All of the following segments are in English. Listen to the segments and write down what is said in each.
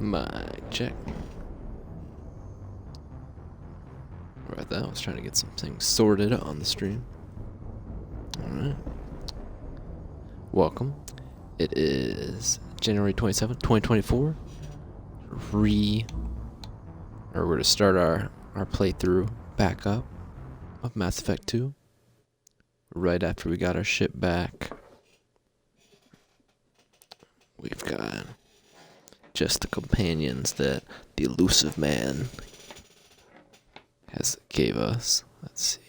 Mic check. Right there, I was trying to get some things sorted on the stream. Alright. Welcome. It is January 27th, 2024. We're to start our playthrough back up of Mass Effect 2. Right after we got our ship back. We've got just the companions that the elusive man gave us. Let's see.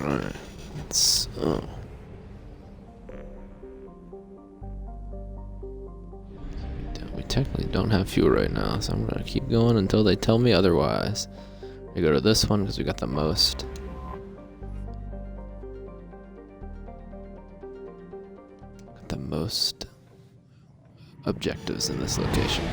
Alright, so we technically don't have fuel right now, so I'm gonna keep going until they tell me otherwise. We go to this one because we got the most. Objectives in this location.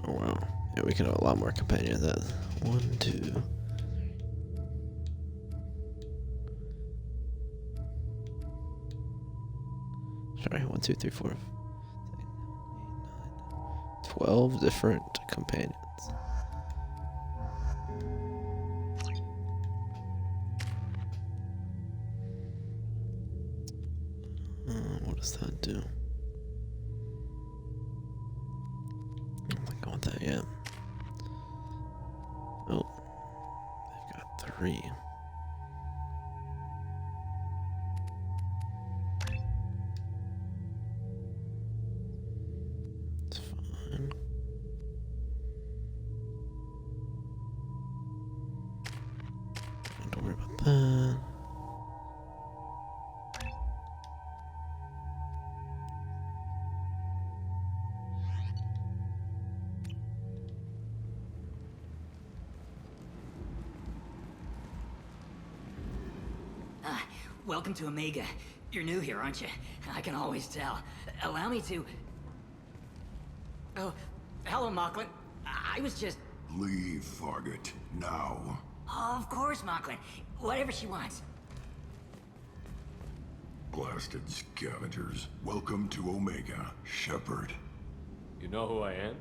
Oh wow. Yeah, we can have a lot more companions than 1, 2. Sorry, 1, 2, 3, 4. 12 different companions. What does that do? I want that yet. Oh, they've got 3. It's fine. Don't worry about that. Welcome to Omega. You're new here, aren't you? I can always tell. Allow me to... Oh, hello, Mocklin. I was just... Leave, Fargate, now. Oh, of course, Mocklin. Whatever she wants. Blasted scavengers. Welcome to Omega, Shepard. You know who I am?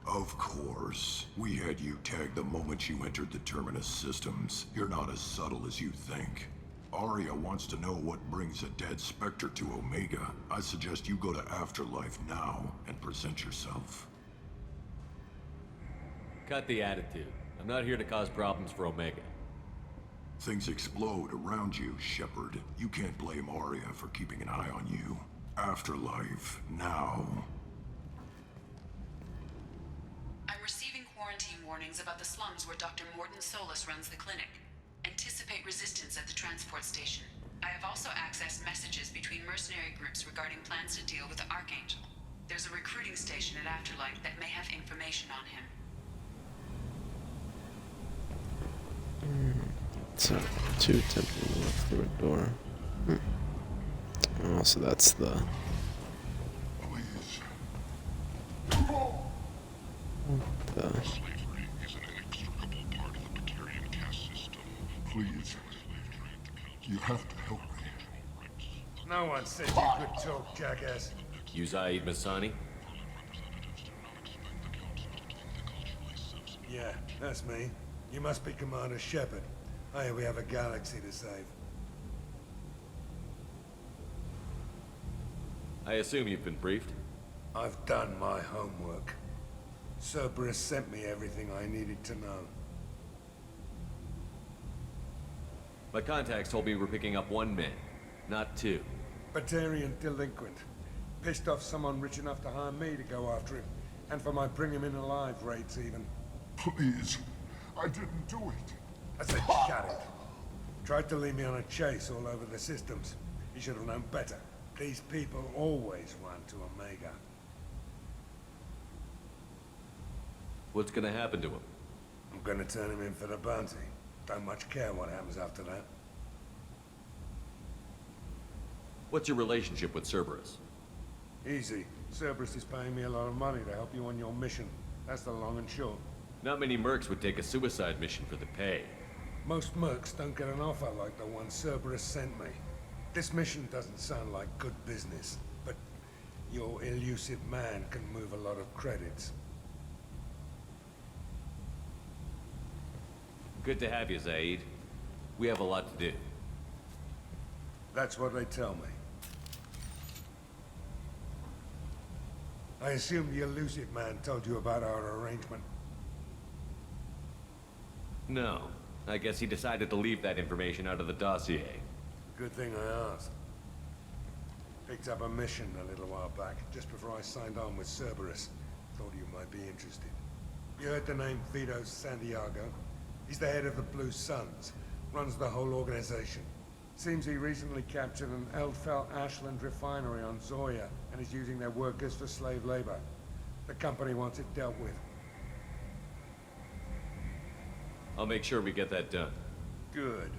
Of course. We had you tagged the moment you entered the Terminus systems. You're not as subtle as you think. Aria wants to know what brings a dead Spectre to Omega. I suggest you go to Afterlife now and present yourself. Cut the attitude. I'm not here to cause problems for Omega. Things explode around you, Shepard. You can't blame Aria for keeping an eye on you. Afterlife now. I'm receiving quarantine warnings about the slums where Dr. Morton Solus runs the clinic. Anticipate resistance at the transport station. I have also accessed messages between mercenary groups regarding plans to deal with the Archangel. There's a recruiting station at Afterlife that may have information on him. So, 2 temporary move through a door. Oh, so that's the... Please. Slavery is an inextricable part of the Batarian caste system. Please. You have to help me. No one said you could talk, jackass. You Zaid Masani? Yeah, that's me. You must be Commander Shepard. Hey, we have a galaxy to save. I assume you've been briefed? I've done my homework. Cerberus sent me everything I needed to know. My contacts told me we're picking up 1 man, not 2. Batarian delinquent. Pissed off someone rich enough to hire me to go after him. And for my bring him in alive rates even. Please, I didn't do it. I said shut it. Tried to lead me on a chase all over the systems. He should have known better. These people always run to Omega. What's gonna happen to him? I'm gonna turn him in for the bounty. Don't much care what happens after that. What's your relationship with Cerberus? Easy. Cerberus is paying me a lot of money to help you on your mission. That's the long and short. Not many mercs would take a suicide mission for the pay. Most mercs don't get an offer like the one Cerberus sent me. This mission doesn't sound like good business, but your elusive man can move a lot of credits. Good to have you, Zaid. We have a lot to do. That's what they tell me. I assume the elusive man told you about our arrangement. No. I guess he decided to leave that information out of the dossier. Good thing I asked. Picked up a mission a little while back, just before I signed on with Cerberus. Thought you might be interested. You heard the name Vito Santiago? He's the head of the Blue Suns. Runs the whole organization. Seems he recently captured an Eldfell Ashland refinery on Zoya and is using their workers for slave labor. The company wants it dealt with. I'll make sure we get that done. Good.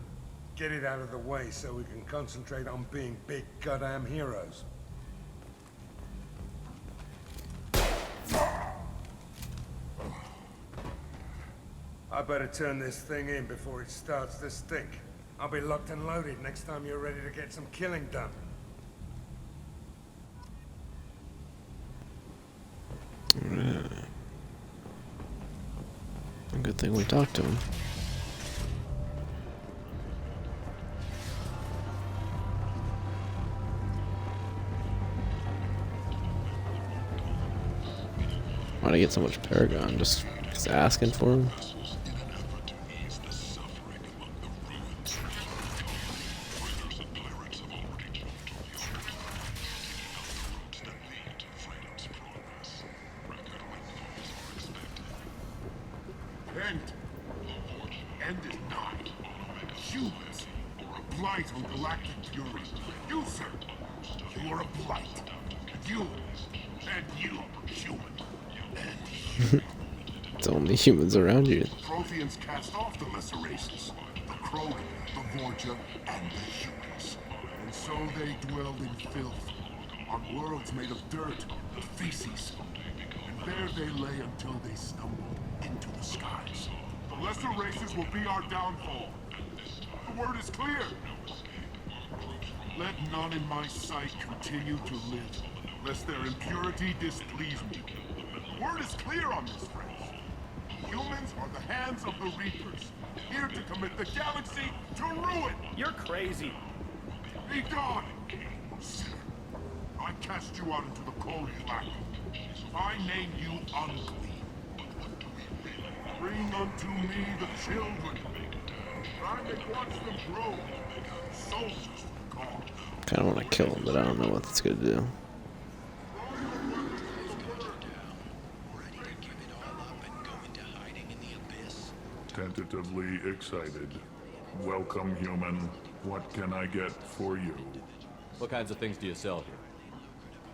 Get it out of the way so we can concentrate on being big goddamn heroes. I better turn this thing in before it starts to stink. I'll be locked and loaded next time you're ready to get some killing done. A good thing we talked to him. Why'd I get so much Paragon? Just asking for him? End is not. Humans are a blight on galactic purity. You, sir, you are a blight. You, and you, human. It's only humans around you. Protheans cast off the lesser races. The Krogan, the Vorja, and the humans. And so they dwelled in filth. On worlds made of dirt, feces. And there they lay until they stumbled into the skies. The lesser races will be our downfall. The word is clear. Let none in my sight continue to live, lest their impurity displease me. The word is clear on this, friends. Humans are the hands of the Reapers, here to commit the galaxy to ruin. You're crazy. Be gone! Sinner, I cast you out into the cold black. I name you unclean. Bring unto me the children. I may watch them grow. Soldiers of God. Kind of want to kill him, but I don't know what that's gonna do. Tentatively excited. Welcome, human. What can I get for you? What kinds of things do you sell here?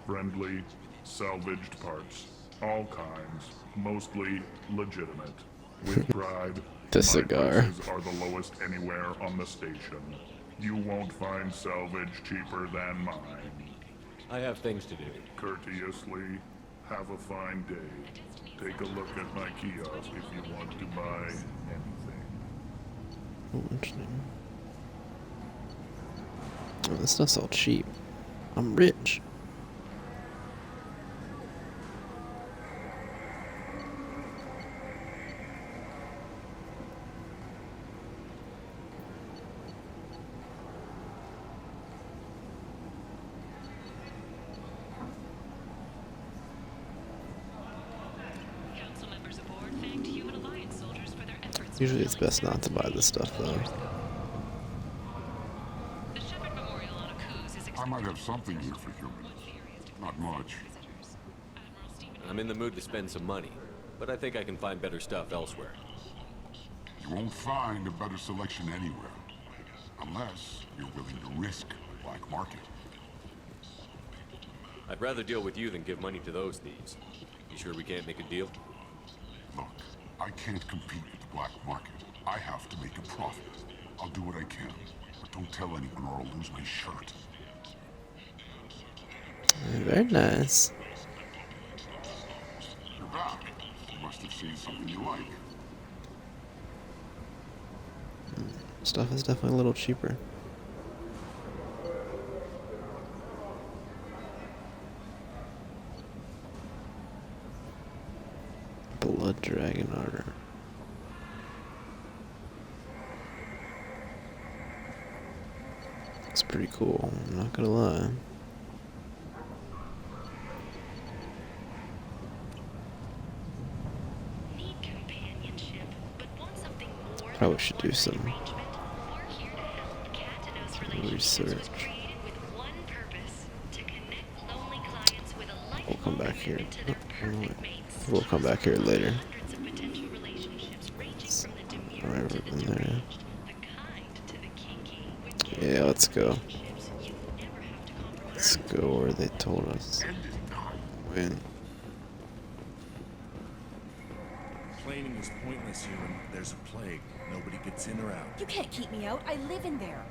Friendly, salvaged parts. All kinds. Mostly legitimate. With pride, The my cigar. prices are the lowest anywhere on the station. You won't find salvage cheaper than mine. I have things to do. Courteously, have a fine day. Take a look at my kiosk if you want to buy anything. Oh, interesting. Oh, this stuff's all cheap. I'm rich. Council members aboard thanked Human Alliance soldiers for their efforts. Usually it's best not to buy this stuff, though. The Shepard Memorial on Akuz is I might have something here for humans. Not much. I'm in the mood to spend some money, but I think I can find better stuff elsewhere. You won't find a better selection anywhere. Unless you're willing to risk the black market. I'd rather deal with you than give money to those thieves. You sure we can't make a deal? Look, I can't compete with the black market. I have to make a profit. I'll do what I can, but don't tell anyone or I'll lose my shirt. Very nice. You're back. You must have seen something you like. Stuff is definitely a little cheaper. Blood Dragon Armor. It's pretty cool, I'm not gonna lie. Need companionship, but want something more Probably than a should do some one-night arrangement? We're here to help. Catanos Relationships was research. created with one purpose: to connect lonely clients with a We'll come lifelong back here. commitment to their perfect mates. We'll come back here later. Hundreds of potential relationships ranging from the demure Right to the in there. deranged, the kind to the kinky. With Yeah, let's go. relationships, you never have to compromise. Let's go where they told us. End it now. When? Complaining is pointless here when there's a plague. Nobody gets in or out. You can't keep me out. I live in there.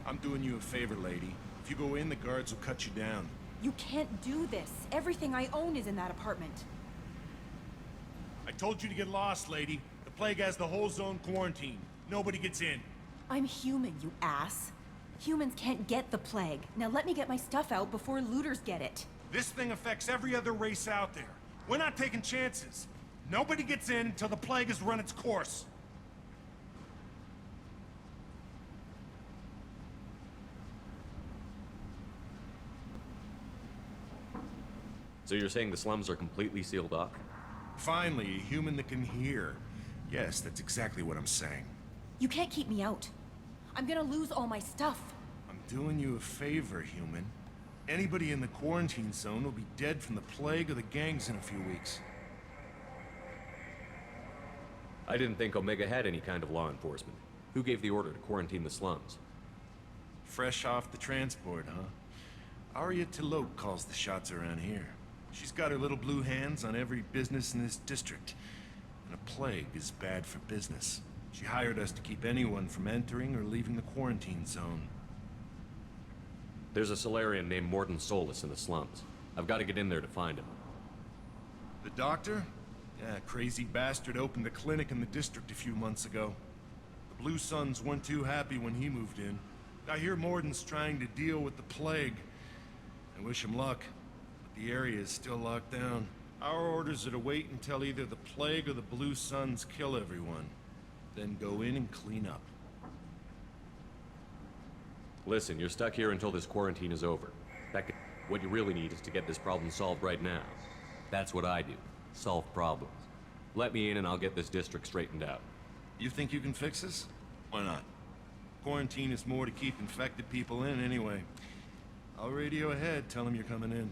I'm doing you a favor, lady. If you go in, the guards will cut you down. You can't do this. Everything I own is in that apartment. I told you to get lost, lady. The plague has the whole zone quarantined. Nobody gets in. I'm human, you ass. Humans can't get the plague. Now let me get my stuff out before looters get it. This thing affects every other race out there. We're not taking chances. Nobody gets in until the plague has run its course. So you're saying the slums are completely sealed off? Finally, a human that can hear. Yes, that's exactly what I'm saying. You can't keep me out. I'm gonna lose all my stuff. I'm doing you a favor, human. Anybody in the quarantine zone will be dead from the plague or the gangs in a few weeks. I didn't think Omega had any kind of law enforcement. Who gave the order to quarantine the slums? Fresh off the transport, huh? Arya T'Loak calls the shots around here. She's got her little blue hands on every business in this district. And a plague is bad for business. She hired us to keep anyone from entering or leaving the quarantine zone. There's a Solarian named Mordin Solus in the slums. I've got to get in there to find him. The doctor? Yeah, crazy bastard opened a clinic in the district a few months ago. The Blue Suns weren't too happy when he moved in. I hear Mordin's trying to deal with the plague. I wish him luck, but the area is still locked down. Our orders are to wait until either the plague or the Blue Suns kill everyone. Then go in and clean up. Listen, you're stuck here until this quarantine is over. What you really need is to get this problem solved right now. That's what I do. Solve problems. Let me in and I'll get this district straightened out. You think you can fix this? Why not? Quarantine is more to keep infected people in anyway. I'll radio ahead, tell them you're coming in.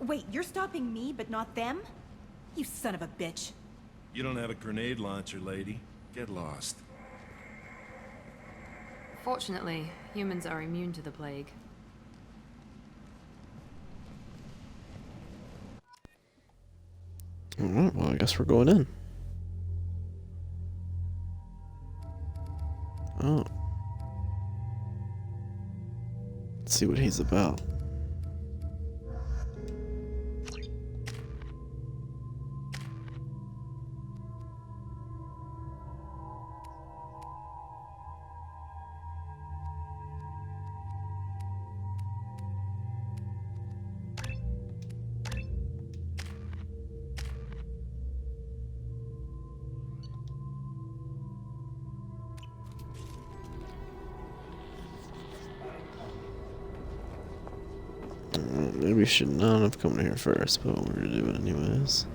Wait, you're stopping me, but not them? You son of a bitch. You don't have a grenade launcher, lady. Get lost. Fortunately, humans are immune to the plague. Alright, well, I guess we're going in. Oh. Let's see what he's about. Maybe we should not have come here first, but we're gonna do it anyways.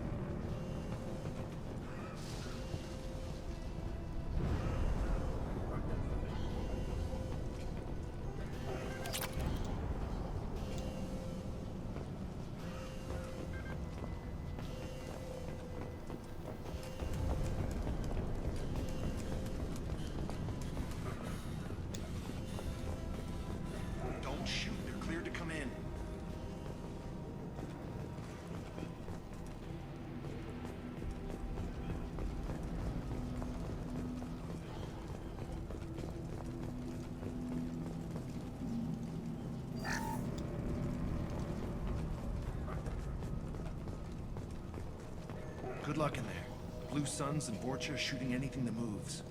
Good luck in there. Blue Suns and Vorcha shooting anything that moves.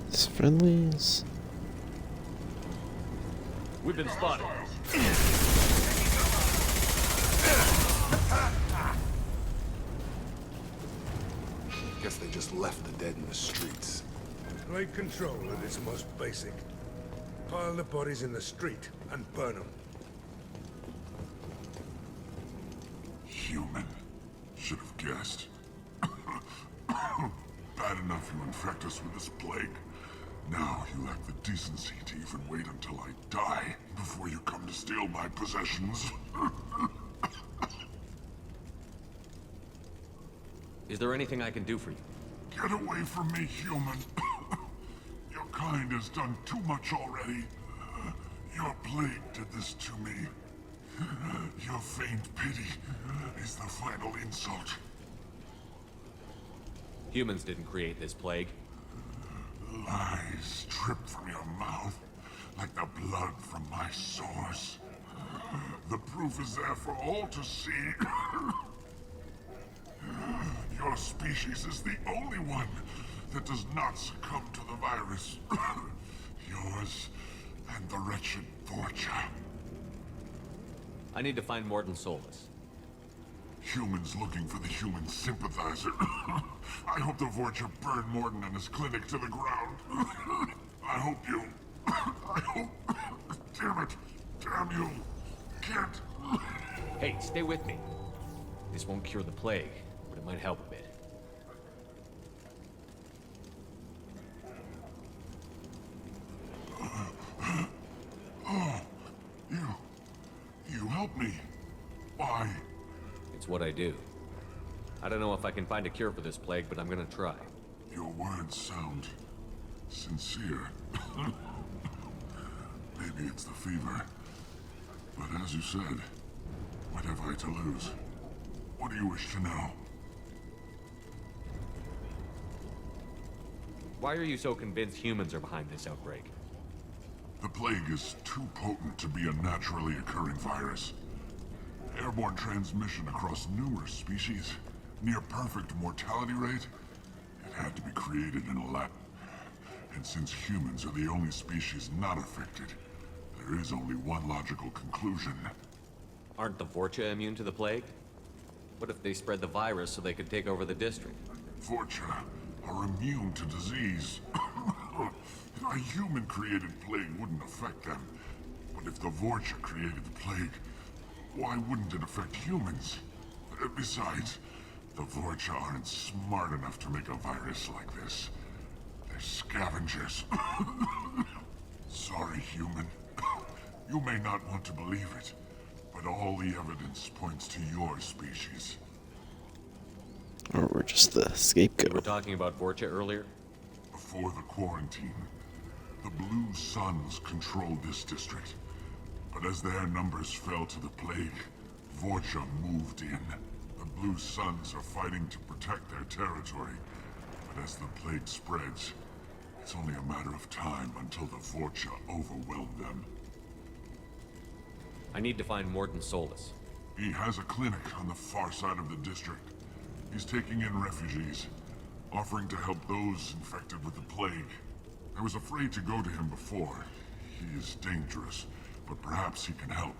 It's friendlies. We've been spotted. Guess they just left the dead in the streets. Plague control at its most basic. Pile the bodies in the street and burn them. Human. Should have guessed. Bad enough you infect us with this plague. Now you lack the decency to even wait until I die before you come to steal my possessions. Is there anything I can do for you? Get away from me, human. Your kind has done too much already. Your plague did this to me. Your feigned pity is the final insult. Humans didn't create this plague. Lies drip from your mouth like the blood from my sores. The proof is there for all to see. Your species is the only one that does not succumb to the virus. Yours and the wretched Vorcha. I need to find Mordin Solus. Humans looking for the human sympathizer. I hope the Vorcha burn Mordin and his clinic to the ground. I hope you... I hope... Damn it. Damn you. Can't... Hey, stay with me. This won't cure the plague, but it might help a bit. Oh, you help me. Why? It's what I do. I don't know if I can find a cure for this plague, but I'm gonna try. Your words sound sincere. Maybe it's the fever. But as you said, what have I to lose? What do you wish to know? Why are you so convinced humans are behind this outbreak? The plague is too potent to be a naturally occurring virus. Airborne transmission across numerous species, near perfect mortality rate. It had to be created in a lab. And since humans are the only species not affected, there is only one logical conclusion. Aren't the Vorcha immune to the plague? What if they spread the virus so they could take over the district? Vorcha are immune to disease. A human-created plague wouldn't affect them. But if the Vorcha created the plague, why wouldn't it affect humans? Besides, the Vorcha aren't smart enough to make a virus like this. They're scavengers. Sorry, human. You may not want to believe it, but all the evidence points to your species. Or we're just the We scapegoat. were talking about Vorcha earlier. Before the quarantine, the Blue Suns controlled this district. But as their numbers fell to the plague, Vorcha moved in. The Blue Suns are fighting to protect their territory. But as the plague spreads, it's only a matter of time until the Vorcha overwhelm them. I need to find Mordin Solus. He has a clinic on the far side of the district. He's taking in refugees, offering to help those infected with the plague. I was afraid to go to him before. He is dangerous, but perhaps he can help.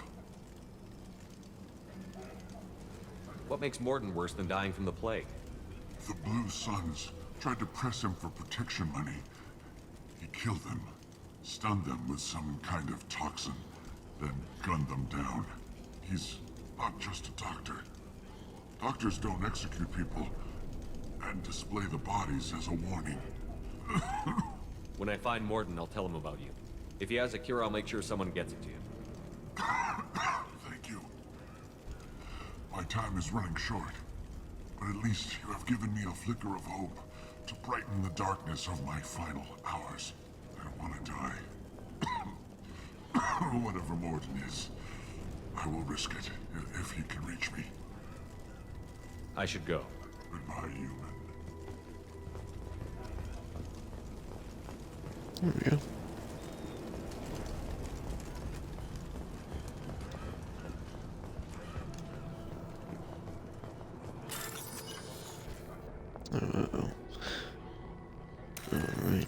What makes Mordin worse than dying from the plague? The Blue Suns tried to press him for protection money. He killed them, stunned them with some kind of toxin, then gunned them down. He's not just a doctor. Doctors don't execute people and display the bodies as a warning. When I find Mordin, I'll tell him about you. If he has a cure, I'll make sure someone gets it to you. Thank you. My time is running short, but at least you have given me a flicker of hope to brighten the darkness of my final hours. I don't want to die. Whatever Mordin is, I will risk it if he can reach me. I should go. Goodbye, human. There we go. Uh-oh. Alright.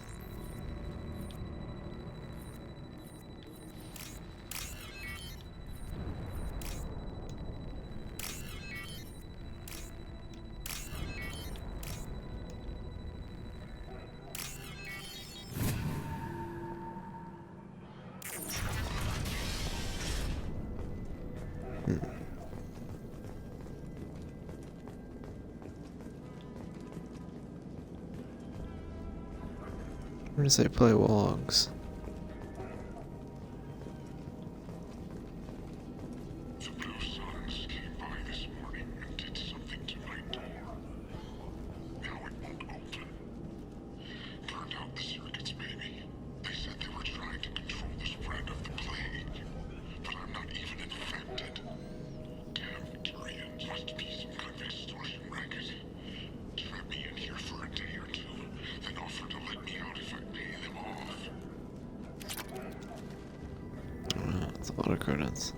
Where does they play logs? The Blue Suns came by this morning and did something to my door. Now it won't open. Turned out the circuits, maybe. They said they were trying to control the spread of the plague. But I'm not even infected. Damn Turians must be some kind of extortion racket. Trap me in here for a day or two, then offer to let me out if I pay them off. That's a lot of credits.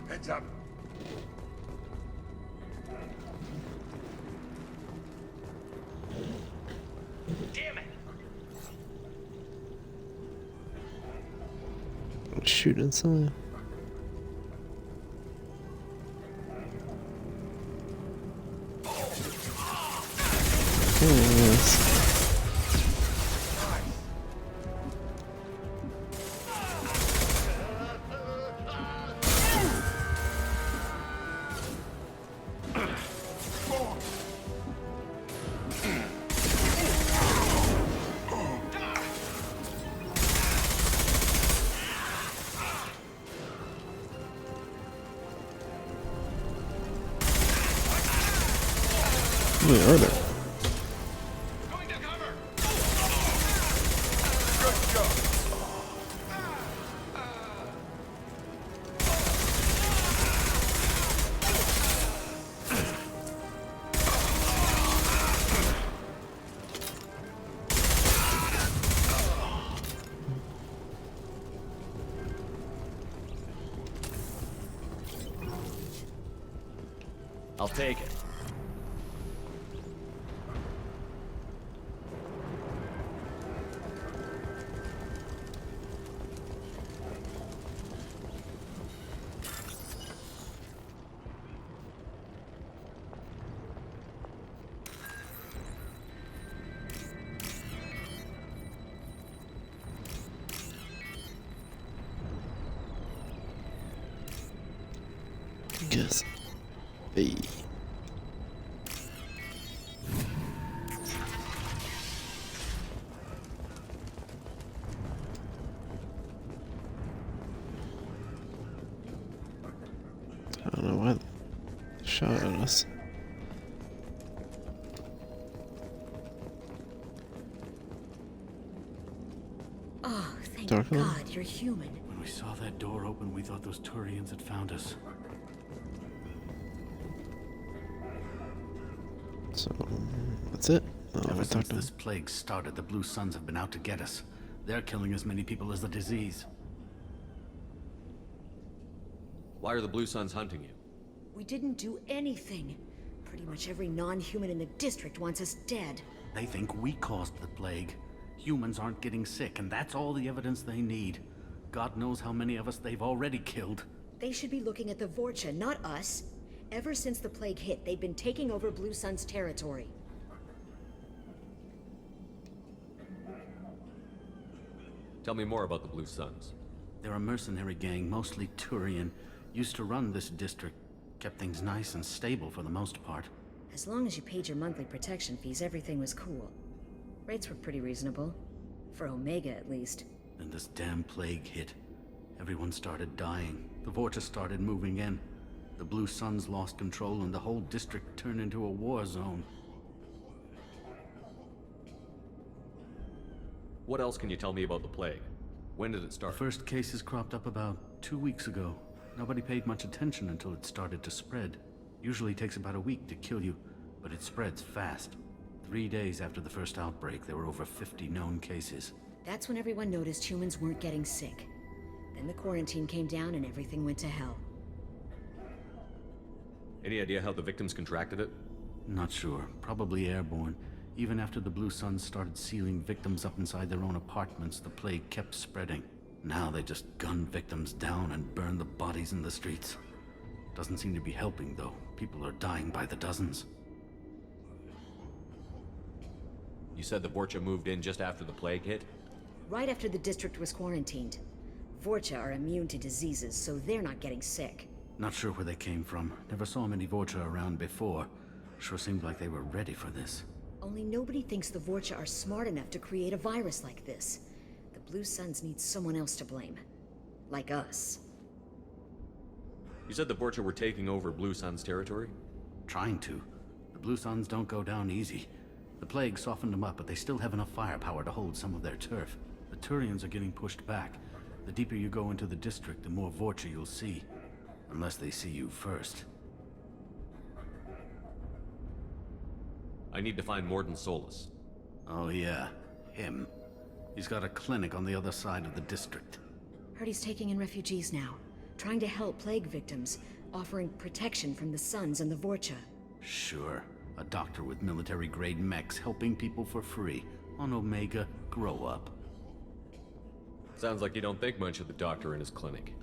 Heads up. Damn it! Shoot inside. Yes. Wait, are there? Going to cover! Good job. I'll take it. Guess. Hey. I don't know why they shot at us. Oh, thank Dark Lord? God you're human. When we saw that door open, we thought those Turians had found us. So, that's it. Ever I since talked to this plague started, the Blue Suns have been out to get us. They're killing as many people as the disease. Why are the Blue Suns hunting you? We didn't do anything. Pretty much every non-human in the district wants us dead. They think we caused the plague. Humans aren't getting sick, and that's all the evidence they need. God knows how many of us they've already killed. They should be looking at the Vorcha, not us. Ever since the plague hit, they've been taking over Blue Sun's territory. Tell me more about the Blue Suns. They're a mercenary gang, mostly Turian. Used to run this district. Kept things nice and stable for the most part. As long as you paid your monthly protection fees, everything was cool. Rates were pretty reasonable. For Omega, at least. Then this damn plague hit. Everyone started dying. The Vorcha started moving in. The Blue Suns lost control and the whole district turned into a war zone. What else can you tell me about the plague? When did it The start? first cases cropped up about 2 weeks ago. Nobody paid much attention until it started to spread. Usually takes about a week to kill you, but but it spreads fast. 3 days after the first outbreak, there were over 50 known cases. That's when everyone noticed humans weren't getting sick. Then the quarantine came down and everything went to hell. Any idea how the victims contracted it? Not sure. Probably airborne. Even after the Blue Suns started sealing victims up inside their own apartments, the plague kept spreading. Now they just gun victims down and burn the bodies in the streets. Doesn't seem to be helping, though. People are dying by the dozens. You said the Vorcha moved in just after the plague hit? Right after the district was quarantined. Vorcha are immune to diseases, so they're not getting sick. Not sure where they came from. Never saw many Vorcha around before. Sure seemed like they were ready for this. Only nobody thinks the Vorcha are smart enough to create a virus like this. The Blue Suns need someone else to blame. Like us. You said the Vorcha were taking over Blue Sun's territory? Trying to. The Blue Suns don't go down easy. The plague softened them up, but they still have enough firepower to hold some of their turf. The Turians are getting pushed back. The deeper you go into the district, the more Vorcha you'll see. Unless they see you first. I need to find Morden Solus. Oh yeah, him. He's got a clinic on the other side of the district. Heard he's taking in refugees now. Trying to help plague victims. Offering protection from the Suns and the Vorcha. Sure. A doctor with military-grade mechs helping people for free. On Omega, grow up. Sounds like you don't think much of the doctor in his clinic.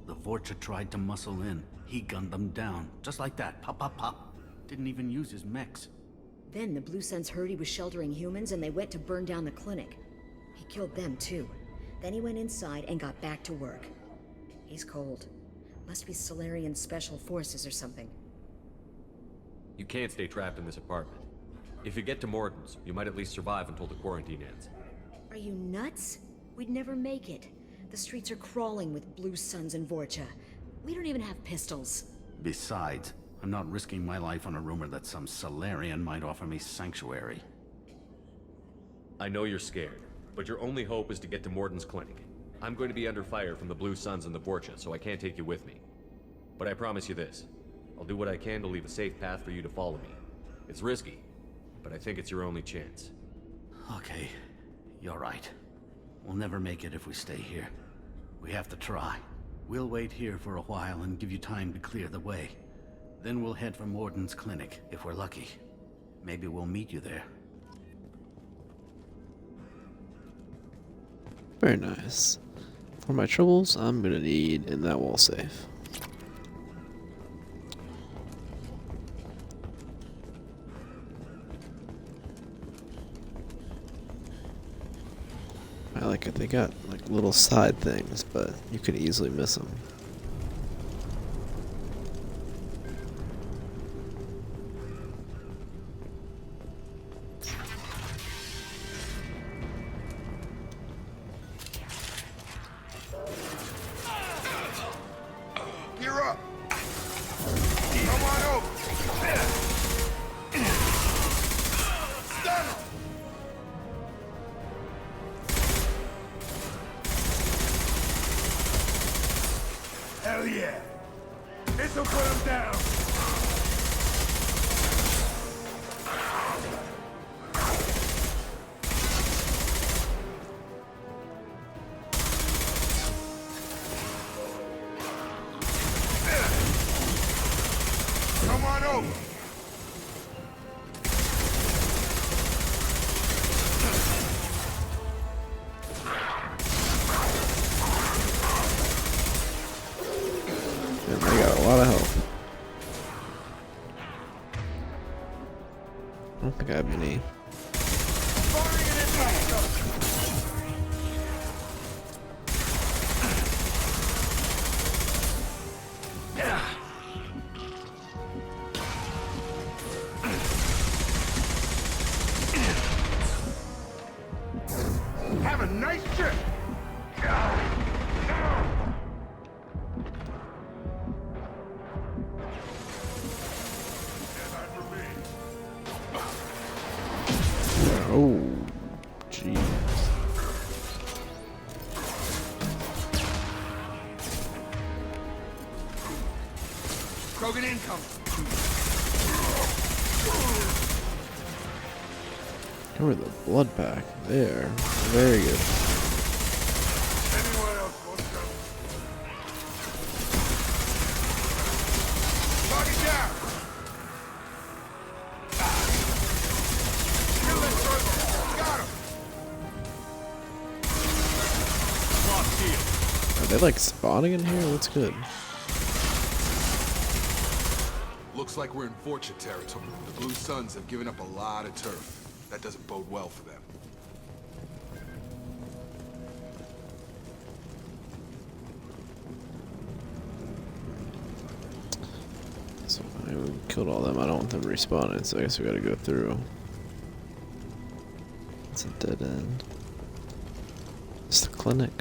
The Vorcha tried to muscle in. He gunned them down. Just like that. Pop, pop, pop. Didn't even use his mechs. Then the Blue Suns heard he was sheltering humans and they went to burn down the clinic. He killed them too. Then he went inside and got back to work. He's cold. Must be Solarian Special Forces or something. You can't stay trapped in this apartment. If you get to Morden's, you might at least survive until the quarantine ends. Are you nuts? We'd never make it. The streets are crawling with Blue Suns and Vorcha. We don't even have pistols. Besides, I'm not risking my life on a rumor that some Solarian might offer me sanctuary. I know you're scared, but your only hope is to get to Morden's clinic. I'm going to be under fire from the Blue Suns and the Vorcha, so I can't take you with me. But I promise you this. I'll do what I can to leave a safe path for you to follow me. It's risky, but I think it's your only chance. Okay, you're right. We'll never make it if we stay here. We have to try. We'll wait here for a while and give you time to clear the way. Then we'll head for Morden's clinic, if we're lucky. Maybe we'll meet you there. Very nice. For my troubles, I'm gonna need in that wall safe. I like it. They got like little side things, but you could easily miss them. You're up. Come on over. Stun him. Hell yeah. This'll put him down. Come on over. And they got a lot of health. I don't think I have any. Have a nice trip. Oh, jeez. Krogan incoming. Cover the blood pack. There. Very good. Anyone else want to go? Target down! Kill that turtle! Got him! Lost here. Are they like spawning in here? What's good? Looks like we're in Vorcha territory. The Blue Suns have given up a lot of turf. That doesn't bode well for them. So we killed all them. I don't want them respawning, so I guess we gotta go through. It's a dead end. It's the clinic.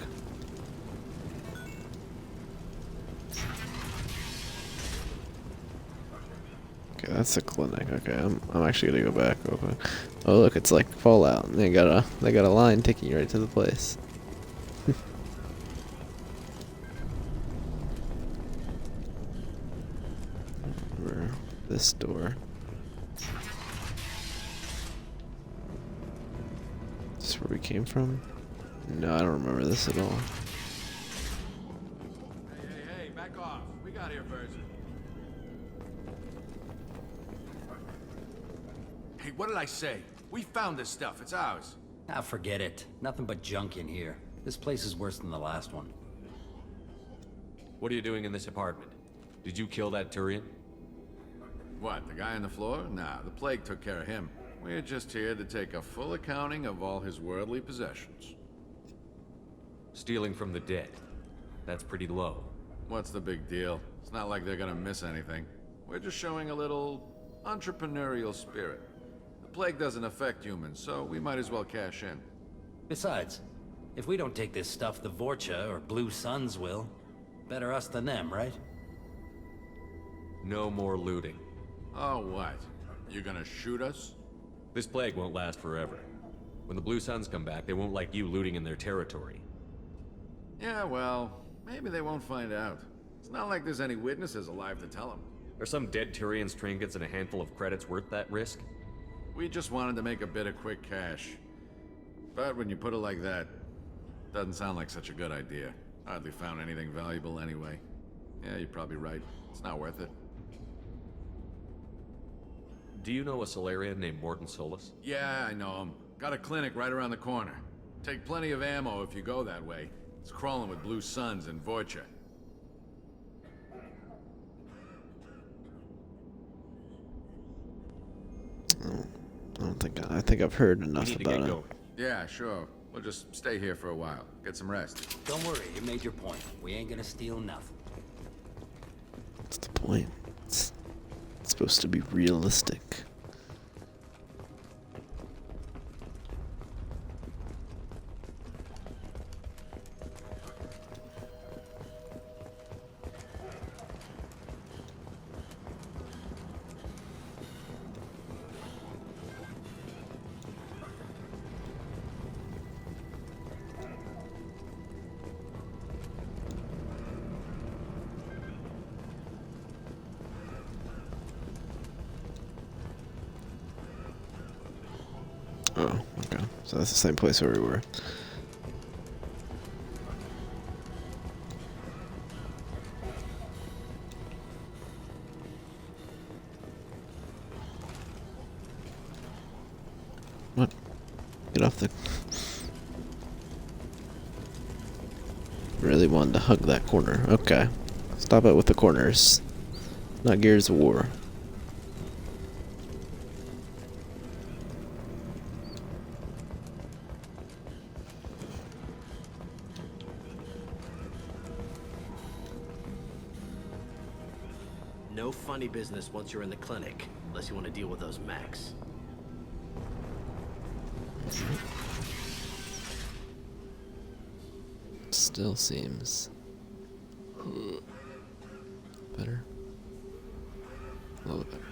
Okay, that's the clinic. Okay, I'm actually gonna go back real quick. Oh look, it's like Fallout. They got a line taking you right to the place. Over this door. Is this where we came from? No, I don't remember this at all. Hey, back off. We got here first. Hey, what did I say? We found this stuff. It's ours. Ah, forget it. Nothing but junk in here. This place is worse than the last one. What are you doing in this apartment? Did you kill that Turian? What, the guy on the floor? Nah, the plague took care of him. We're just here to take a full accounting of all his worldly possessions. Stealing from the dead. That's pretty low. What's the big deal? It's not like they're gonna miss anything. We're just showing a little entrepreneurial spirit. The plague doesn't affect humans, so we might as well cash in. Besides, if we don't take this stuff, the Vorcha or Blue Suns will. Better us than them, right? No more looting. Oh, what? You gonna shoot us? This plague won't last forever. When the Blue Suns come back, they won't like you looting in their territory. Yeah, well, maybe they won't find out. It's not like there's any witnesses alive to tell them. Are some dead Tyrian's trinkets and a handful of credits worth that risk? We just wanted to make a bit of quick cash. But when you put it like that, doesn't sound like such a good idea. Hardly found anything valuable anyway. Yeah, you're probably right. It's not worth it. Do you know a Solarian named Mordin Solus? Yeah, I know him. Got a clinic right around the corner. Take plenty of ammo if you go that way. It's crawling with Blue Suns and Vorcha. I think I've heard enough about it. Going. Yeah, sure. We'll just stay here for a while. Get some rest. Don't worry, you made your point. We ain't gonna steal nothing. What's the point? It's supposed to be realistic. Oh, okay. So that's the same place where we were. What? Get off the... Really wanted to hug that corner. Okay. Stop it with the corners. Not Gears of War. No funny business once you're in the clinic, unless you want to deal with those mechs. Still seems better. A little better.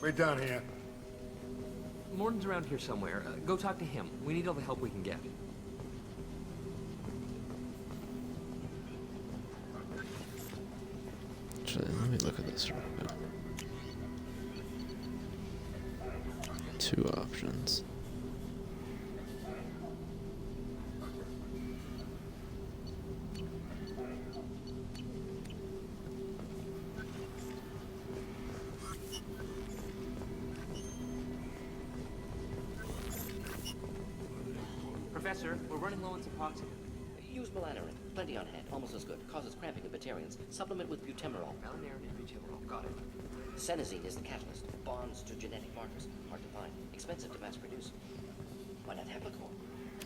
We're done here. Mordin's around here somewhere. Go talk to him. We need all the help we can get. Actually, let me look at this real quick. two options. Professor, we're running low on Suboxone. Use melanorin. Plenty on hand. Almost as good. Causes cramping in Batarians. Supplement with butemerol. Melanorin and butemerol. Got it. Senesine is the catalyst. Bonds to genetic markers. Hard to find. Expensive to mass produce. Why not Heplicor?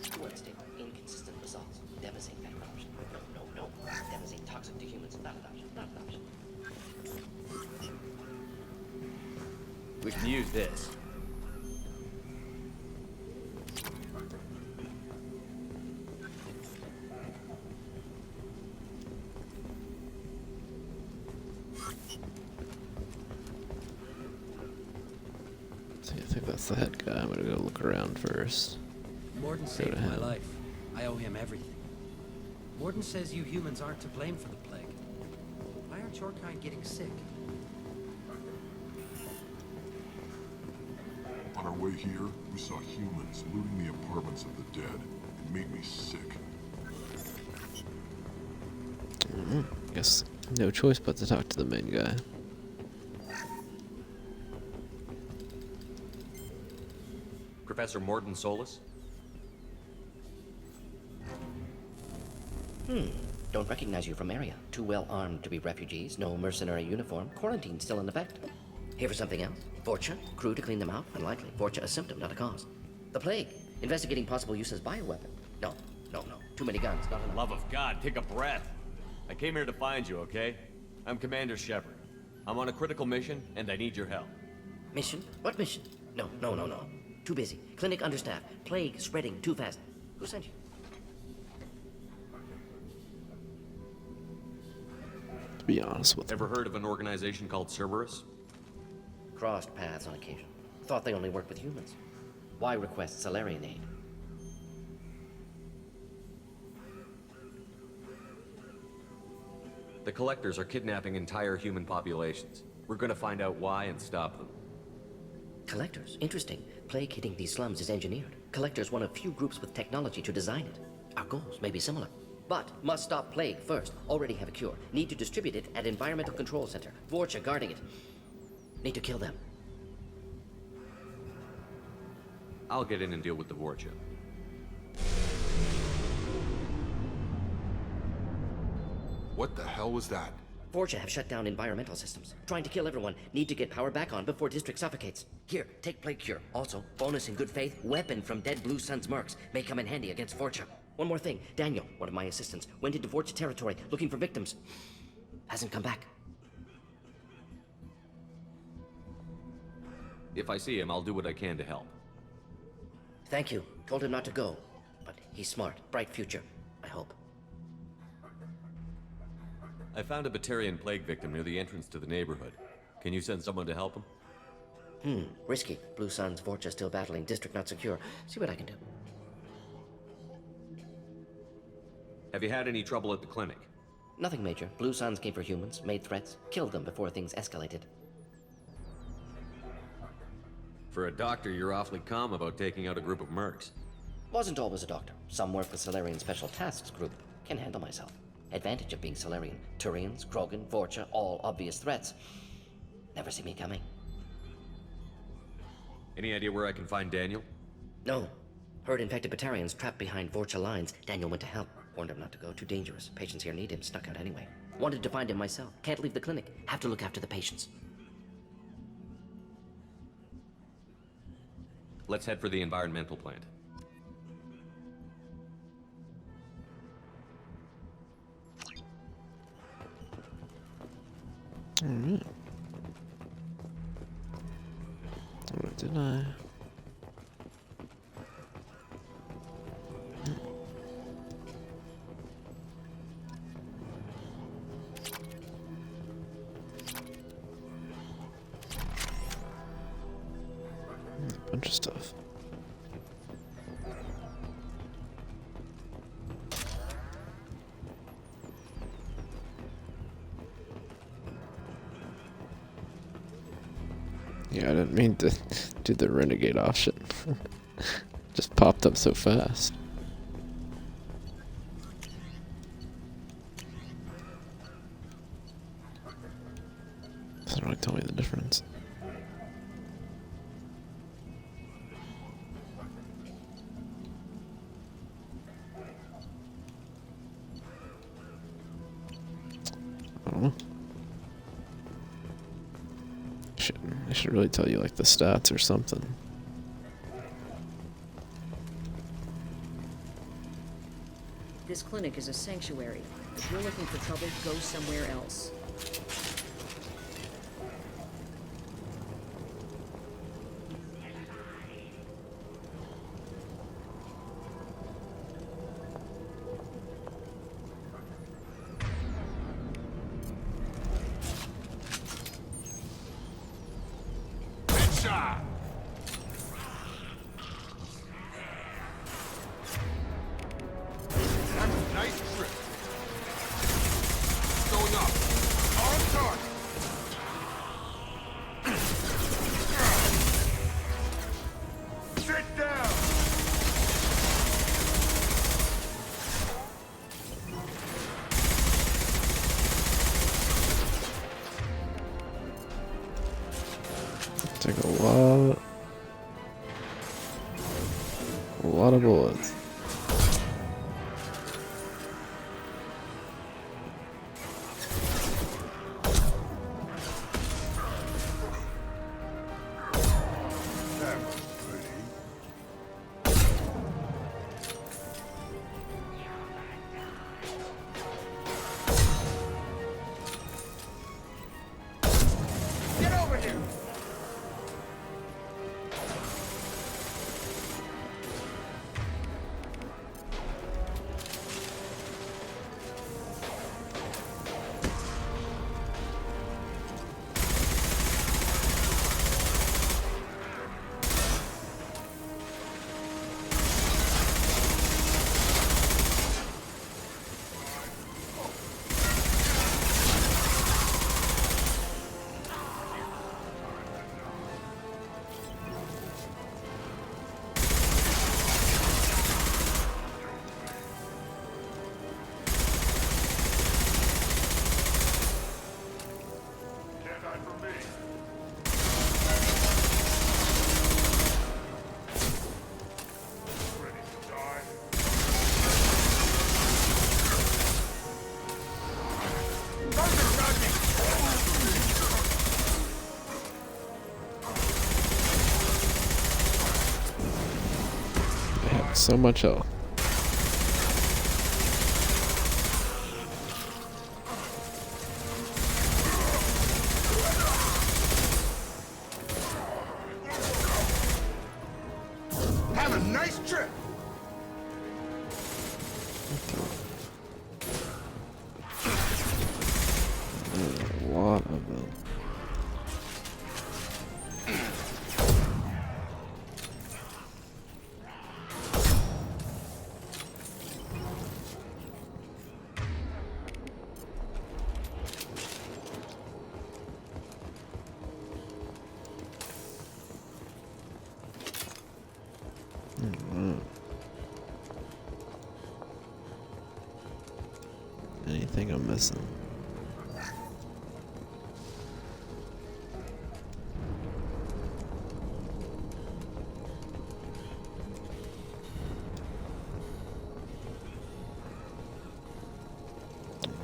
Too unstable. Inconsistent results. Demazine, better option. No. Demazine toxic to humans. Not an option. Not an option. We can use this. I think that's the head guy. I'm gonna go look around first. Morden Go saved to my him. life. I owe him everything. Morden says you humans aren't to blame for the plague. Why aren't your kind getting sick? On our way here, we saw humans looting the apartments of the dead. It made me sick. Guess no choice but to talk to the main guy. Professor Morden Solus? Don't recognize you from area. Too well armed to be refugees. No mercenary uniform. Quarantine still in effect. Here for something else? Vorcha? Crew to clean them out? Unlikely. Vorcha a symptom, not a cause. The plague. Investigating possible use as bioweapon. No. Too many guns, not enough. Love of God, take a breath. I came here to find you, okay? I'm Commander Shepard. I'm on a critical mission, and I need your help. Mission? What mission? No. Too busy. Clinic understaffed. Plague spreading too fast. Who sent you? To be honest with Ever heard of an organization called Cerberus? Crossed paths on occasion. Thought they only worked with humans. Why request Salarian aid? The Collectors are kidnapping entire human populations. We're gonna find out why and stop them. Collectors? Interesting. Plague hitting these slums is engineered. Collectors one of few groups with technology to design it. Our goals may be similar. But must stop plague first. Already have a cure. Need to distribute it at Environmental Control Center. Vorcha guarding it. Need to kill them. I'll get in and deal with the Vorcha. What the hell was that? Vorcha have shut down environmental systems. Trying to kill everyone. Need to get power back on before district suffocates. Here, take plague cure. Also, bonus in good faith, weapon from dead Blue Sun's mercs. May come in handy against Vorcha. One more thing. Daniel, one of my assistants, went into Vorcha territory looking for victims. Hasn't come back. If I see him, I'll do what I can to help. Thank you. Told him not to go. But he's smart. Bright future. I hope. I found a Batarian plague victim near the entrance to the neighborhood. Can you send someone to help him? Risky. Blue Sun's Vorcha still battling. District not secure. See what I can do. Have you had any trouble at the clinic? Nothing major. Blue Suns came for humans, made threats, killed them before things escalated. For a doctor, you're awfully calm about taking out a group of mercs. Wasn't always a doctor. Some work with Salarian Special Tasks Group. Can handle myself. Advantage of being Salarian. Turians, Krogan, Vorcha, all obvious threats. Never see me coming. Any idea where I can find Daniel? No. Heard infected Batarians trapped behind Vorcha lines. Daniel went to help. Warned him not to go. Too dangerous. Patients here need him. Snuck out anyway. Wanted to find him myself. Can't leave the clinic. Have to look after the patients. Let's head for the environmental plant. Alright. What did I? Bunch of stuff. Yeah, I didn't mean to do the renegade option. Just popped up so fast. Doesn't really tell me the difference. I don't know. I should really tell you like the stats or something. This clinic is a sanctuary. If you're looking for trouble, go somewhere else. Shot! Nice trip. Going up. On target. Sit down. Take a lot of bullets. That was pretty. Get over here. They have so much health. Have a nice trip. There's a lot of them. Anything I'm missing?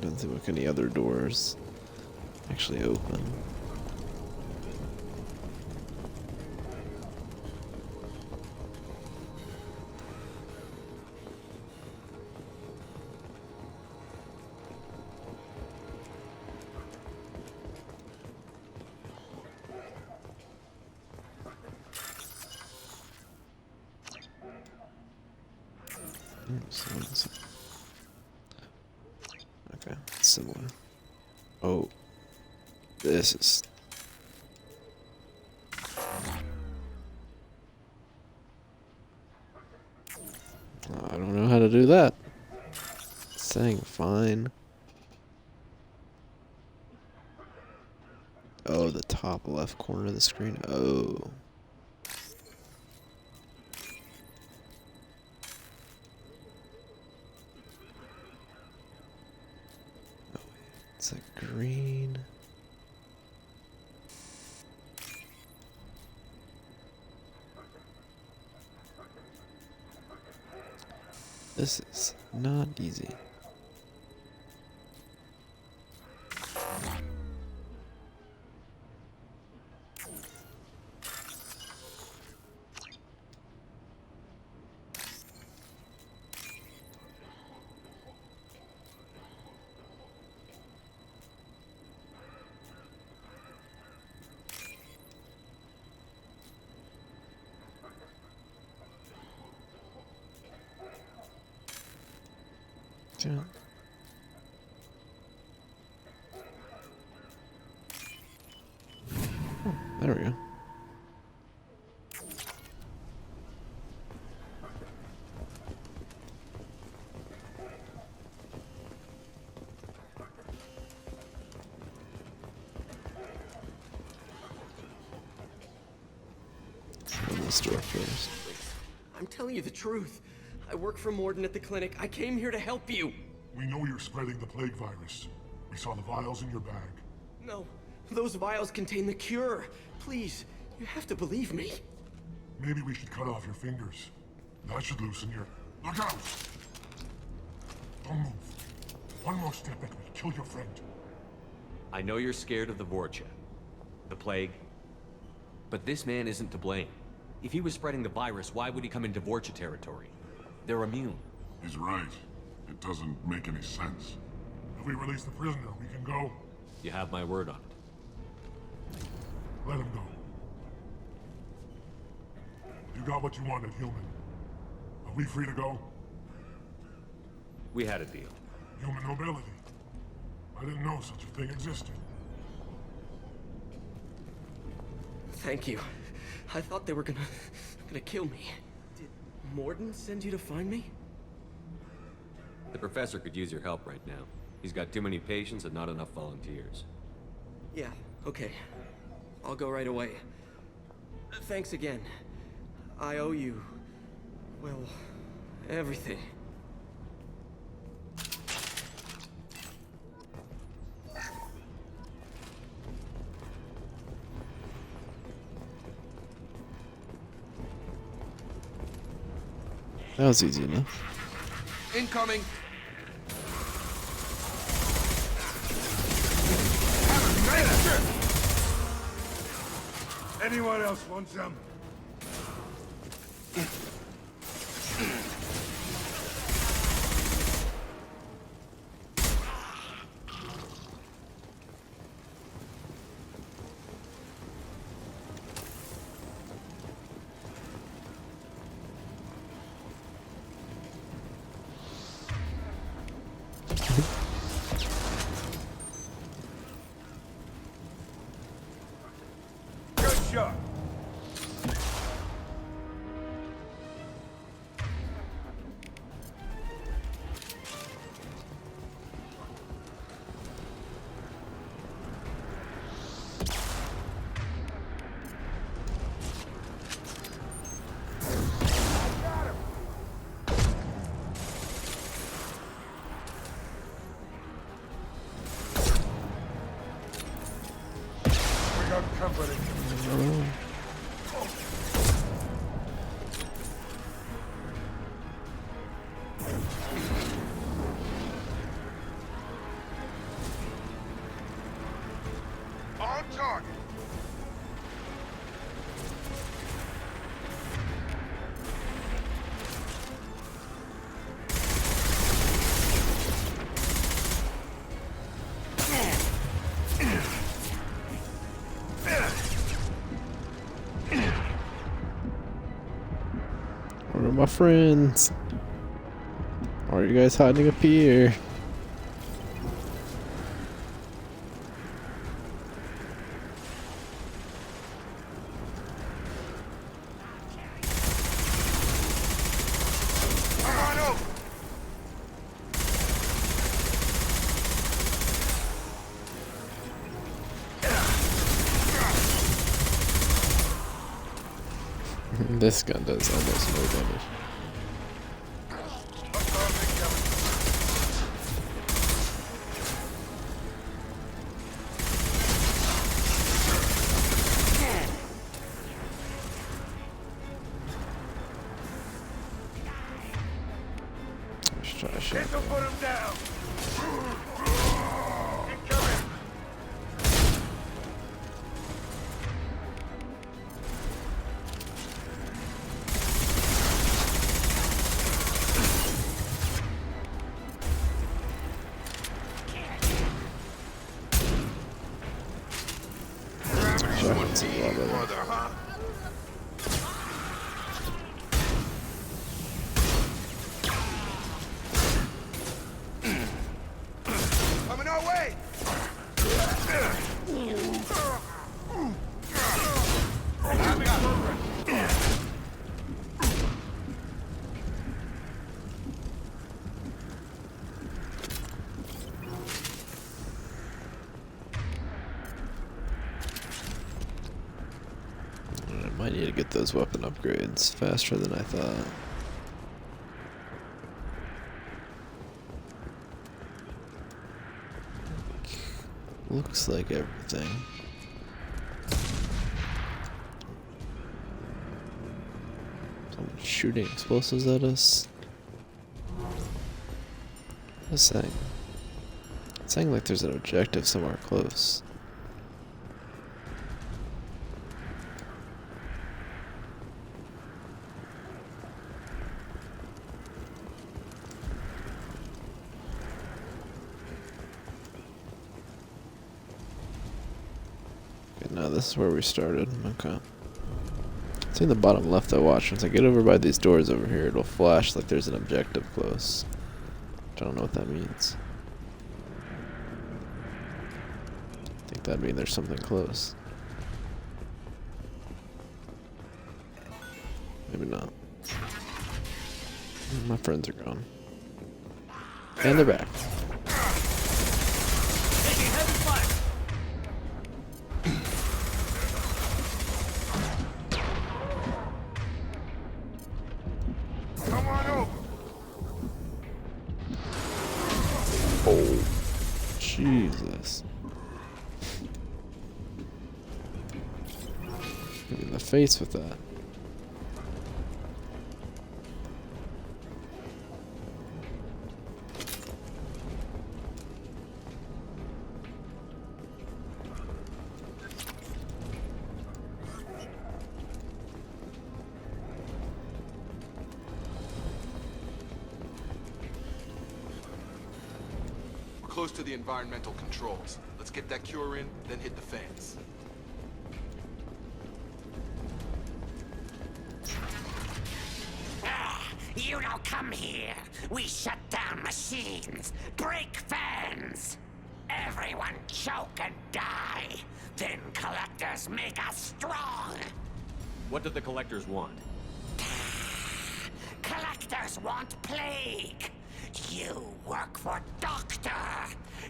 Doesn't seem like any other doors actually open. Okay, similar. Oh, this is. I don't know how to do that. Saying fine. Oh, the top left corner of the screen. Oh. It's a green. This is not easy. Yeah. Oh, there we go. Open this door first. I'm telling you the truth. I work for Morden at the clinic. I came here to help you. We know you're spreading the plague virus. We saw the vials in your bag. No, those vials contain the cure. Please, you have to believe me. Maybe we should cut off your fingers. That should loosen your... Look out! Don't move. One more step and we kill your friend. I know you're scared of the Vorcha, the plague, but this man isn't to blame. If he was spreading the virus, why would he come into Vorcha territory? They're immune. He's right. It doesn't make any sense. If we release the prisoner, we can go. You have my word on it. Let him go. You got what you wanted, human. Are we free to go? We had a deal. Human nobility. I didn't know such a thing existed. Thank you. I thought they were gonna kill me. Did Morden send you to find me? The professor could use your help right now. He's got too many patients and not enough volunteers. Yeah, okay. I'll go right away. Thanks again. I owe you... well, everything. That was easy enough. Incoming! Anyone else want some? Good shot. We got company. On target. Where are my friends? Why are you guys hiding up here? Come on over! This gun does almost no damage. Let's try a shot. Put him down. Shotgun's a lot better. Coming our way. I might need to get those weapon upgrades faster than I thought. Looks like everything. Someone shooting explosives at us. What's saying? It's saying like there's an objective somewhere close. Okay, now this is where we started. Okay. It's in the bottom left though, watch. Once I get over by these doors over here, it'll flash like there's an objective close. I don't know what that means. I think that'd mean there's something close. Maybe not. My friends are gone. And they're back. Come on over. Oh, Jesus. Hit me in the face with that. We're close to the environmental controls. Let's get that cure in, then hit the fans. You don't come here. We shut down machines, break fans. Everyone choke and die. Then collectors make us strong. What do the collectors want? Collectors want plague. You work for Doctor.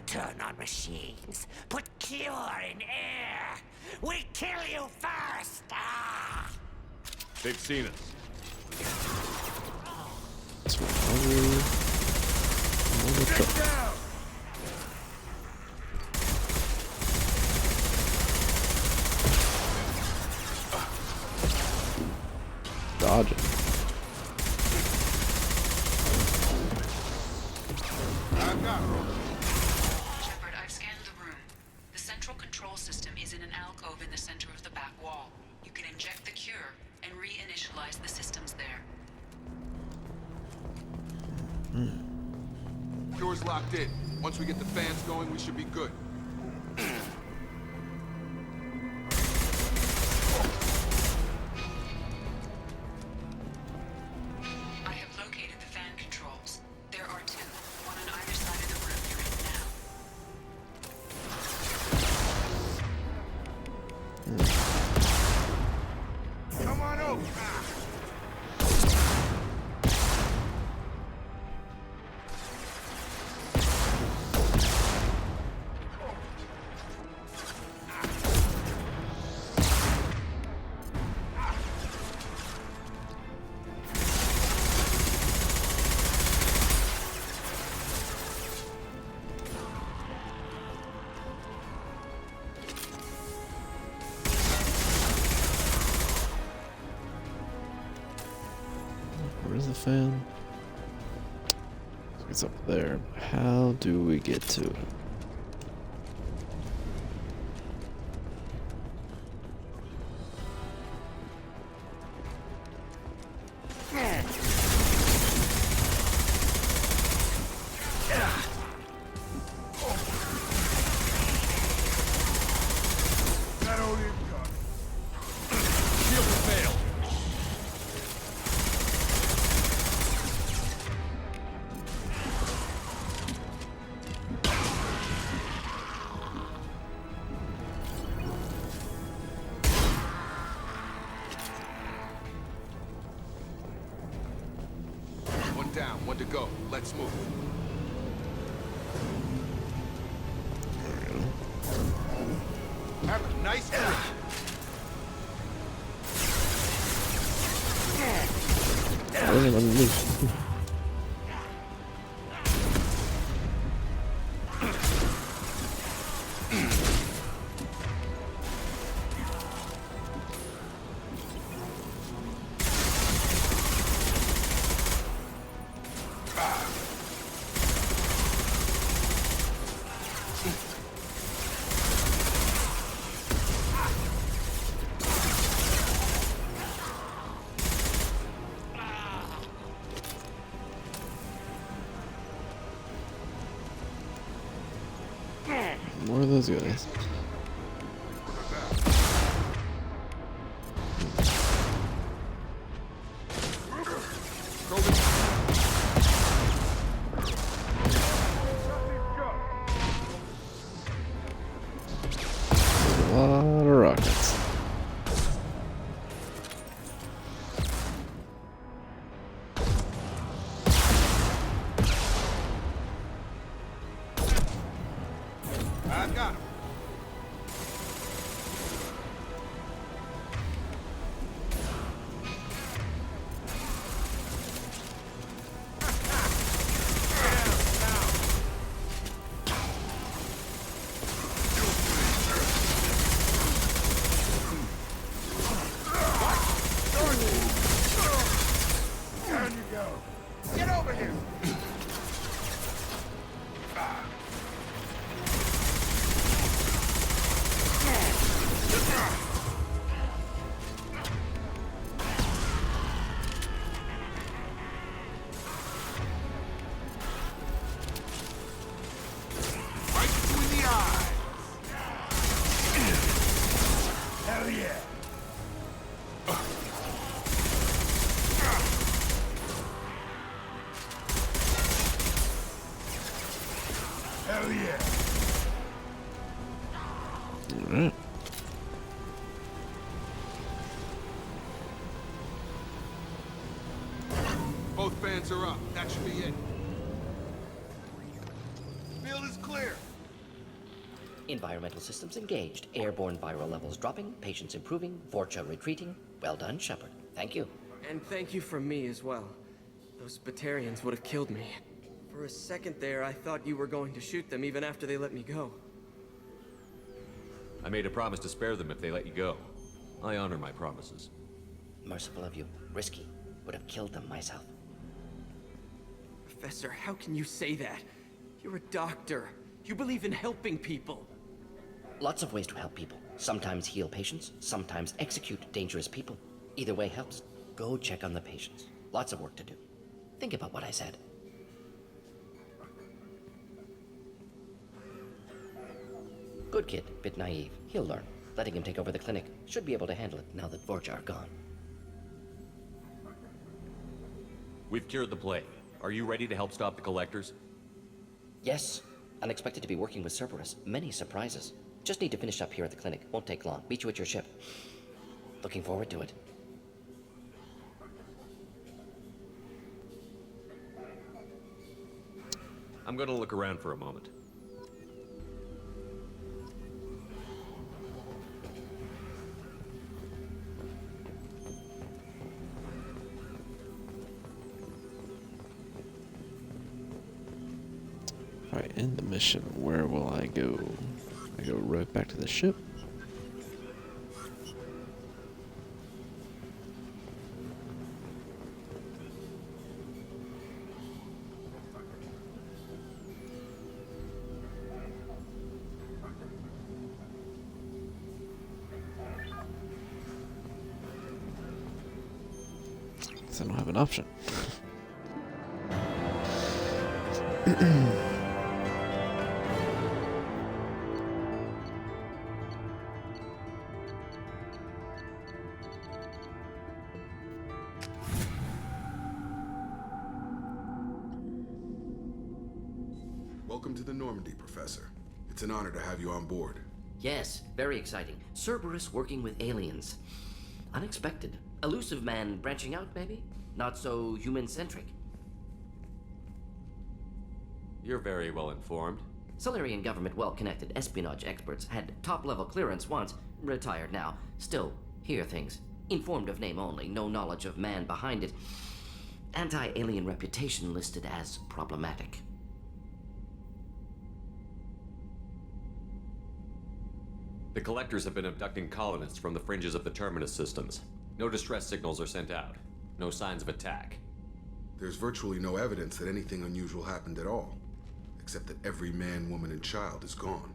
Turn on machines. Put cure in air. We kill you first. Ah. They've seen us. Get down. Dodging. Shepard, I've scanned the room. The central control system is in an alcove in the center of the back wall. You can inject the cure and reinitialize the systems there. Cure's locked in. Once we get the fans going, we should be good. I have located the fan controls. There are two, one on either side of the room you're in now. Come on over. Where's the fan? It's up there. How do we get to it? One down, one to go. Let's move. Have a nice day. Wasn't underneath. More of those guys. A lot of rockets. I got him. Down you go. Get over here. Right between the eyes. Hell yeah. Hell yeah. Alright. Both fans are up. That should be it. Field is clear. Environmental systems engaged. Airborne viral levels dropping. Patients improving. Vorcha retreating. Well done, Shepard. Thank you. And thank you from me as well. Those Batarians would have killed me. For a second there, I thought you were going to shoot them even after they let me go. I made a promise to spare them if they let you go. I honor my promises. Merciful of you. Risky. Would have killed them myself. Professor, how can you say that? You're a doctor. You believe in helping people. Lots of ways to help people. Sometimes heal patients, sometimes execute dangerous people. Either way helps. Go check on the patients. Lots of work to do. Think about what I said. Good kid, bit naive. He'll learn. Letting him take over the clinic. Should be able to handle it now that Vorcha are gone. We've cured the plague. Are you ready to help stop the Collectors? Yes. Unexpected to be working with Cerberus. Many surprises. Just need to finish up here at the clinic. Won't take long. Meet you at your ship. Looking forward to it. I'm gonna look around for a moment. Alright, end the mission. Where will I go? I go right back to the ship. I don't have an option. Welcome to the Normandy, Professor. It's an honor to have you on board. Yes, very exciting. Cerberus working with aliens. Unexpected. Elusive man branching out, maybe? Not so human-centric. You're very well informed. Solarian government well-connected espionage experts had top-level clearance once, retired now. Still, hear things. Informed of name only, no knowledge of man behind it. Anti-alien reputation listed as problematic. The Collectors have been abducting colonists from the fringes of the Terminus systems. No distress signals are sent out. No signs of attack. There's virtually no evidence that anything unusual happened at all, except that every man, woman, and child is gone.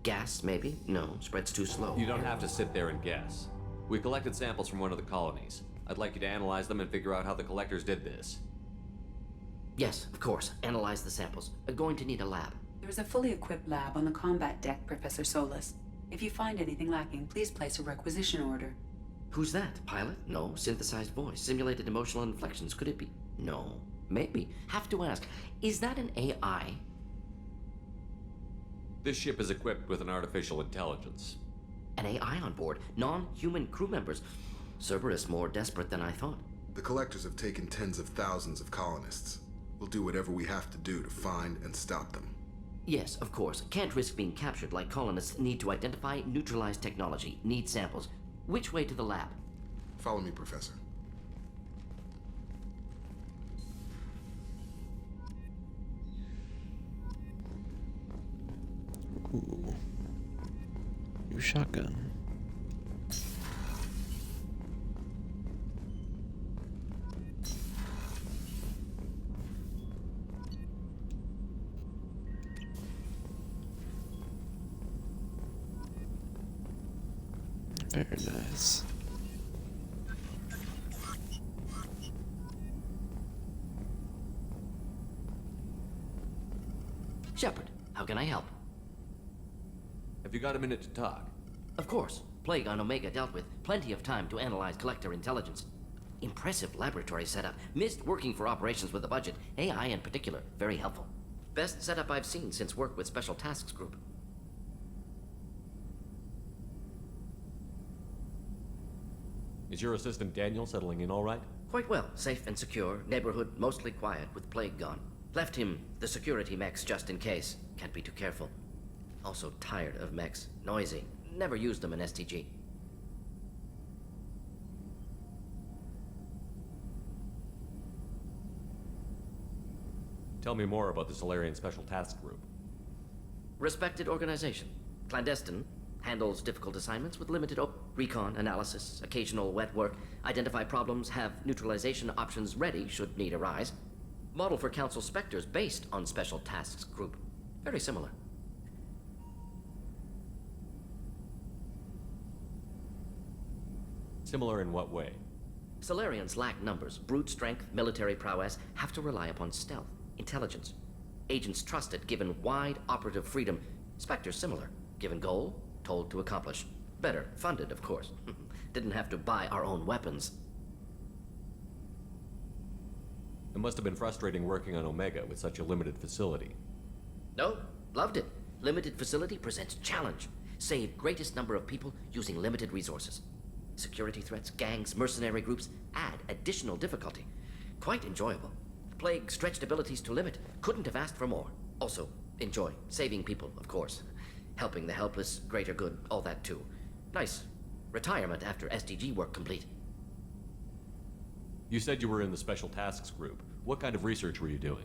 Gas, maybe? No, spreads too slow. You don't have to sit there and guess. We collected samples from one of the colonies. I'd like you to analyze them and figure out how the Collectors did this. Yes, of course. Analyze the samples. Going to need a lab. There is a fully equipped lab on the combat deck, Professor Solus. If you find anything lacking, please place a requisition order. Who's that? Pilot? No. Synthesized voice. Simulated emotional inflections. Could it be? No. Maybe. Have to ask. Is that an AI? This ship is equipped with an artificial intelligence. An AI on board? Non-human crew members? Cerberus more desperate than I thought. The Collectors have taken tens of thousands of colonists. We'll do whatever we have to do to find and stop them. Yes, of course. Can't risk being captured like colonists need to identify, neutralize technology, need samples. Which way to the lab? Follow me, Professor. Ooh. New shotgun. Very nice. Shepard, how can I help? Have you got a minute to talk? Of course. Plague on Omega dealt with. Plenty of time to analyze Collector intelligence. Impressive laboratory setup. Missed working for operations with a budget. AI in particular. Very helpful. Best setup I've seen since work with Special Tasks Group. Is your assistant Daniel settling in all right? Quite well. Safe and secure. Neighborhood mostly quiet with Plague gone. Left him the security mechs just in case. Can't be too careful. Also tired of mechs. Noisy. Never used them in STG. Tell me more about the Solarian Special Task Group. Respected organization. Clandestine. Handles difficult assignments with limited recon, analysis, occasional wet work, identify problems, have neutralization options ready should need arise. Model for Council Spectres based on Special Tasks Group. Very similar. Similar in what way? Solarians lack numbers, brute strength, military prowess, have to rely upon stealth, intelligence. Agents trusted given wide operative freedom. Spectres similar, given goal, told to accomplish. Better, funded, of course. Didn't have to buy our own weapons. It must have been frustrating working on Omega with such a limited facility. No, loved it. Limited facility presents challenge. Save greatest number of people using limited resources. Security threats, gangs, mercenary groups add additional difficulty. Quite enjoyable. Plague stretched abilities to limit. Couldn't have asked for more. Also, enjoy. Saving people, of course. Helping the helpless, greater good, all that too. Nice. Retirement after SDG work complete. You said you were in the Special Tasks Group. What kind of research were you doing?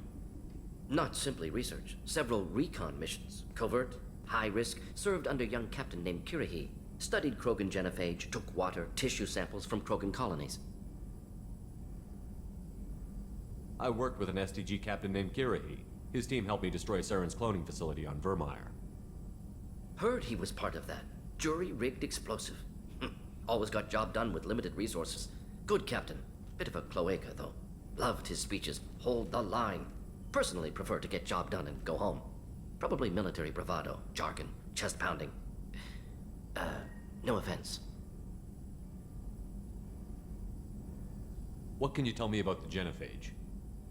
Not simply research. Several recon missions. Covert, high risk, served under young captain named Kirahi. Studied Krogan genophage, took water, tissue samples from Krogan colonies. I worked with an STG captain named Kirahi. His team helped me destroy Saren's cloning facility on Vermeer. Heard he was part of that. Jury-rigged explosive. Always got job done with limited resources. Good captain. Bit of a cloaca, though. Loved his speeches. Hold the line. Personally prefer to get job done and go home. Probably military bravado, jargon, chest pounding. No offense. What can you tell me about the genophage?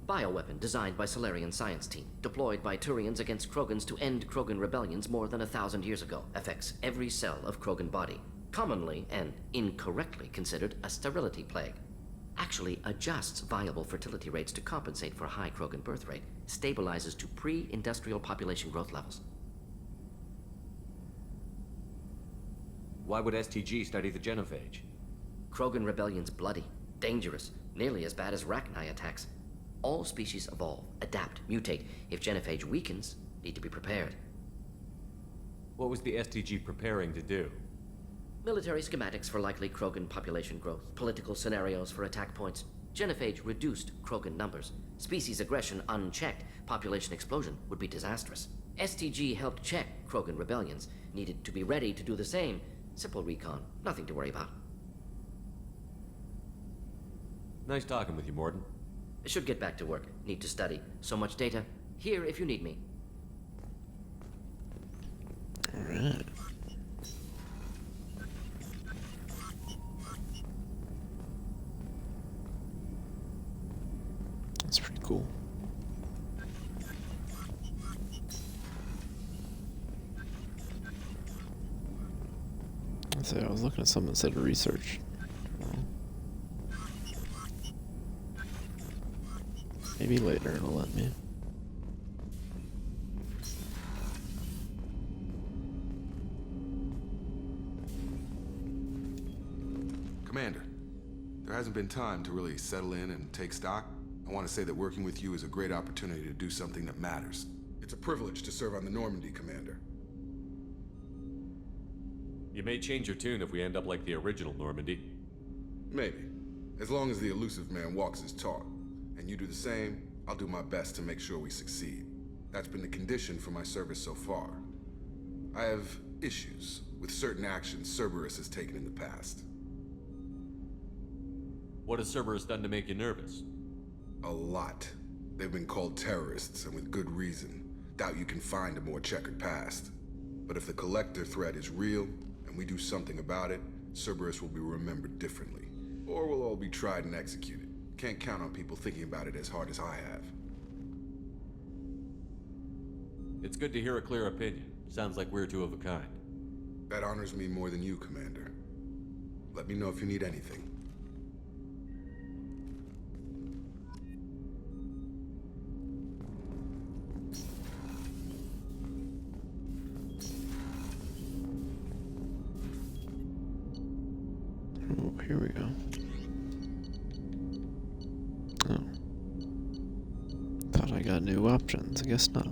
Bioweapon designed by Solarian science team, deployed by Turians against Krogans to end Krogan rebellions more than 1,000 years ago. Affects every cell of Krogan body. Commonly and incorrectly considered a sterility plague. Actually adjusts viable fertility rates to compensate for a high Krogan birth rate. Stabilizes to pre-industrial population growth levels. Why would STG study the genophage? Krogan rebellion's bloody, dangerous, nearly as bad as Rachni attacks. All species evolve, adapt, mutate. If genophage weakens, need to be prepared. What was the STG preparing to do? Military schematics for likely Krogan population growth, political scenarios for attack points. Genophage reduced Krogan numbers. Species aggression unchecked, population explosion would be disastrous. STG helped check Krogan rebellions, needed to be ready to do the same. Simple recon, nothing to worry about. Nice talking with you, Mordin. Should get back to work. Need to study. So much data. Here if you need me. Alright. That's pretty cool. So I was looking at something that said research. Maybe later it'll let me. Commander, there hasn't been time to really settle in and take stock. I want to say that working with you is a great opportunity to do something that matters. It's a privilege to serve on the Normandy, Commander. You may change your tune if we end up like the original Normandy. Maybe. As long as the elusive man walks his talk. And you do the same, I'll do my best to make sure we succeed. That's been the condition for my service so far. I have issues with certain actions Cerberus has taken in the past. What has Cerberus done to make you nervous? A lot. They've been called terrorists, and with good reason. Doubt you can find a more checkered past. But if the Collector threat is real, and we do something about it, Cerberus will be remembered differently. Or we'll all be tried and executed. Can't count on people thinking about it as hard as I have. It's good to hear a clear opinion. Sounds like we're two of a kind. That honors me more than you, Commander. Let me know if you need anything. Oh, here we go. Oh. Thought I got new options. I guess not.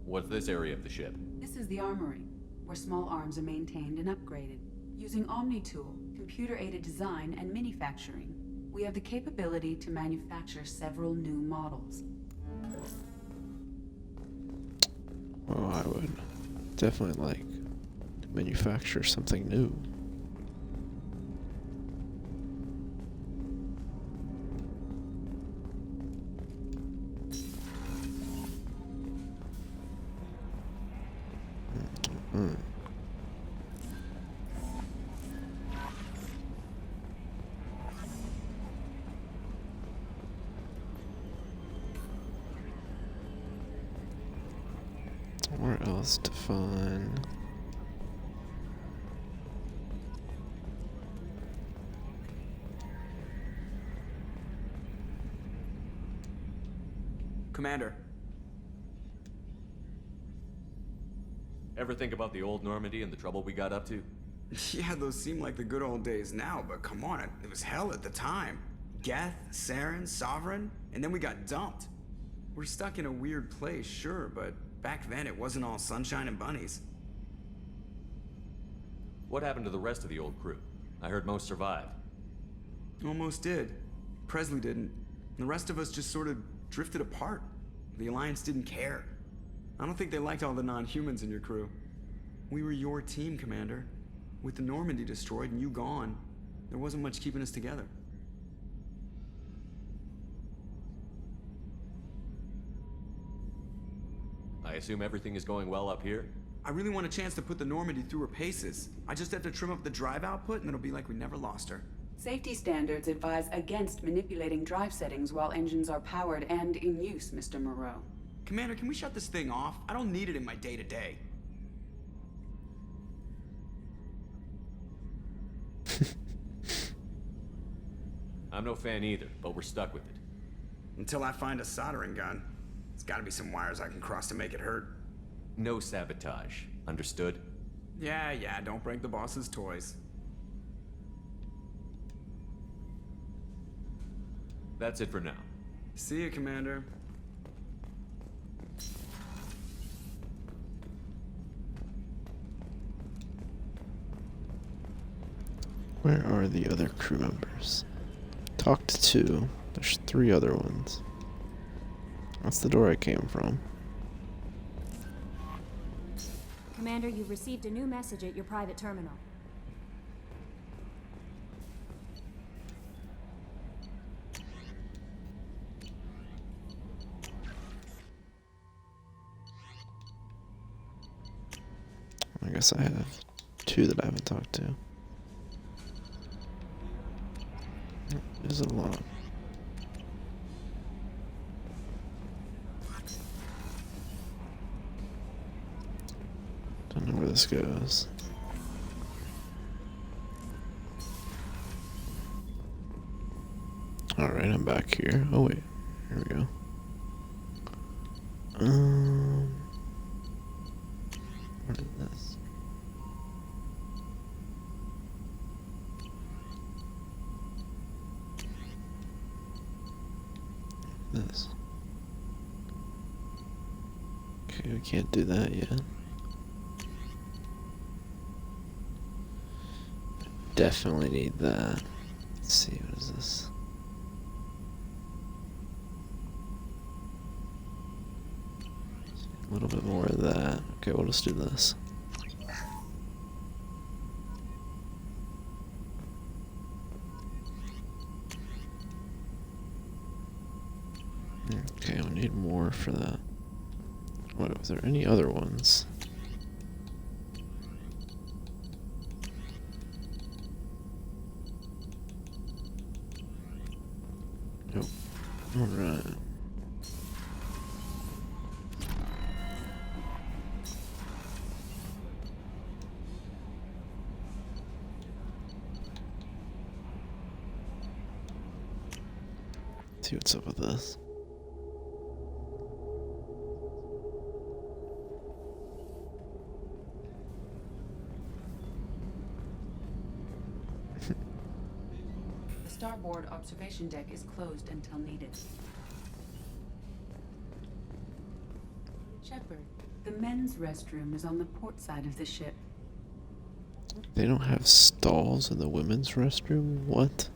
What's this area of the ship? This is the armory, where small arms are maintained and upgraded. Using Omni-Tool, computer-aided design, and manufacturing, we have the capability to manufacture several new models. Well, I would definitely like to manufacture something new. Where else to find? Commander. Ever think about the old Normandy and the trouble we got up to? Yeah, those seem like the good old days now, but come on, it was hell at the time. Geth, Saren, Sovereign, and then we got dumped. We're stuck in a weird place, sure, but back then it wasn't all sunshine and bunnies. What happened to the rest of the old crew? I heard most survived. Almost did. Presley didn't. And the rest of us just sort of drifted apart. The Alliance didn't care. I don't think they liked all the non-humans in your crew. We were your team, Commander. With the Normandy destroyed and you gone, There wasn't much keeping us together. I assume everything is going well up here? I really want a chance to put the Normandy through her paces. I just have to trim up the drive output and it'll be like we never lost her. Safety standards advise against manipulating drive settings while engines are powered and in use, Mr. Moreau. Commander, can we shut this thing off? I don't need it in my day-to-day. I'm no fan either, but we're stuck with it. Until I find a soldering gun. There's gotta be some wires I can cross to make it hurt. No sabotage. Understood? Yeah, don't break the boss's toys. That's it for now. See you, Commander. Where are the other crew members? Talked to 2. There's 3 other ones. That's the door I came from. Commander, you've received a new message at your private terminal. I guess I have 2 that I haven't talked to. There's a lot. Don't know where this goes. Alright, I'm back here. Oh wait, here we go. What is this? This. Okay, we can't do that yet. Definitely need that. Let's see, what is this? A little bit more of that. Okay, we'll just do this. Okay, we need more for that. What, was there any other ones? Nope. Alright. See what's up with this. The starboard observation deck is closed until needed. Shepard, the men's restroom is on the port side of the ship. They don't have stalls in the women's restroom? What?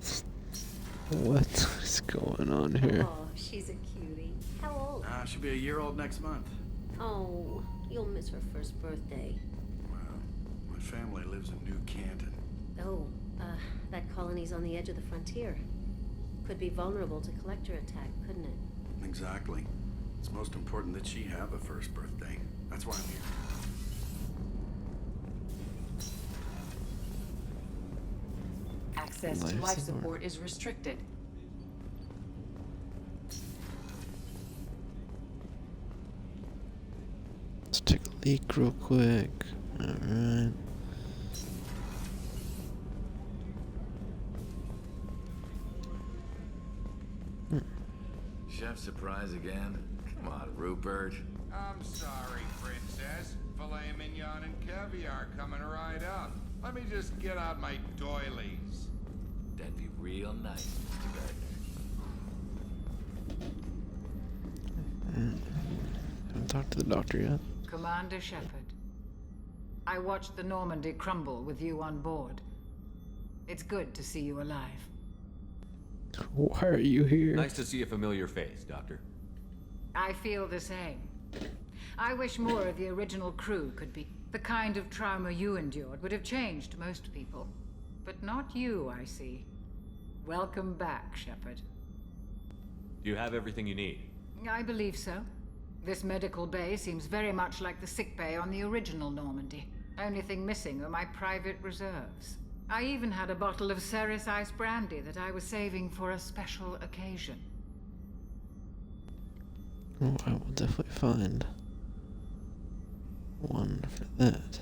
What is going on here? Oh, she's a cutie. How old? She'll be a year old next month. Oh, you'll miss her first birthday. Well, my family lives in New Canton. Oh, that colony's on the edge of the frontier. Could be vulnerable to collector attack, couldn't it? Exactly. It's most important that she have a first birthday. That's why I'm here. Access to life support is restricted. Let's take a leak real quick. Alright. Chef surprise again? Come on, Rupert. I'm sorry, Princess. Filet mignon and caviar coming right up. Let me just get out my doilies. That'd be real nice, Mr. Gardner. Haven't talked to the doctor yet. Commander Shepard, I watched the Normandy crumble with you on board. It's good to see you alive. Why are you here? Nice to see a familiar face, Doctor. I feel the same. I wish more of the original crew could be. The kind of trauma you endured would have changed most people. But not you, I see. Welcome back, Shepard. Do you have everything you need? I believe so. This medical bay seems very much like the sick bay on the original Normandy. Only thing missing are my private reserves. I even had a bottle of Ceres Ice brandy that I was saving for a special occasion. Oh, I will definitely find one for that.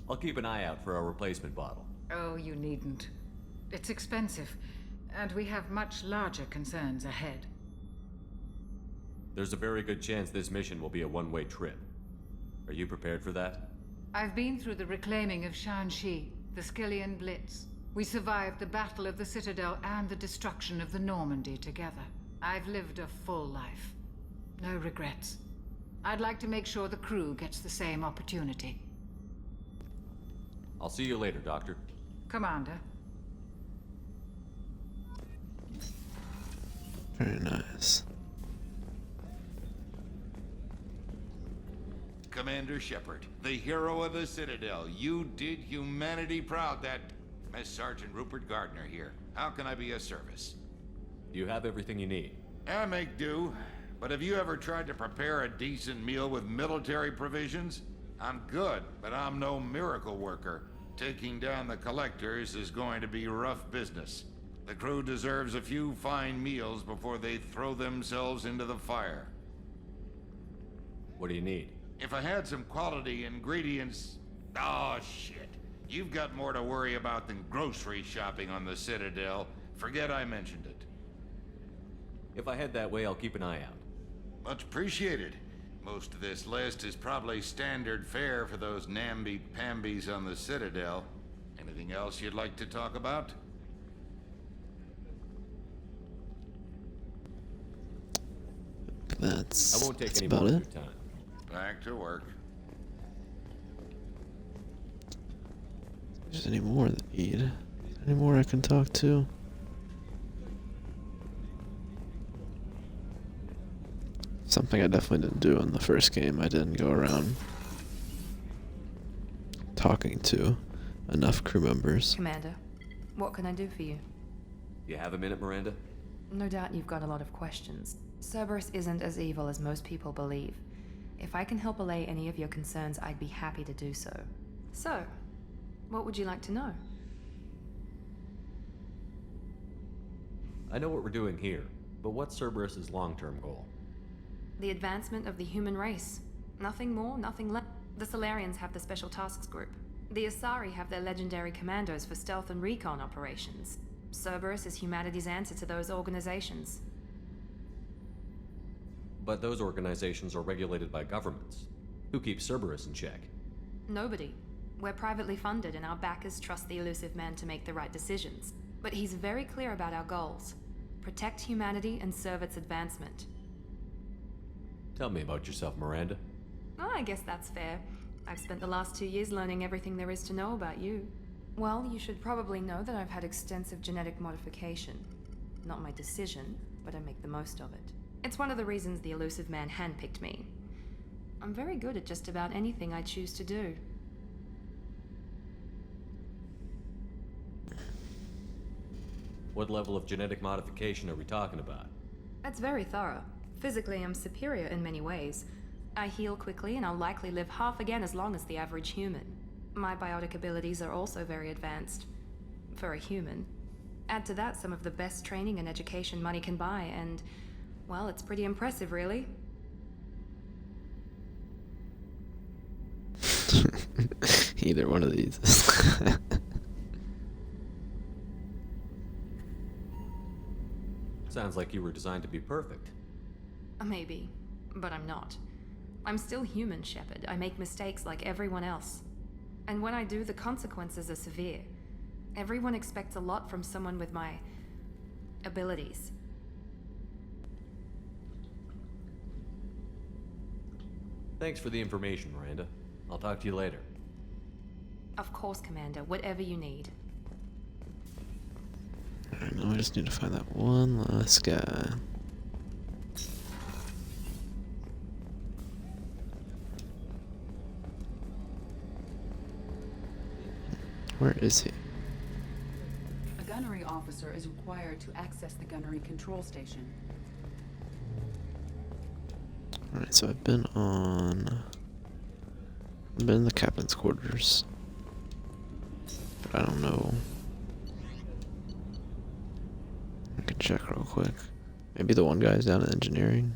I'll keep an eye out for a replacement bottle. Oh, you needn't. It's expensive, and we have much larger concerns ahead. There's a very good chance this mission will be a one-way trip. Are you prepared for that? I've been through the reclaiming of Shanxi, the Skillian Blitz. We survived the Battle of the Citadel and the destruction of the Normandy together. I've lived a full life. No regrets. I'd like to make sure the crew gets the same opportunity. I'll see you later, Doctor. Commander. Very nice. Commander Shepard, the hero of the Citadel. You did humanity proud. That Mess Sergeant Rupert Gardner here. How can I be of service? Do you have everything you need? I make do. But have you ever tried to prepare a decent meal with military provisions? I'm good, but I'm no miracle worker. Taking down the Collectors is going to be rough business. The crew deserves a few fine meals before they throw themselves into the fire. What do you need? If I had some quality ingredients... Oh, shit. You've got more to worry about than grocery shopping on the Citadel. Forget I mentioned it. If I head that way, I'll keep an eye out. Much appreciated. Most of this list is probably standard fare for those namby-pambies on the Citadel. Anything else you'd like to talk about? That's I won't take that's any about more of it. your time. Back to work. If there's any more that need. Any more I can talk to? Something I definitely didn't do in the first game. I didn't go around talking to enough crew members. Commander, what can I do for you? You have a minute, Miranda? No doubt you've got a lot of questions. Cerberus isn't as evil as most people believe. If I can help allay any of your concerns, I'd be happy to do so. So, what would you like to know? I know what we're doing here, but what's Cerberus's long-term goal? The advancement of the human race. Nothing more, nothing less. The Solarians have the Special Tasks Group. The Asari have their legendary commandos for stealth and recon operations. Cerberus is humanity's answer to those organizations. But those organizations are regulated by governments. Who keeps Cerberus in check? Nobody. We're privately funded and our backers trust the Elusive Man to make the right decisions. But he's very clear about our goals. Protect humanity and serve its advancement. Tell me about yourself, Miranda. Oh, I guess that's fair. I've spent the last 2 years learning everything there is to know about you. Well, you should probably know that I've had extensive genetic modification. Not my decision, but I make the most of it. It's one of the reasons the Elusive Man handpicked me. I'm very good at just about anything I choose to do. What level of genetic modification are we talking about? That's very thorough. Physically, I'm superior in many ways. I heal quickly, and I'll likely live half again as long as the average human. My biotic abilities are also very advanced. For a human. Add to that some of the best training and education money can buy, and... well, it's pretty impressive, really. Either one of these. Sounds like you were designed to be perfect. Maybe, but I'm not. I'm still human, Shepard. I make mistakes like everyone else. And when I do, the consequences are severe. Everyone expects a lot from someone with my... abilities. Thanks for the information, Miranda. I'll talk to you later. Of course, Commander. Whatever you need. Alright, now I just need to find that one last guy. Where is he? gunnery officer is required to access the gunnery control station. Alright, so I've been in the captain's quarters. But I don't know. I can check real quick. Maybe the one guy's down in engineering.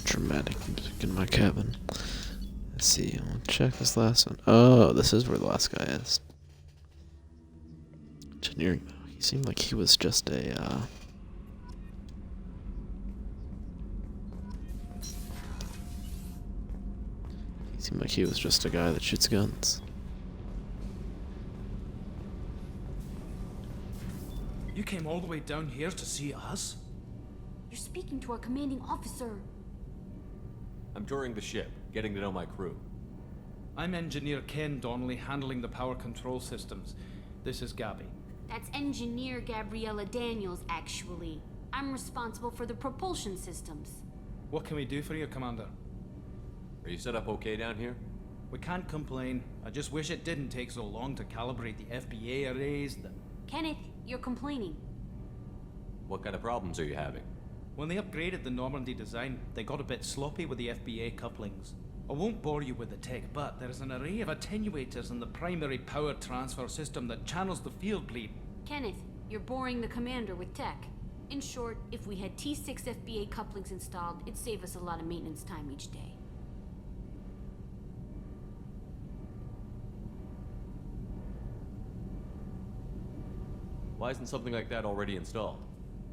Dramatic music in my cabin. Let's see, I'll check this last one. Oh, this is where the last guy is. Engineering. He seemed like he was just a, he seemed like he was just a guy that shoots guns. You came all the way down here to see us? You're speaking to our commanding officer. I'm touring the ship, getting to know my crew. I'm Engineer Ken Donnelly, handling the power control systems. This is Gabby. That's Engineer Gabriella Daniels, actually. I'm responsible for the propulsion systems. What can we do for you, Commander? Are you set up okay down here? We can't complain. I just wish it didn't take so long to calibrate the FBA arrays. Kenneth, you're complaining. What kind of problems are you having? When they upgraded the Normandy design, they got a bit sloppy with the FBA couplings. I won't bore you with the tech, but there is an array of attenuators in the primary power transfer system that channels the field bleed. Kenneth, you're boring the commander with tech. In short, if we had T6 FBA couplings installed, it'd save us a lot of maintenance time each day. Why isn't something like that already installed?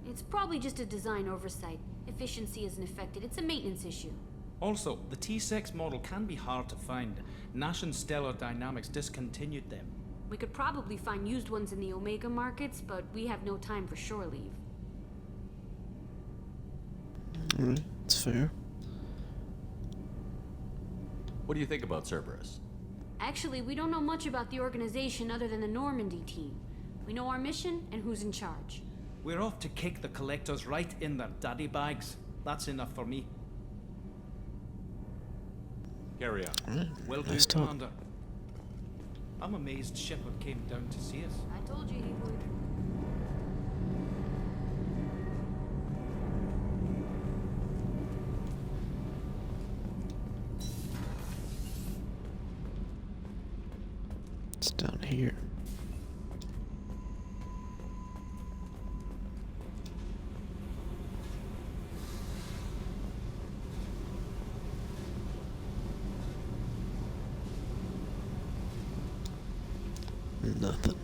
It's probably just a design oversight. Efficiency isn't affected. It's a maintenance issue. Also, the T6 model can be hard to find. Nash and Stellar Dynamics discontinued them. We could probably find used ones in the Omega markets, but we have no time for shore leave. Alright, that's fair. What do you think about Cerberus? Actually, we don't know much about the organization other than the Normandy team. We know our mission and who's in charge. We're off to kick the collectors right in their daddy bags. That's enough for me. Carry on. Right, Well done, nice talk. Commander. I'm amazed Shepard came down to see us. I told you he would. It's down here. Nothing.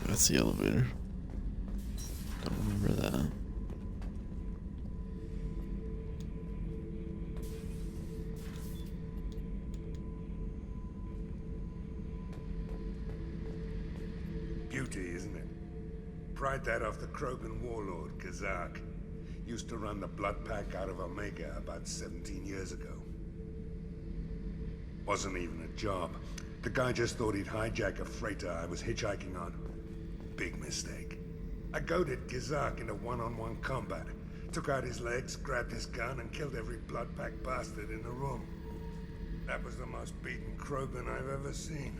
That's the elevator. Don't remember that. Beauty, isn't it? Pried that off the Krogan warlord, Kazak. Used to run the blood pack out of Omega about 17 years ago. Wasn't even a job. The guy just thought he'd hijack a freighter I was hitchhiking on. Big mistake. I goaded Kazak into one-on-one combat. Took out his legs, grabbed his gun, and killed every blood pack bastard in the room. That was the most beaten Krogan I've ever seen.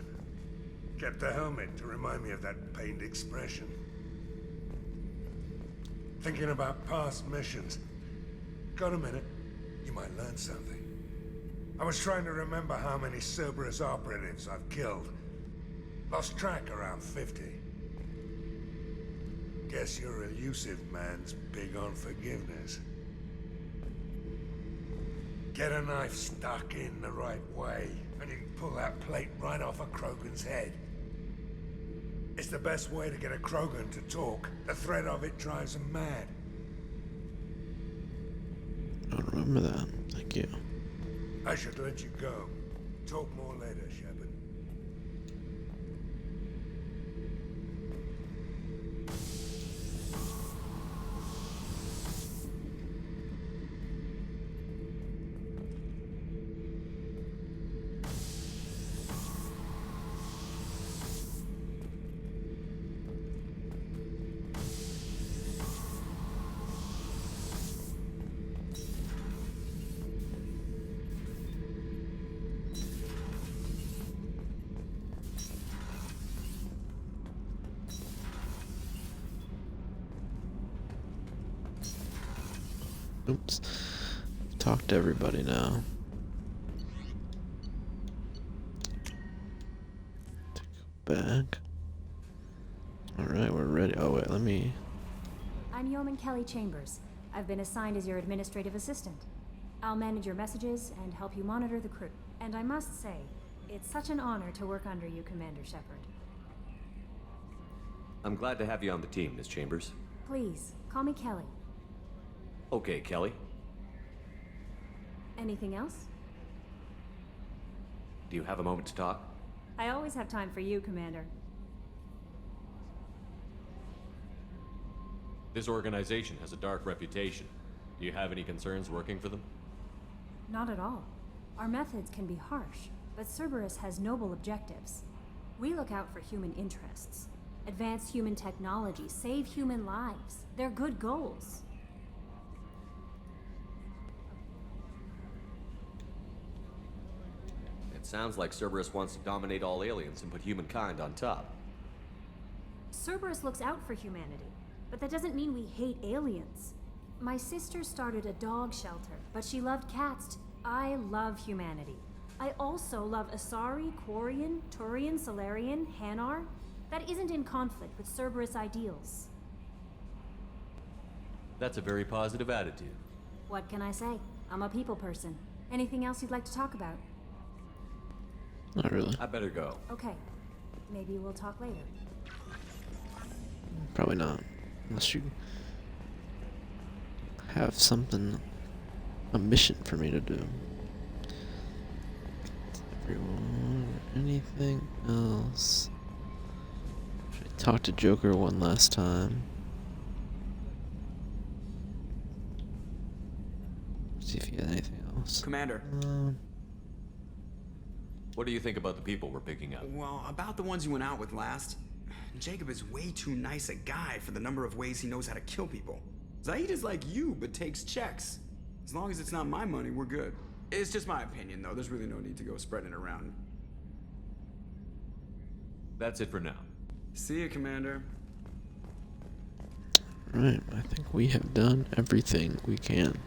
Kept the helmet to remind me of that pained expression. Thinking about past missions. Got a minute? You might learn something. I was trying to remember how many Cerberus operatives I've killed. Lost track around 50. Guess your elusive man's big on forgiveness. Get a knife stuck in the right way, and you can pull that plate right off a Krogan's head. It's the best way to get a Krogan to talk. The threat of it drives them mad. I don't remember that. Thank you. I should let you go. Talk more later, Shepard. Oops. Talk to everybody now. To go back. Alright, we're ready. Oh wait, let me... I'm Yeoman Kelly Chambers. I've been assigned as your administrative assistant. I'll manage your messages and help you monitor the crew. And I must say, it's such an honor to work under you, Commander Shepard. I'm glad to have you on the team, Miss Chambers. Please, call me Kelly. Okay, Kelly. Anything else? Do you have a moment to talk? I always have time for you, Commander. This organization has a dark reputation. Do you have any concerns working for them? Not at all. Our methods can be harsh, but Cerberus has noble objectives. We look out for human interests. Advance human technology, save human lives. They're good goals. It sounds like Cerberus wants to dominate all aliens and put humankind on top. Cerberus looks out for humanity, but that doesn't mean we hate aliens. My sister started a dog shelter, but she loved cats. I love humanity. I also love Asari, Quarian, Turian, Salarian, Hanar. That isn't in conflict with Cerberus ideals. That's a very positive attitude. What can I say? I'm a people person. Anything else you'd like to talk about? Not really. I better go. Okay. Maybe we'll talk later. Probably not. Unless you have something, a mission for me to do. Everyone, anything else? Should I talk to Joker one last time? See if he has anything else. Commander. What do you think about the people we're picking up? Well, about the ones you went out with last. Jacob is way too nice a guy for the number of ways he knows how to kill people. Zaid is like you, but takes checks. As long as it's not my money, we're good. It's just my opinion, though. There's really no need to go spreading it around. That's it for now. See you, Commander. Right, I think we have done everything we can.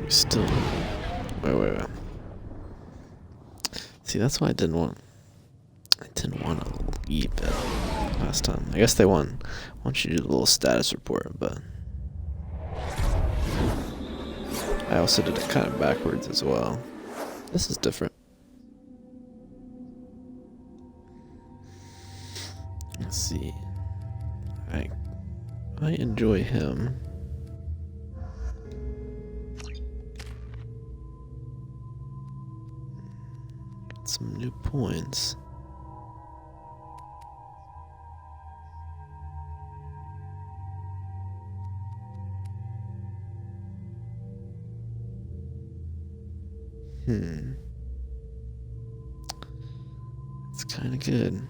We still... Wait. See, that's why I didn't want to leave it last time. I guess they want you to do a little status report, but I also did it kind of backwards as well. This is different. Let's see. I enjoy him. Some new points. It's kind of good.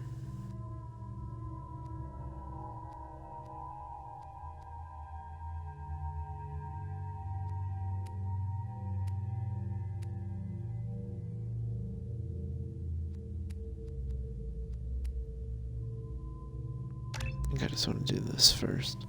I think I just want to do this first.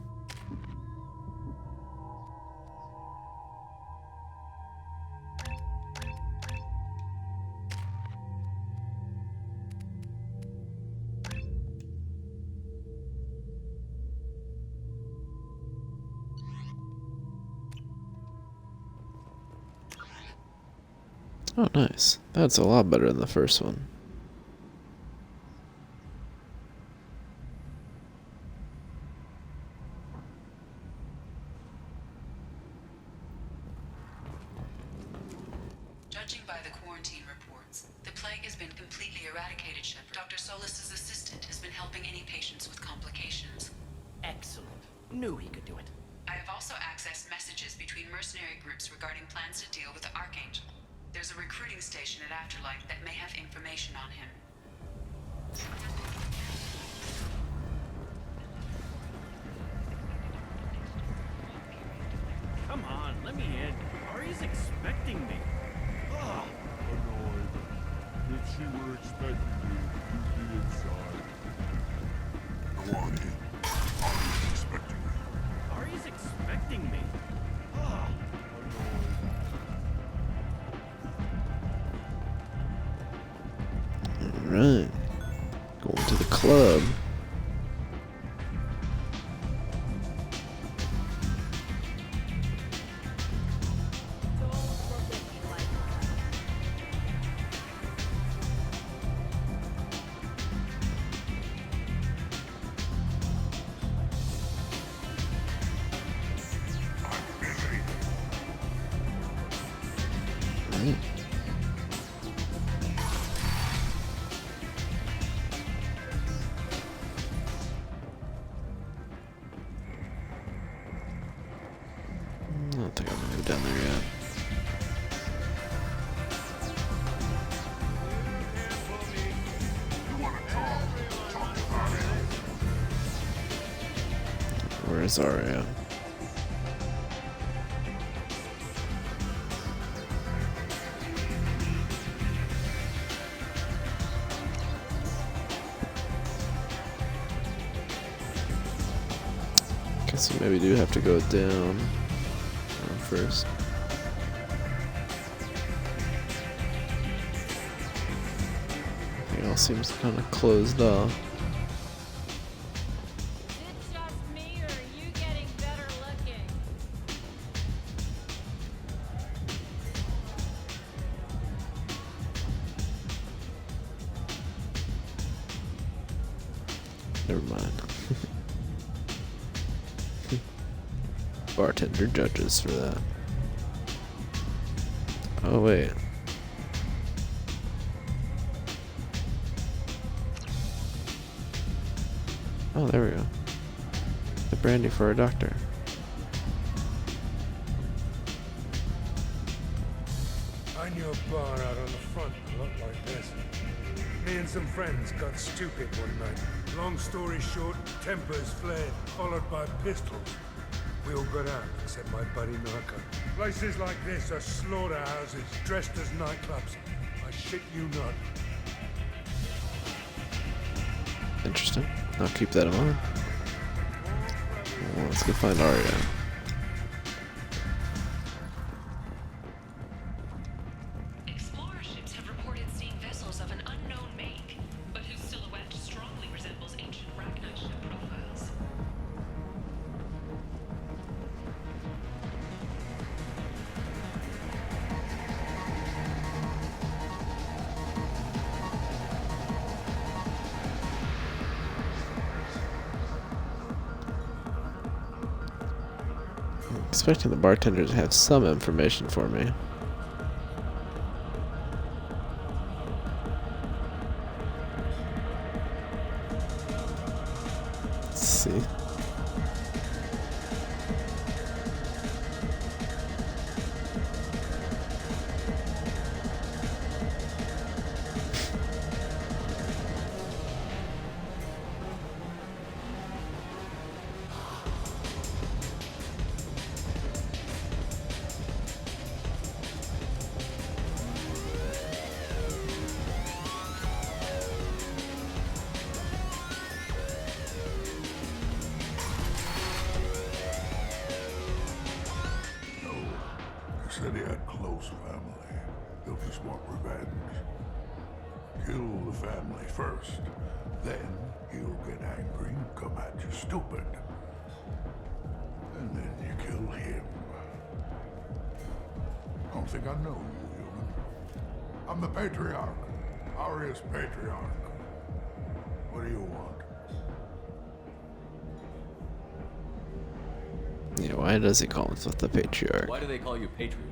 Oh, nice. That's a lot better than the first one. Judging by the quarantine reports, the plague has been completely eradicated, Shepard. Dr. Solis's assistant has been helping any patients with complications. Excellent. Knew he could do it. I have also accessed messages between mercenary groups regarding plans to deal with the Archangel. There's a recruiting station at Afterlight that may have information on him. Come on, let me in. Ari's expecting me. Ugh. Annoyed. If she were expecting you, you'd be inside. Go on in. Ari's expecting you. Ari's expecting me. Ugh. Alright. Going to the club. Right. I don't think I'm gonna go down there yet. Where's Arya? Guess we maybe do have to go down first. Everything else seems kind of closed off. Never mind. Bartender judges for that. Oh wait. Oh, there we go. The brandy for a doctor. I knew a bar out on the front a lot like this. Me and some friends got stupid one night. Long story short, tempers flared, followed by pistols. We all got out, except my buddy Narco. Places like this are slaughterhouses, dressed as nightclubs. I shit you not. Interesting. I'll keep that in mind. Well, let's go find Arya. Explorer ships have reported seeing vessels of an unknown make, but whose silhouette strongly resembles ancient Rachni ship profiles. I'm expecting the bartender to have some information for me. Let's see. Said he had close family. He'll just want revenge. Kill the family first. Then he'll get angry and come at you stupid. And then you kill him. I don't think I know you, human. I'm the Patriarch. Arius Patriarch. What do you want? Yeah, why does he call himself the Patriarch? Why do they call you Patriarch?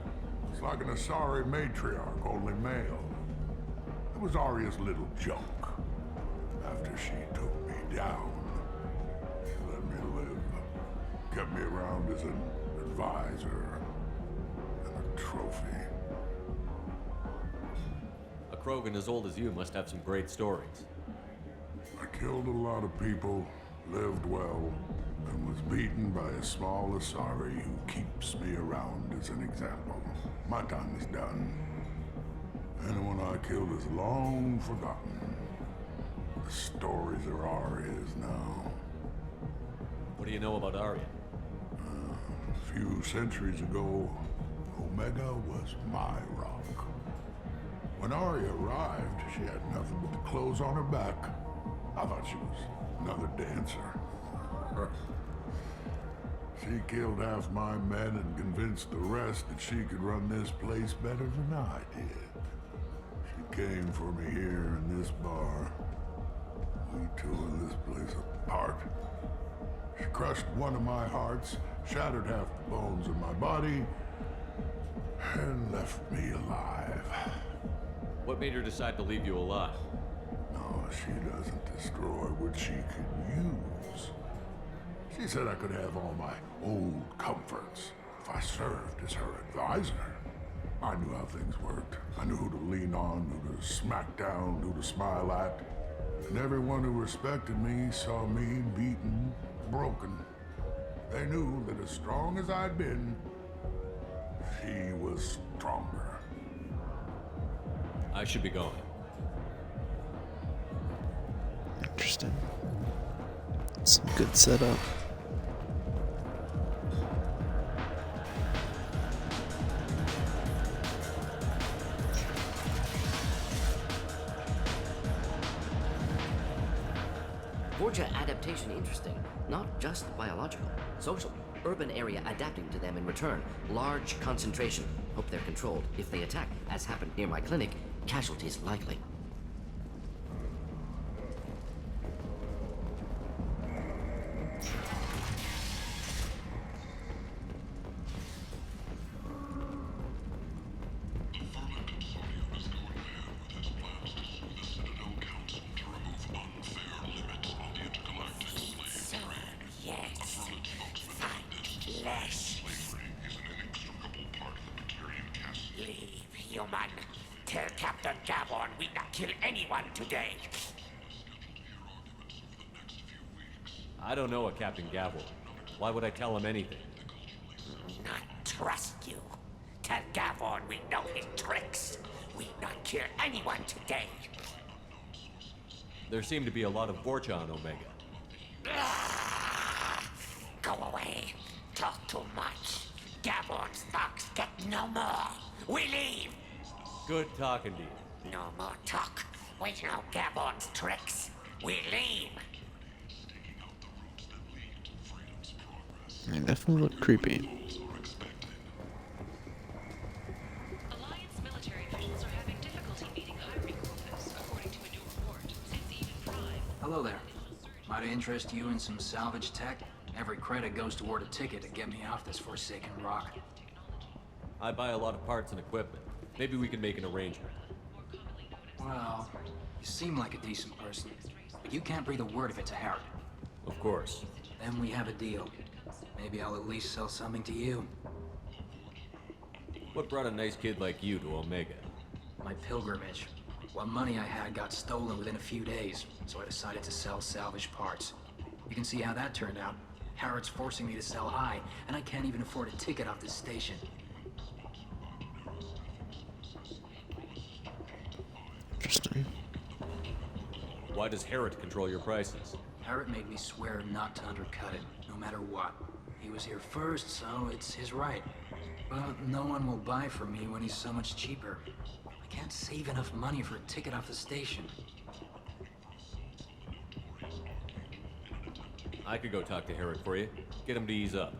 It's like an Asari matriarch, only male. It was Arya's little joke. After she took me down, she let me live. Kept me around as an advisor and a trophy. A Krogan as old as you must have some great stories. I killed a lot of people, lived well, and was beaten by a small Asari who keeps me around as an example. My time is done. Anyone I killed is long forgotten. The stories are Arya's now. What do you know about Arya? A few centuries ago, Omega was my rock. When Arya arrived, she had nothing but the clothes on her back. I thought she was another dancer. She killed half my men and convinced the rest that she could run this place better than I did. She came for me here in this bar. We tore this place apart. She crushed one of my hearts, shattered half the bones in my body, and left me alive. What made her decide to leave you alive? No, she doesn't destroy what she could use. She said I could have all my old comforts if I served as her advisor. I knew how things worked. I knew who to lean on, who to smack down, who to smile at. And everyone who respected me saw me beaten, broken. They knew that as strong as I'd been, she was stronger. I should be going. Interesting. Some good setup. Vorcha adaptation interesting. Not just biological. Social. Urban area adapting to them in return. Large concentration. Hope they're controlled. If they attack, as happened near my clinic, casualties likely. Human. Tell Captain Gavon we not kill anyone today. I don't know a Captain Gavon. Why would I tell him anything? Not trust you. Tell Gavon we know his tricks. We not kill anyone today. There seem to be a lot of Vorcha on Omega. Go away. Talk too much. Gavon's thugs get no more. We leave. Good talking to you. No more talk. We know Gavon's tricks. We leave. They definitely look creepy. Alliance military officials are having difficulty meeting hiring quotas, according to a new report. Since even Prime... Hello there. Might I interest you in some salvage tech? Every credit goes toward a ticket to get me off this forsaken rock. I buy a lot of parts and equipment. Maybe we can make an arrangement. Well, you seem like a decent person, but you can't breathe a word if it's a Harrod. Of course. Then we have a deal. Maybe I'll at least sell something to you. What brought a nice kid like you to Omega? My pilgrimage. What money I had got stolen within a few days, so I decided to sell salvage parts. You can see how that turned out. Harrod's forcing me to sell high, and I can't even afford a ticket off this station. Interesting. Why does Harrod control your prices? Harrod made me swear not to undercut it, no matter what. He was here first, so it's his right. But no one will buy from me when he's so much cheaper. I can't save enough money for a ticket off the station. I could go talk to Harrod for you. Get him to ease up.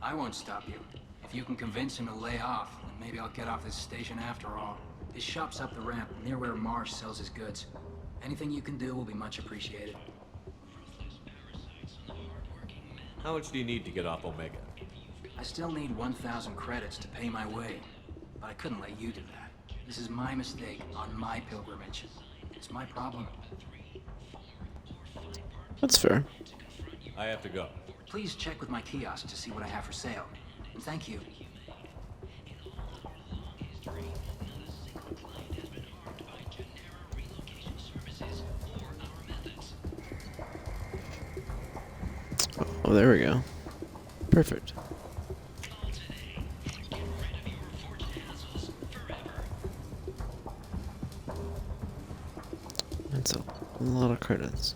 I won't stop you. If you can convince him to lay off, then maybe I'll get off this station after all. His shop's up the ramp, near where Marsh sells his goods. Anything you can do will be much appreciated. How much do you need to get off Omega? I still need 1,000 credits to pay my way, but I couldn't let you do that. This is my mistake on my pilgrimage. It's my problem. That's fair. I have to go. Please check with my kiosk to see what I have for sale. And thank you. Oh, there we go. Perfect. That's a lot of credits.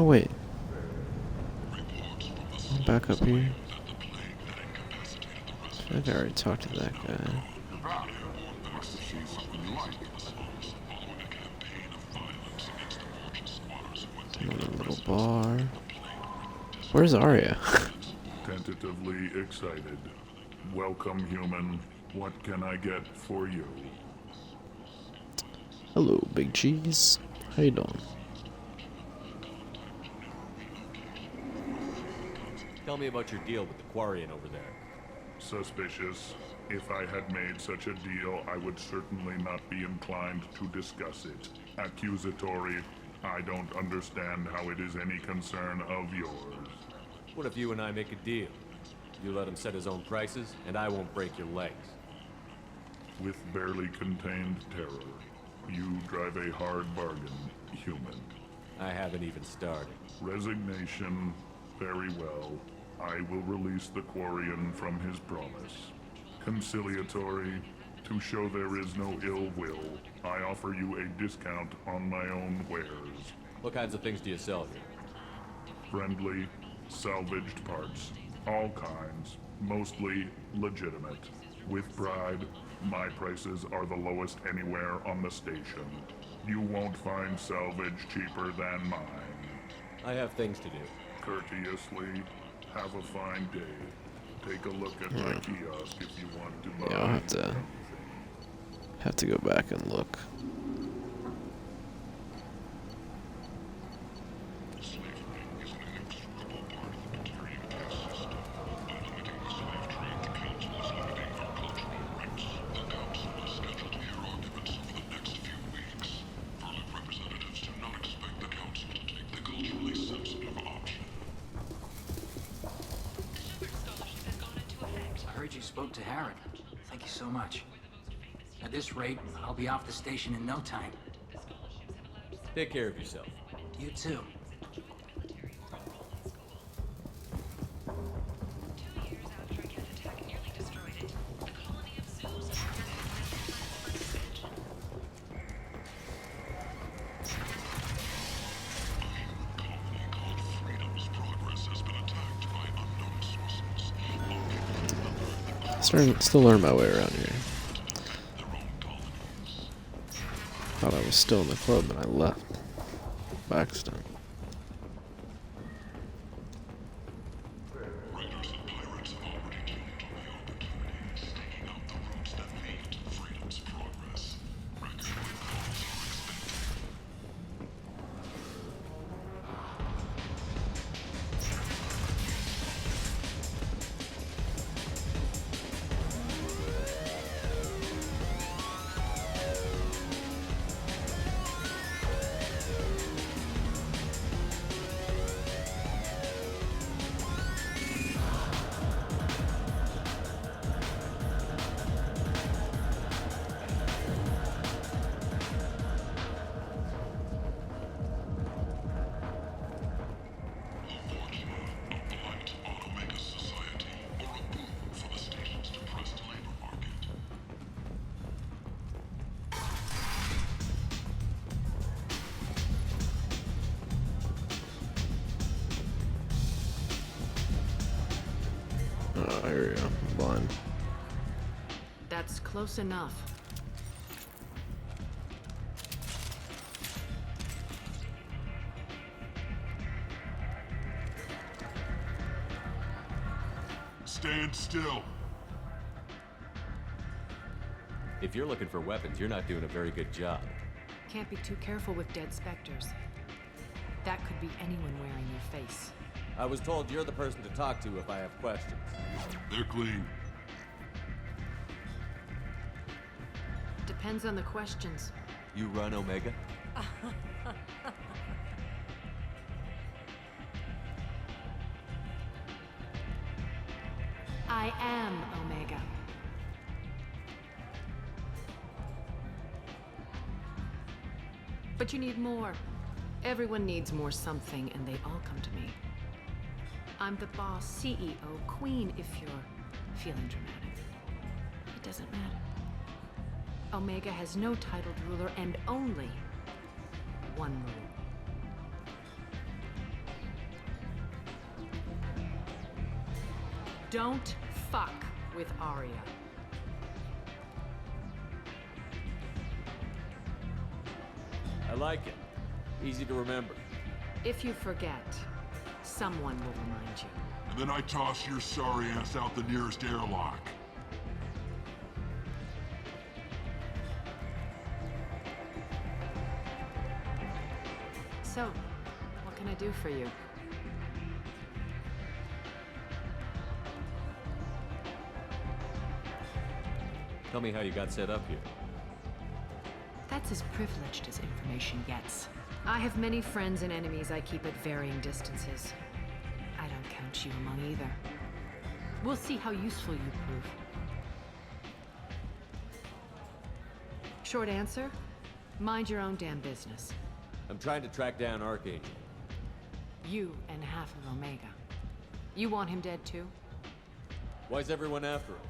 Oh wait. Back up here. I think I already talked to that guy. Another little bar. Where's Arya? Tentatively excited. Welcome, human. What can I get for you? Hello, Big Cheese. How you doing? Tell me about your deal with the Quarian over there. Suspicious. If I had made such a deal, I would certainly not be inclined to discuss it. Accusatory. I don't understand how it is any concern of yours. What if you and I make a deal? You let him set his own prices, and I won't break your legs. With barely contained terror, you drive a hard bargain, human. I haven't even started. Resignation. Very well. I will release the Quarian from his promise. Conciliatory. To show there is no ill will, I offer you a discount on my own wares. What kinds of things do you sell here? Friendly, salvaged parts. All kinds. Mostly legitimate. With pride, my prices are the lowest anywhere on the station. You won't find salvage cheaper than mine. I have things to do. Courteously, have a fine day. Take a look at my kiosk if you want to buy. Yeah, I'll have to go back and look. You spoke to Harrod. Thank you so much. At this rate, I'll be off the station in no time. Take care of yourself. You too. Still learning my way around here. Thought I was still in the club and I left by accident. Oh, here we go. Blind. That's close enough. Stand still. If you're looking for weapons, you're not doing a very good job. Can't be too careful with dead specters. That could be anyone wearing your face. I was told you're the person to talk to if I have questions. They're clean. Depends on the questions. You run Omega? I am Omega. But you need more. Everyone needs more something, and they all come to me. I'm the boss, CEO, queen, if you're feeling dramatic. It doesn't matter. Omega has no titled ruler and only one rule. Don't fuck with Arya. I like it. Easy to remember. If you forget, someone will remind you. And then I toss your sorry ass out the nearest airlock. So, what can I do for you? Tell me how you got set up here. That's as privileged as information gets. I have many friends and enemies I keep at varying distances. I don't count you among either. We'll see how useful you prove. Short answer, mind your own damn business. I'm trying to track down Archangel. You and half of Omega. You want him dead too? Why's everyone after him?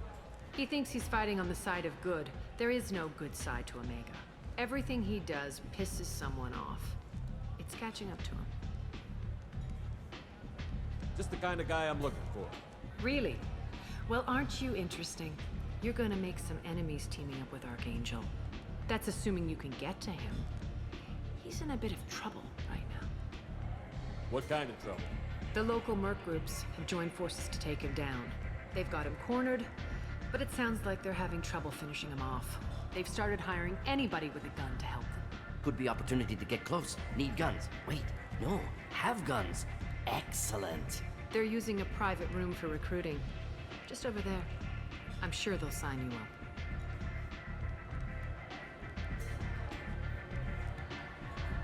He thinks he's fighting on the side of good. There is no good side to Omega. Everything he does pisses someone off. It's catching up to him. Just the kind of guy I'm looking for. Really? Well, aren't you interesting? You're gonna make some enemies teaming up with Archangel. That's assuming you can get to him. He's in a bit of trouble right now. What kind of trouble? The local merc groups have joined forces to take him down. They've got him cornered, but it sounds like they're having trouble finishing him off. They've started hiring anybody with a gun to help them. Could be opportunity to get close. Need guns. Wait, no, have guns. Excellent. They're using a private room for recruiting. Just over there. I'm sure they'll sign you up.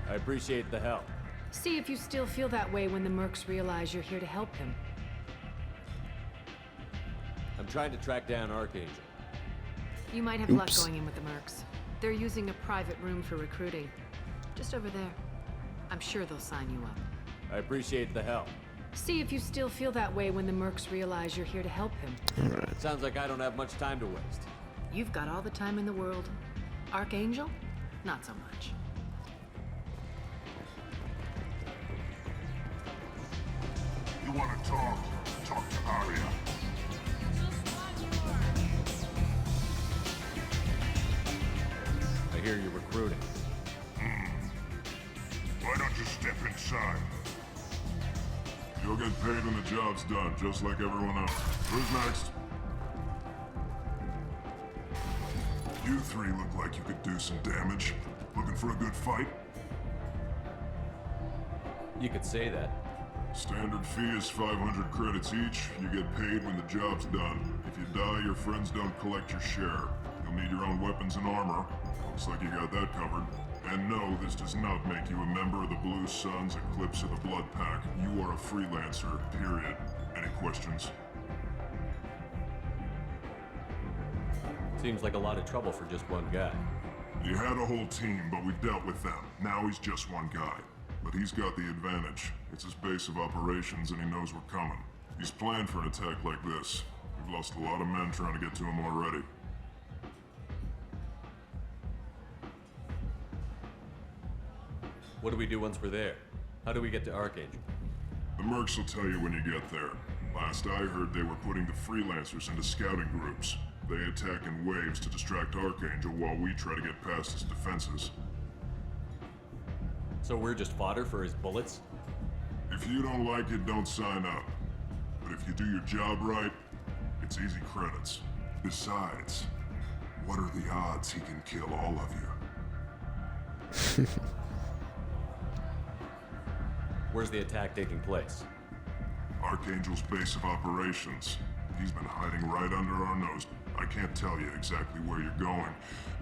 I appreciate the help. See if you still feel that way when the mercs realize you're here to help him. I'm trying to track down Archangel. You might have luck going in with the mercs. They're using a private room for recruiting. Just over there. I'm sure they'll sign you up. I appreciate the help. See if you still feel that way when the mercs realize you're here to help him. Sounds like I don't have much time to waste. You've got all the time in the world. Archangel? Not so much. You want to talk? Talk to Arya. I hear you're recruiting. Why don't you step inside? You'll get paid when the job's done, just like everyone else. Who's next? You three look like you could do some damage. Looking for a good fight? You could say that. Standard fee is 500 credits each. You get paid when the job's done. If you die, your friends don't collect your share. You'll need your own weapons and armor. Looks like you got that covered. And no, this does not make you a member of the Blue Suns, Eclipse, or the Blood Pack. You are a freelancer, period. Any questions? Seems like a lot of trouble for just one guy. You had a whole team, but we've dealt with them. Now he's just one guy. But he's got the advantage. It's his base of operations, and he knows we're coming. He's planned for an attack like this. We've lost a lot of men trying to get to him already. What do we do once we're there? How do we get to Archangel? The mercs will tell you when you get there. Last I heard, they were putting the freelancers into scouting groups. They attack in waves to distract Archangel while we try to get past his defenses. So we're just fodder for his bullets? If you don't like it, don't sign up. But if you do your job right, it's easy credits. Besides, what are the odds he can kill all of you? Where's the attack taking place? Archangel's base of operations. He's been hiding right under our nose. I can't tell you exactly where you're going,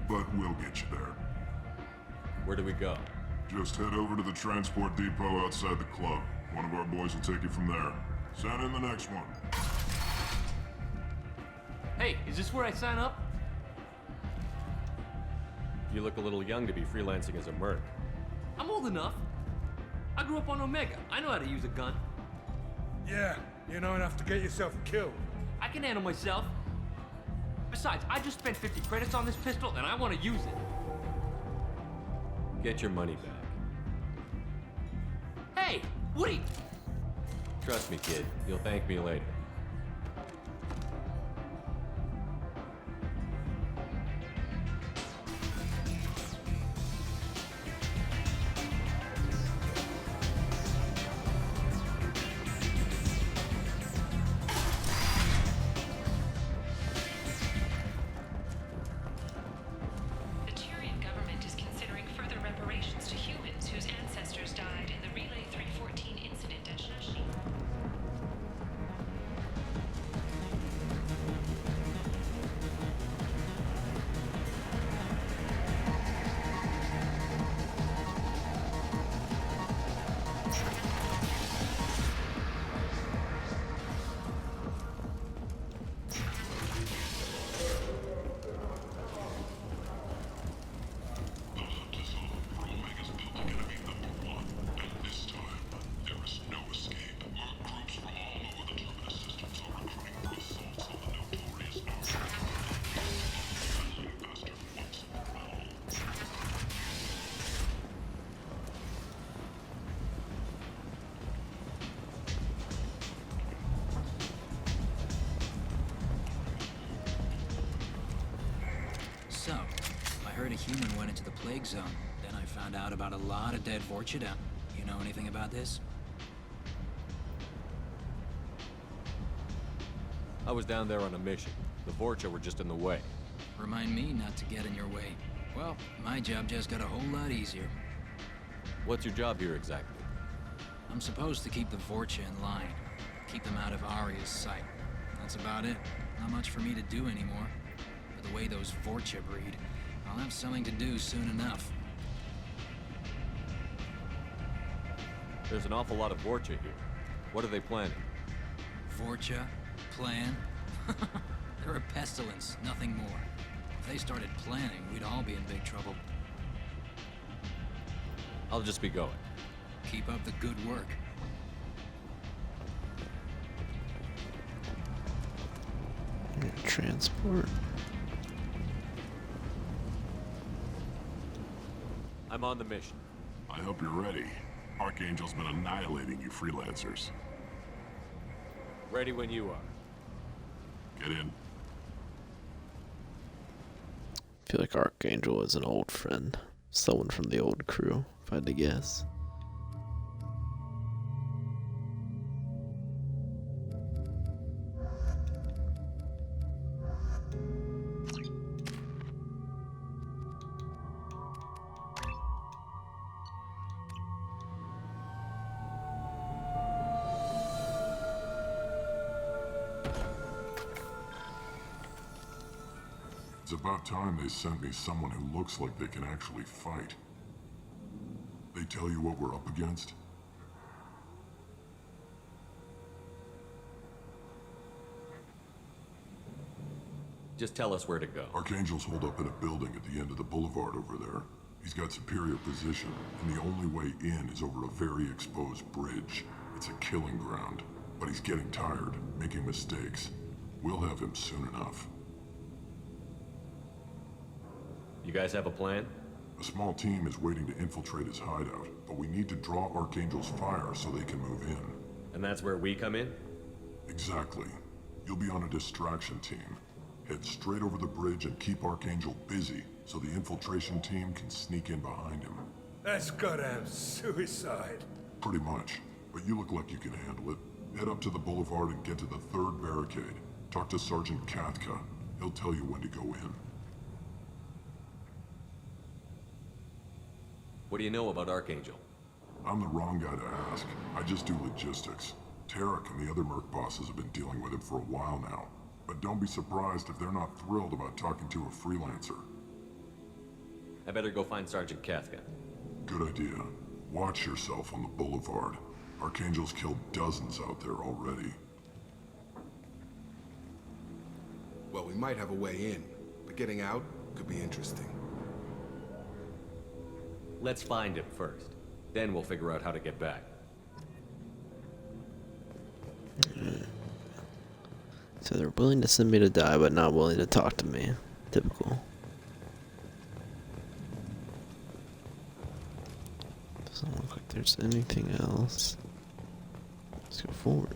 but we'll get you there. Where do we go? Just head over to the transport depot outside the club. One of our boys will take you from there. Send in the next one. Hey, is this where I sign up? You look a little young to be freelancing as a merc. I'm old enough. I grew up on Omega. I know how to use a gun. Yeah, you know enough to get yourself killed. I can handle myself. Besides, I just spent 50 credits on this pistol and I want to use it. Get your money back. Hey, Woody! Trust me, kid. You'll thank me later. The Turian government is considering further reparations to humans whose ancestors died in the Relay 314 incident at Shashi. So, I heard a human went into the plague zone. Then I found out about a lot of dead Vorcha down. You know anything about this? I was down there on a mission. The Vorcha were just in the way. Remind me not to get in your way. Well, my job just got a whole lot easier. What's your job here exactly? I'm supposed to keep the Vorcha in line. Keep them out of Arya's sight. That's about it. Not much for me to do anymore. But the way those Vorcha breed, I'll have something to do soon enough. There's an awful lot of Vorcha here. What are they planning? Vorcha? Plan? They're a pestilence, nothing more. If they started planning, we'd all be in big trouble. I'll just be going. Keep up the good work. Transport. I'm on the mission. I hope you're ready. Archangel's been annihilating you freelancers. Ready when you are. Get in. I feel like Archangel is an old friend. Someone from the old crew, if I had to guess. It's about time they sent me someone who looks like they can actually fight. They tell you what we're up against? Just tell us where to go. Archangel's holed up in a building at the end of the boulevard over there. He's got superior position, and the only way in is over a very exposed bridge. It's a killing ground, but he's getting tired, making mistakes. We'll have him soon enough. You guys have a plan? A small team is waiting to infiltrate his hideout, but we need to draw Archangel's fire so they can move in. And that's where we come in? Exactly. You'll be on a distraction team. Head straight over the bridge and keep Archangel busy so the infiltration team can sneak in behind him. That's goddamn suicide. Pretty much. But you look like you can handle it. Head up to the boulevard and get to the 3rd barricade. Talk to Sergeant Katka. He'll tell you when to go in. What do you know about Archangel? I'm the wrong guy to ask. I just do logistics. Tarek and the other Merc bosses have been dealing with him for a while now. But don't be surprised if they're not thrilled about talking to a freelancer. I better go find Sergeant Katka. Good idea. Watch yourself on the boulevard. Archangel's killed dozens out there already. Well, we might have a way in, but getting out could be interesting. Let's find him first. Then we'll figure out how to get back. So they're willing to send me to die, but not willing to talk to me. Typical. Doesn't look like there's anything else. Let's go forward.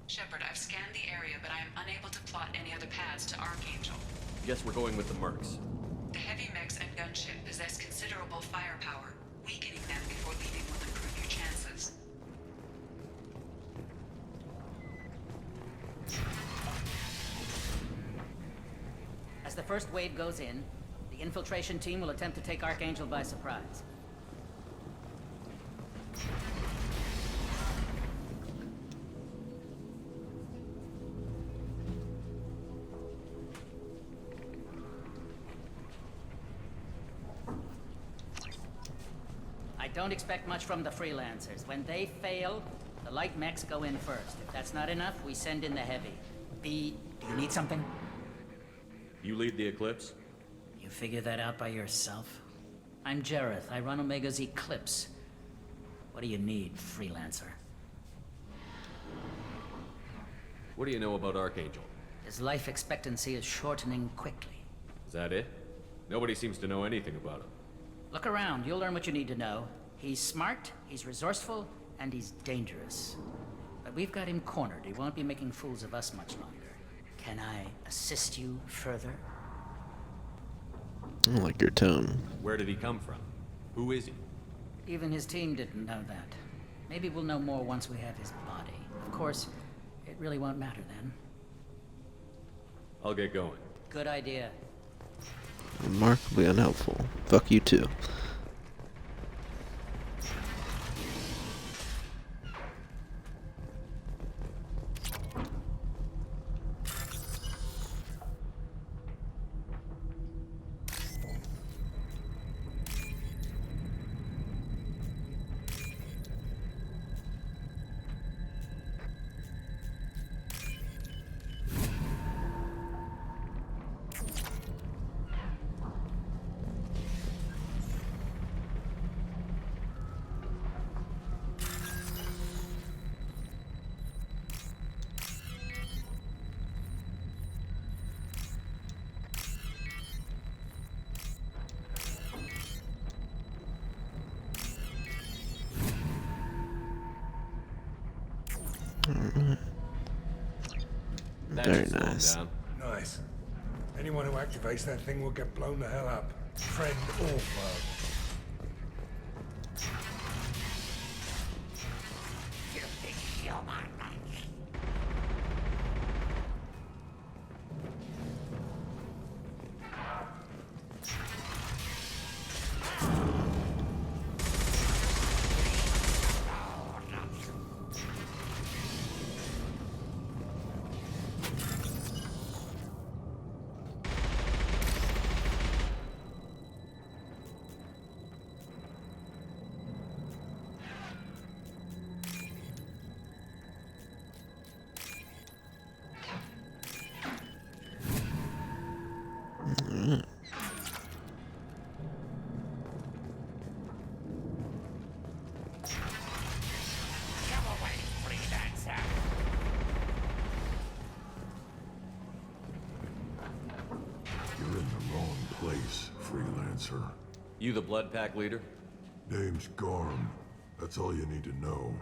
Shepard, I've scanned the area, but I am unable to plot any other paths to Archangel. Guess we're going with the Mercs. The heavy mechs and gunship possess considerable firepower. Weakening them before leaving will improve your chances. As the first wave goes in, the infiltration team will attempt to take Archangel by surprise. I don't expect much from the freelancers. When they fail, the light mechs go in first. If that's not enough, we send in the heavy. B, do you need something? You lead the Eclipse? You figure that out by yourself? I'm Jareth. I run Omega's Eclipse. What do you need, freelancer? What do you know about Archangel? His life expectancy is shortening quickly. Is that it? Nobody seems to know anything about him. Look around. You'll learn what you need to know. He's smart, he's resourceful, and he's dangerous. But we've got him cornered. He won't be making fools of us much longer. Can I assist you further? I don't like your tone. Where did he come from? Who is he? Even his team didn't know that. Maybe we'll know more once we have his body. Of course, it really won't matter then. I'll get going. Good idea. Remarkably unhelpful. Fuck you too. Very nice. Nice. Anyone who activates that thing will get blown the hell up. Friend or foe. You big human. Freelancer. You the Blood Pack leader? Name's Garm. That's all you need to know.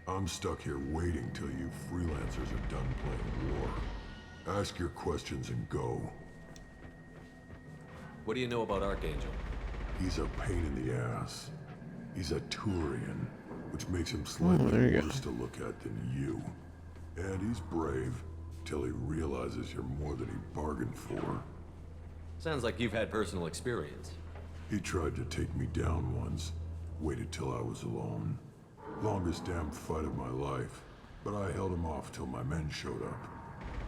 I'm stuck here waiting till you freelancers are done playing war. Ask your questions and go. What do you know about Archangel? He's a pain in the ass. He's a Turian, which makes him slightly there you worse to look at than you. And he's brave, till he realizes you're more than he bargained for. Sounds like you've had personal experience. He tried to take me down once, waited till I was alone. Longest damn fight of my life, but I held him off till my men showed up.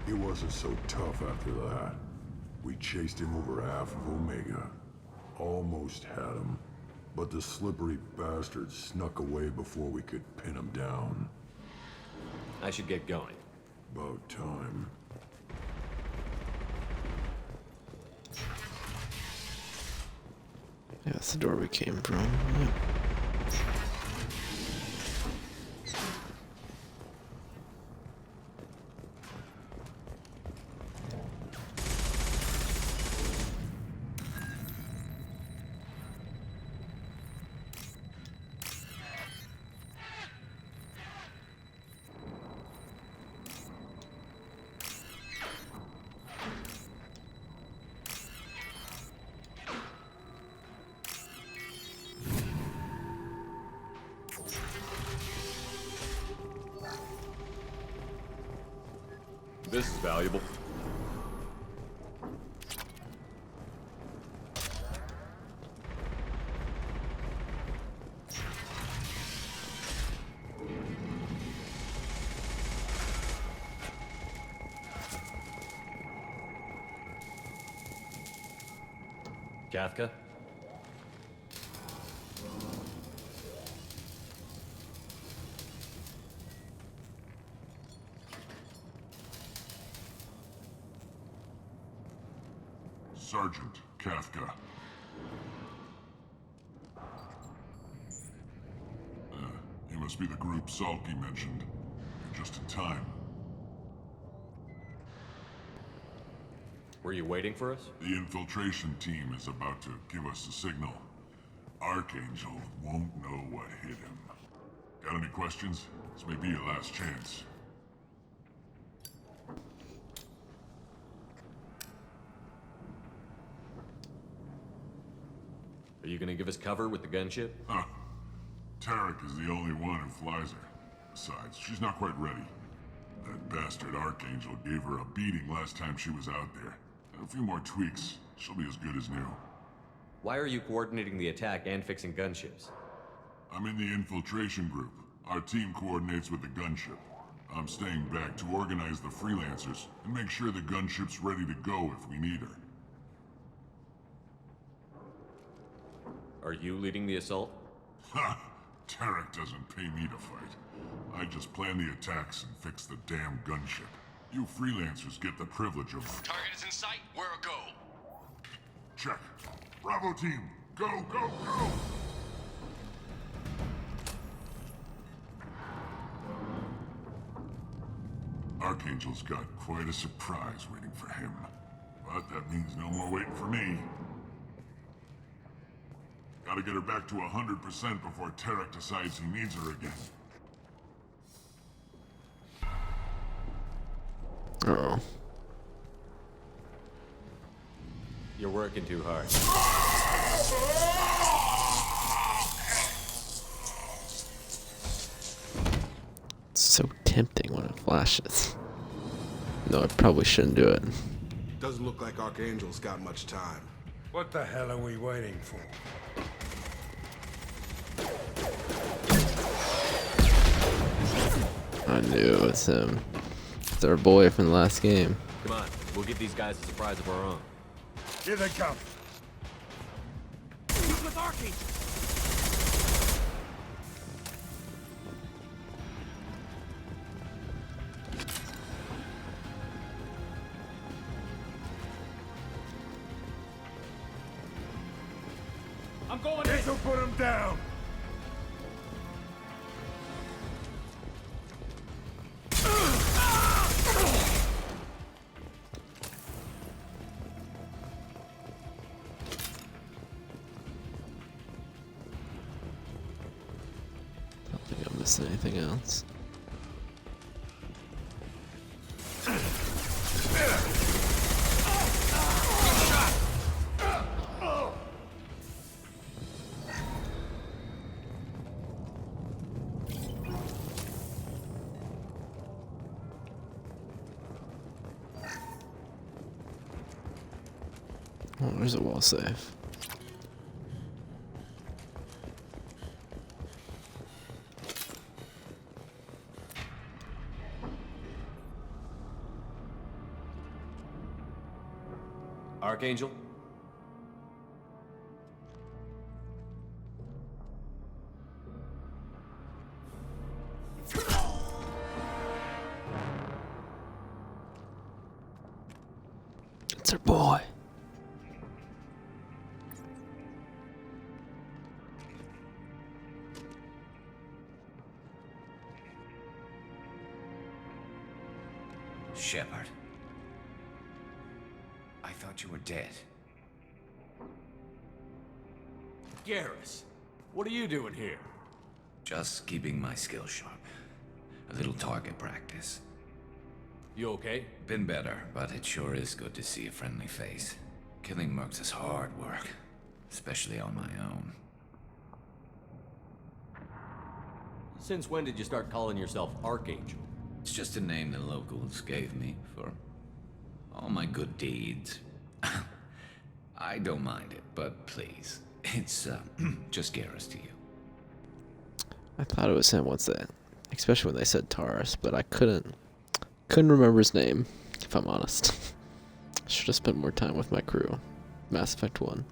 He wasn't so tough after that. We chased him over half of Omega. Almost had him, but the slippery bastard snuck away before we could pin him down. I should get going. About time. Yeah, that's the door we came from. Yep. This is valuable. Kafka? Sergeant Kafka. You must be the group Salky mentioned. Just in time. Were you waiting for us? The infiltration team is about to give us a signal. Archangel won't know what hit him. Got any questions? This may be your last chance. Are you gonna give us cover with the gunship? Huh. Tarek is the only one who flies her. Besides, she's not quite ready. That bastard Archangel gave her a beating last time she was out there. A few more tweaks, she'll be as good as new. Why are you coordinating the attack and fixing gunships? I'm in the infiltration group. Our team coordinates with the gunship. I'm staying back to organize the freelancers and make sure the gunship's ready to go if we need her. Are you leading the assault? Ha! Tarek doesn't pay me to fight. I just plan the attacks and fix the damn gunship. You freelancers get the privilege of... Target is in sight. Where a go? Check. Bravo team, go, go, go! Archangel's got quite a surprise waiting for him. But that means no more waiting for me. Gotta get her back to 100% before Tarek decides he needs her again. Uh-oh. You're working too hard. It's so tempting when it flashes. No, I probably shouldn't do it. Doesn't look like Archangel's got much time. What the hell are we waiting for? I knew it was him. It's our boy from the last game. Come on, we'll give these guys a surprise of our own. Here they come. Who's with Archangel? I'm going This will put him down. Miss anything else? Oh, there's a wall safe. Archangel? It's her boy. Shepard. I thought you were dead. Garrus, what are you doing here? Just keeping my skills sharp. A little target practice. You okay? Been better, but it sure is good to see a friendly face. Killing mercs is hard work, especially on my own. Since when did you start calling yourself Archangel? It's just a name the locals gave me for all my good deeds. I don't mind it, but please, it's just Garrus to you. I thought it was him once that, especially when they said Taurus, but I couldn't remember his name, if I'm honest. Should have spent more time with my crew. Mass Effect 1.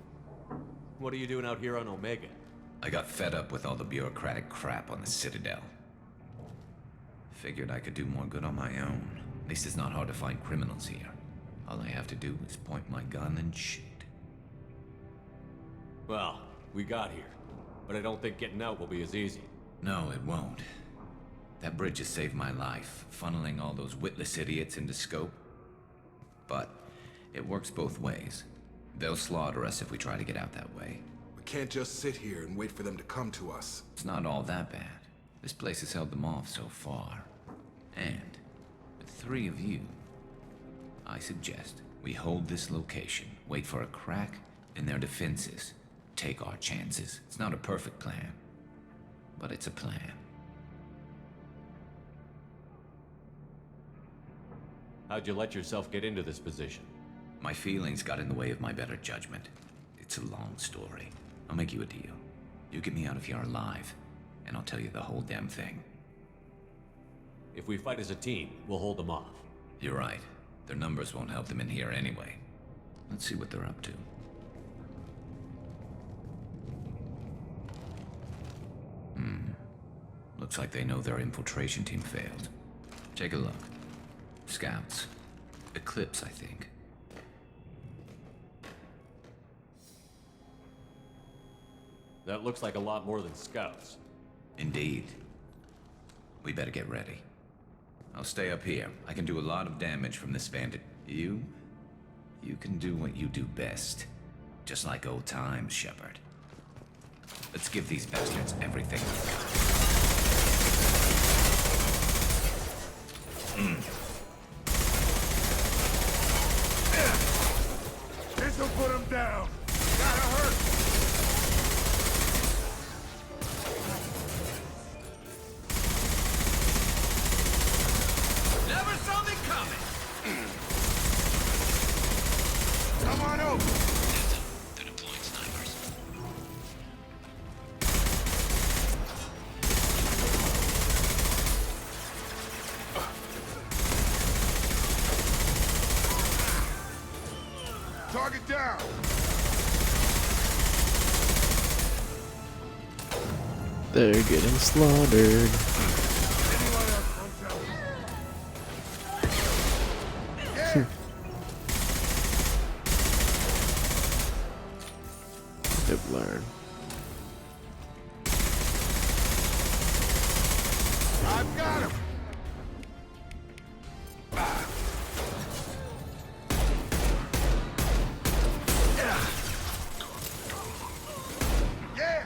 What are you doing out here on Omega? I got fed up with all the bureaucratic crap on the Citadel. Figured I could do more good on my own. At least it's not hard to find criminals here. All I have to do is point my gun and shoot. Well, we got here. But I don't think getting out will be as easy. No, it won't. That bridge has saved my life, funneling all those witless idiots into scope. But it works both ways. They'll slaughter us if we try to get out that way. We can't just sit here and wait for them to come to us. It's not all that bad. This place has held them off so far. And with 3 of you, I suggest we hold this location, wait for a crack in their defenses, take our chances. It's not a perfect plan, but it's a plan. How'd you let yourself get into this position? My feelings got in the way of my better judgment. It's a long story. I'll make you a deal. You get me out of here alive, and I'll tell you the whole damn thing. If we fight as a team, we'll hold them off. You're right. Their numbers won't help them in here anyway. Let's see what they're up to. Looks like they know their infiltration team failed. Take a look. Scouts. Eclipse, I think. That looks like a lot more than scouts. Indeed. We better get ready. I'll stay up here. I can do a lot of damage from this bandit. You can do what you do best. Just like old times, Shepard. Let's give these bastards everything we've got. This'll put him down. Gotta hurt. Never saw me coming. Come on over. They're deploying snipers. Target down. They're getting slaughtered. Yeah. They've learned. I've got him. Yeah.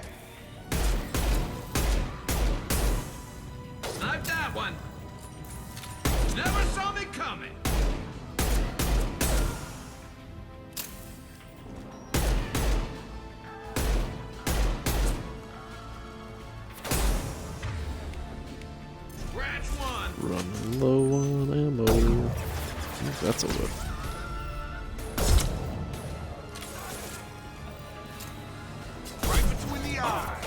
coming! Scratch one! Running low on ammo. That's a whip. Right between the eyes!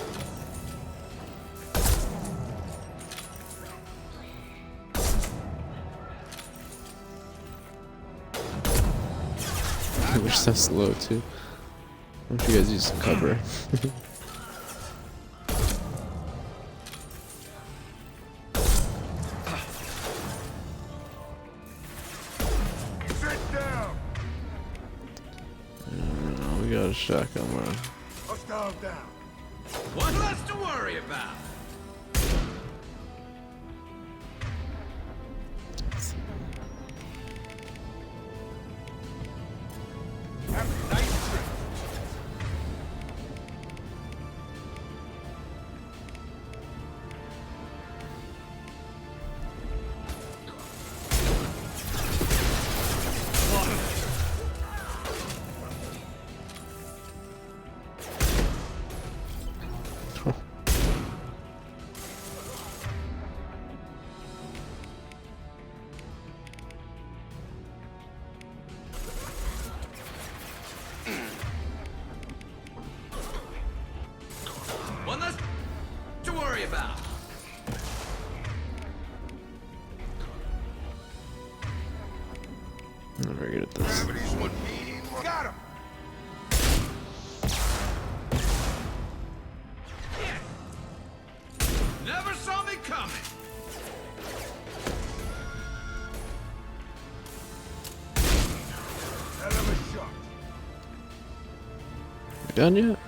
They're so slow too. Why don't you guys use some cover? Sit down! We got a shotgun run. Hostile down. What less to worry about? Have a nice trip. One less to worry about. I'm very good at this. Gravity's what mean. Got him. Never saw me coming. Hell of a shot. We done yet?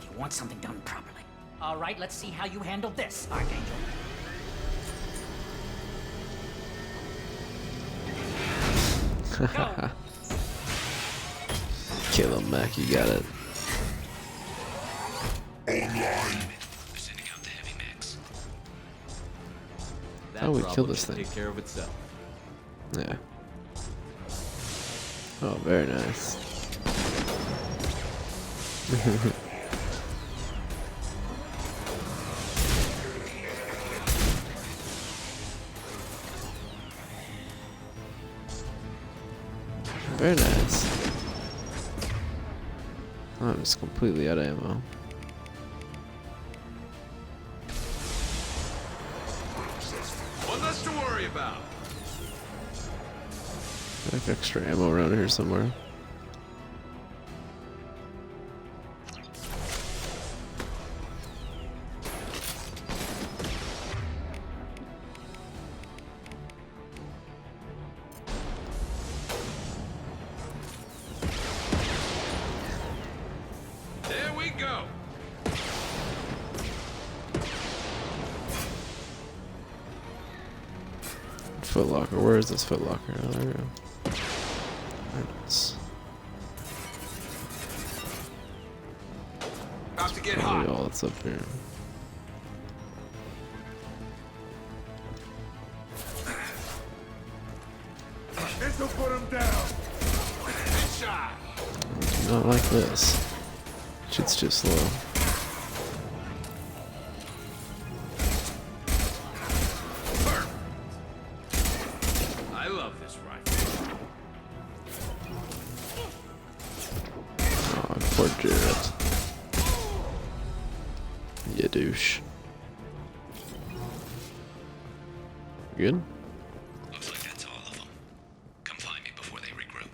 You want something done properly. All right, let's see how you handle this, Archangel. Kill him, Mac. You got it. How do we kill this thing? Take care of itself. Yeah. Oh, very nice. Very nice. Oh, I'm just completely out of ammo. One less to worry about. Like extra ammo around here somewhere. There we go. Foot Locker. Where is this Foot Locker? Oh, there we go. There it is. About to get Probably hot. all that's up here. This'll put him down. Headshot. Not like this. Shit's too slow. I love this rifle. Oh, poor Jarrett. You douche. Good? Looks like that's all of them. Come find me before they regroup.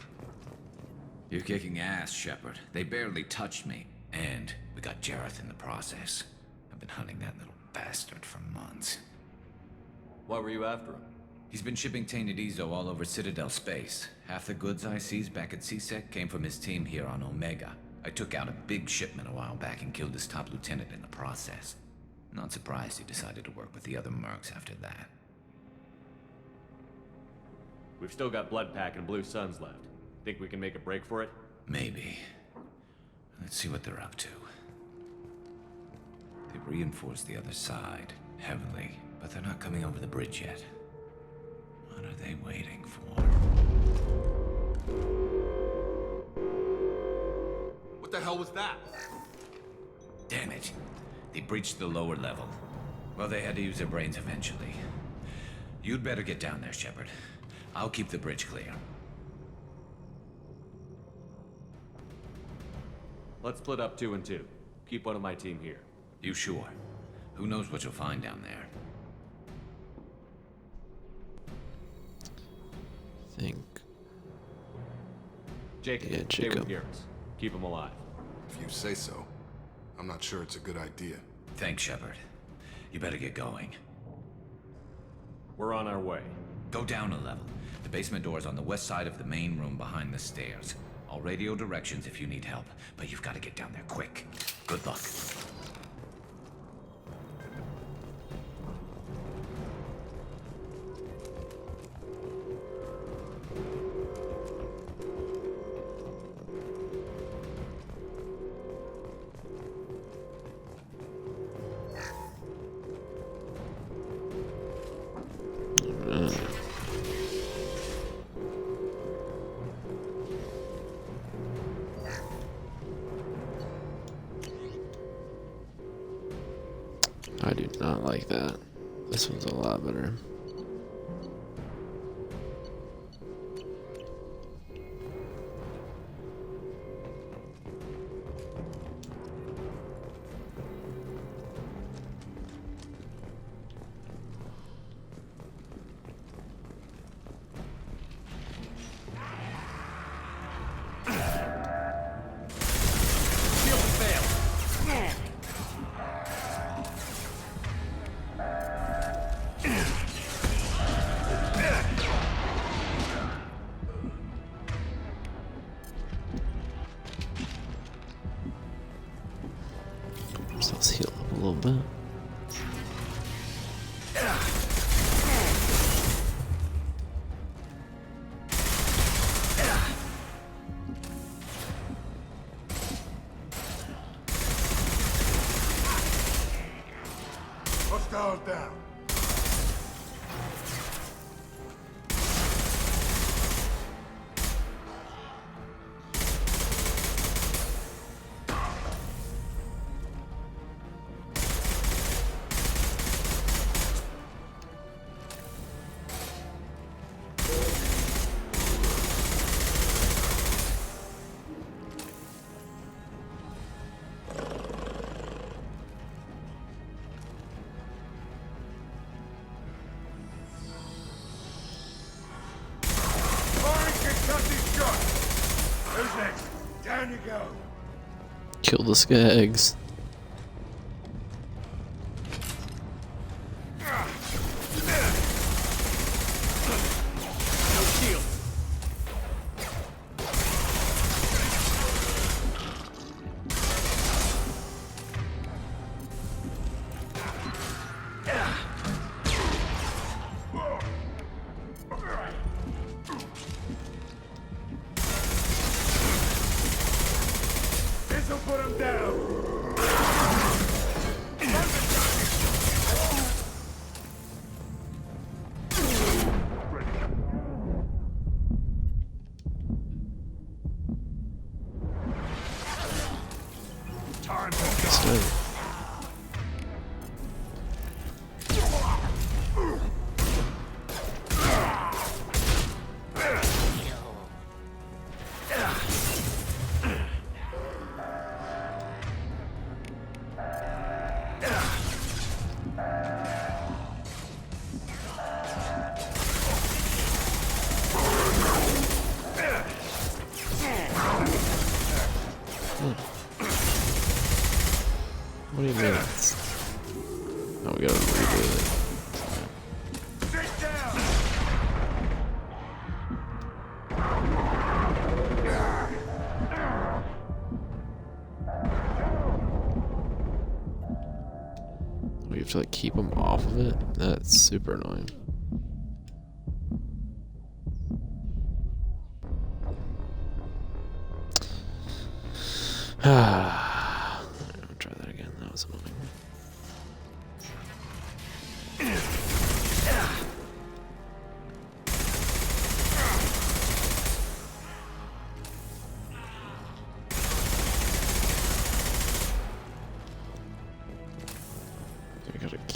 You're kicking ass, Shepard. They barely touched me. And we got Jareth in the process. I've been hunting that little bastard for months. Why were you after him? He's been shipping tainted Ezo all over Citadel space. Half the goods I seized back at CSEC came from his team here on Omega. I took out a big shipment a while back and killed his top lieutenant in the process. Not surprised he decided to work with the other mercs after that. We've still got Bloodpack and Blue Suns left. Think we can make a break for it? Maybe. Let's see what they're up to. They reinforce the other side heavily, but they're not coming over the bridge yet. What are they waiting for? What the hell was that? Damn it. They breached the lower level. Well, they had to use their brains eventually. You'd better get down there, Shepard. I'll keep the bridge clear. Let's split up 2 and 2. Keep one of my team here. You sure? Who knows what you'll find down there? Think. Jacob, Yeah, stay with Jacob. Garrus. Keep him alive. If you say so. I'm not sure it's a good idea. Thanks, Shepard. You better get going. We're on our way. Go down a level. The basement door's on the west side of the main room behind the stairs. I'll radio directions if you need help, but you've got to get down there quick. Good luck. I do not like that. This one's a lot better. So let's heal up a little bit. Hostiles down. Who's next? Down you go. Kill the Skags. No shield. This'll put him down. Time to So, what do you mean? It's... Oh, we gotta redo it. sit down. We have to like keep them off of it. That's super annoying. I'll try that again. That was annoying.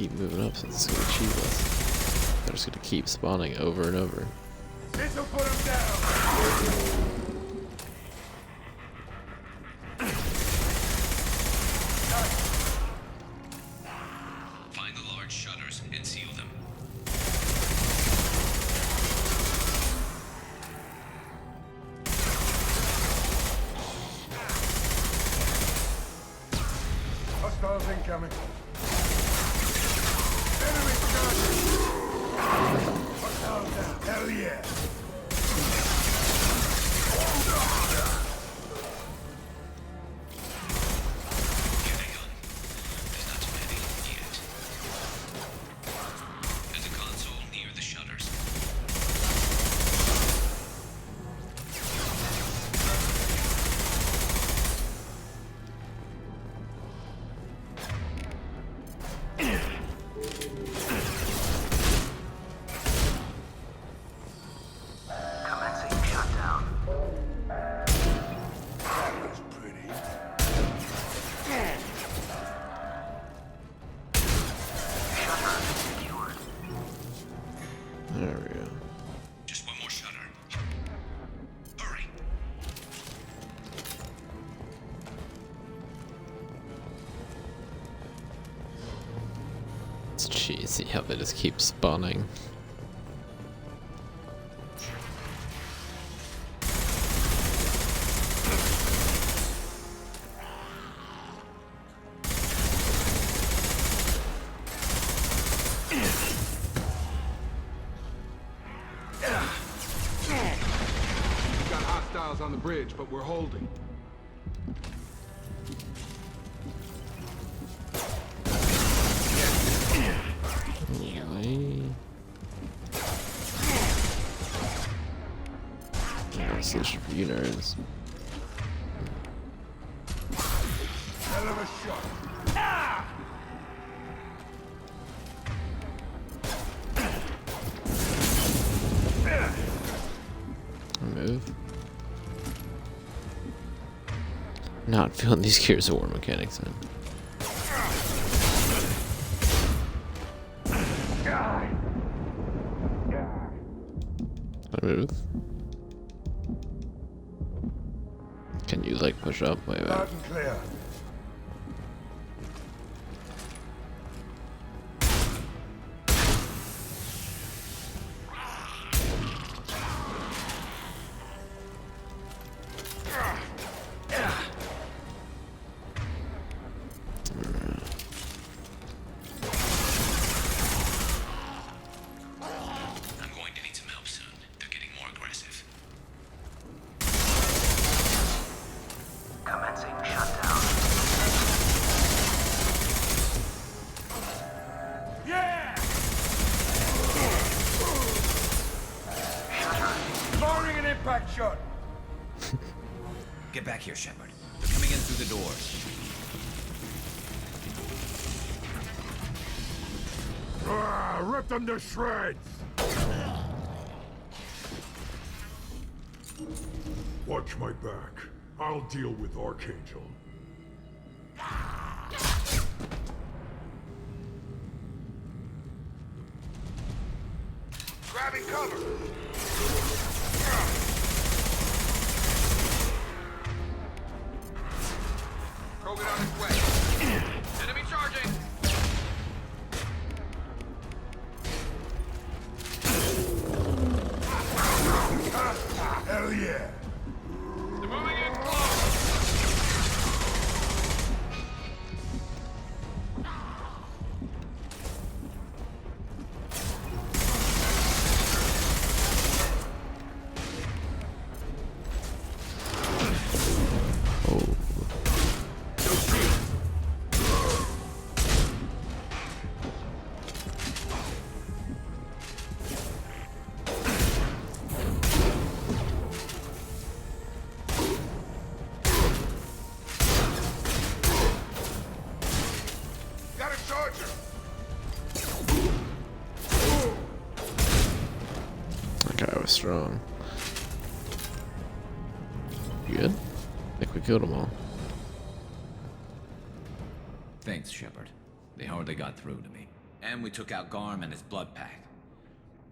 keep moving up since it's gonna cheat us. They're just gonna keep spawning over and over. This'll put him down! Find the large shutters and seal them. Hostiles incoming. Enemy charging! Hostiles down. Hell yeah! There's a console near the shutters. Commencing shutdown. That was pretty. Shutter secured. There we go. Just one more shutter. Hurry. It's cheesy how they just keep spawning. We've got hostiles on the bridge, but we're holding. Away. No solution for you nerds. Hell of a shot. Move. Not feeling these Gears of War mechanics in. Move. Can you like push up? Wait, wait. Loud and clear. I'm going to need some help soon. They're getting more aggressive. Commencing shutdown. Yeah! Shutter. Firing an impact shot. Get back here, Shepard. They're coming in through the doors. Rip them to shreds! Watch my back. I'll deal with Archangel. Grabbing cover. Krogan on his way. Enemy charging. Hell yeah. They're moving in close. Got a charger. That guy was strong. You good? I think we killed them all. Thanks, Shepard. They hardly got through to me. And we took out Garm and his blood pack.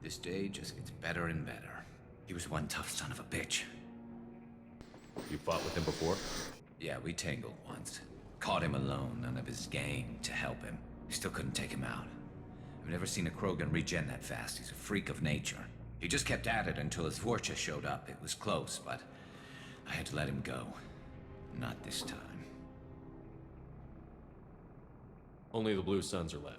This day just gets better and better. He was one tough son of a bitch. You fought with him before? Yeah, we tangled once. Caught him alone, none of his gang to help him. Still couldn't take him out. I've never seen a Krogan regen that fast. He's a freak of nature. He just kept at it until his Vorcha showed up. It was close, but I had to let him go. Not this time. Only the Blue Suns are left.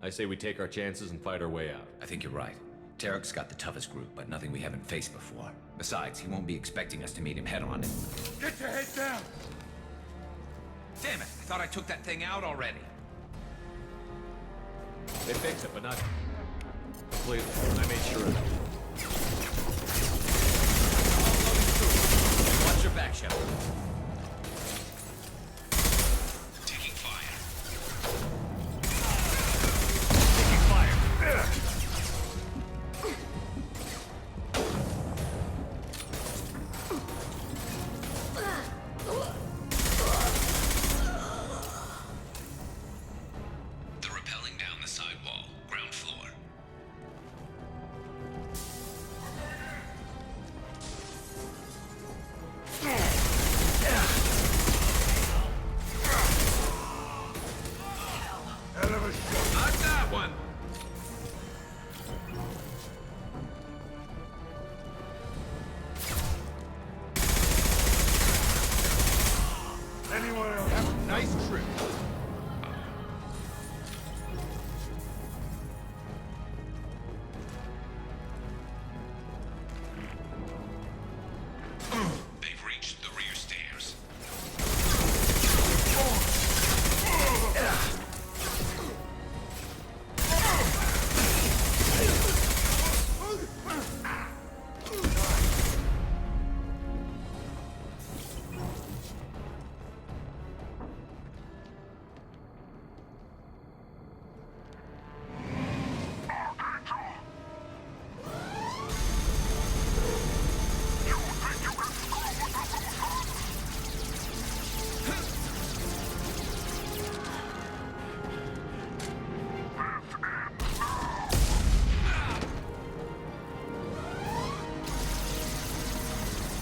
I say we take our chances and fight our way out. I think you're right. Tarek's got the toughest group, but nothing we haven't faced before. Besides, he won't be expecting us to meet him head-on. Get your head down! Damn it! I thought I took that thing out already. They fixed it, but not completely. I made sure of it. Watch your back, Shepard. Taking fire. Taking fire. They're rappelling down the side wall, ground floor. Hell of a shot. Not that one. Anyone else? Have a nice trip. They've reached the rear stairs.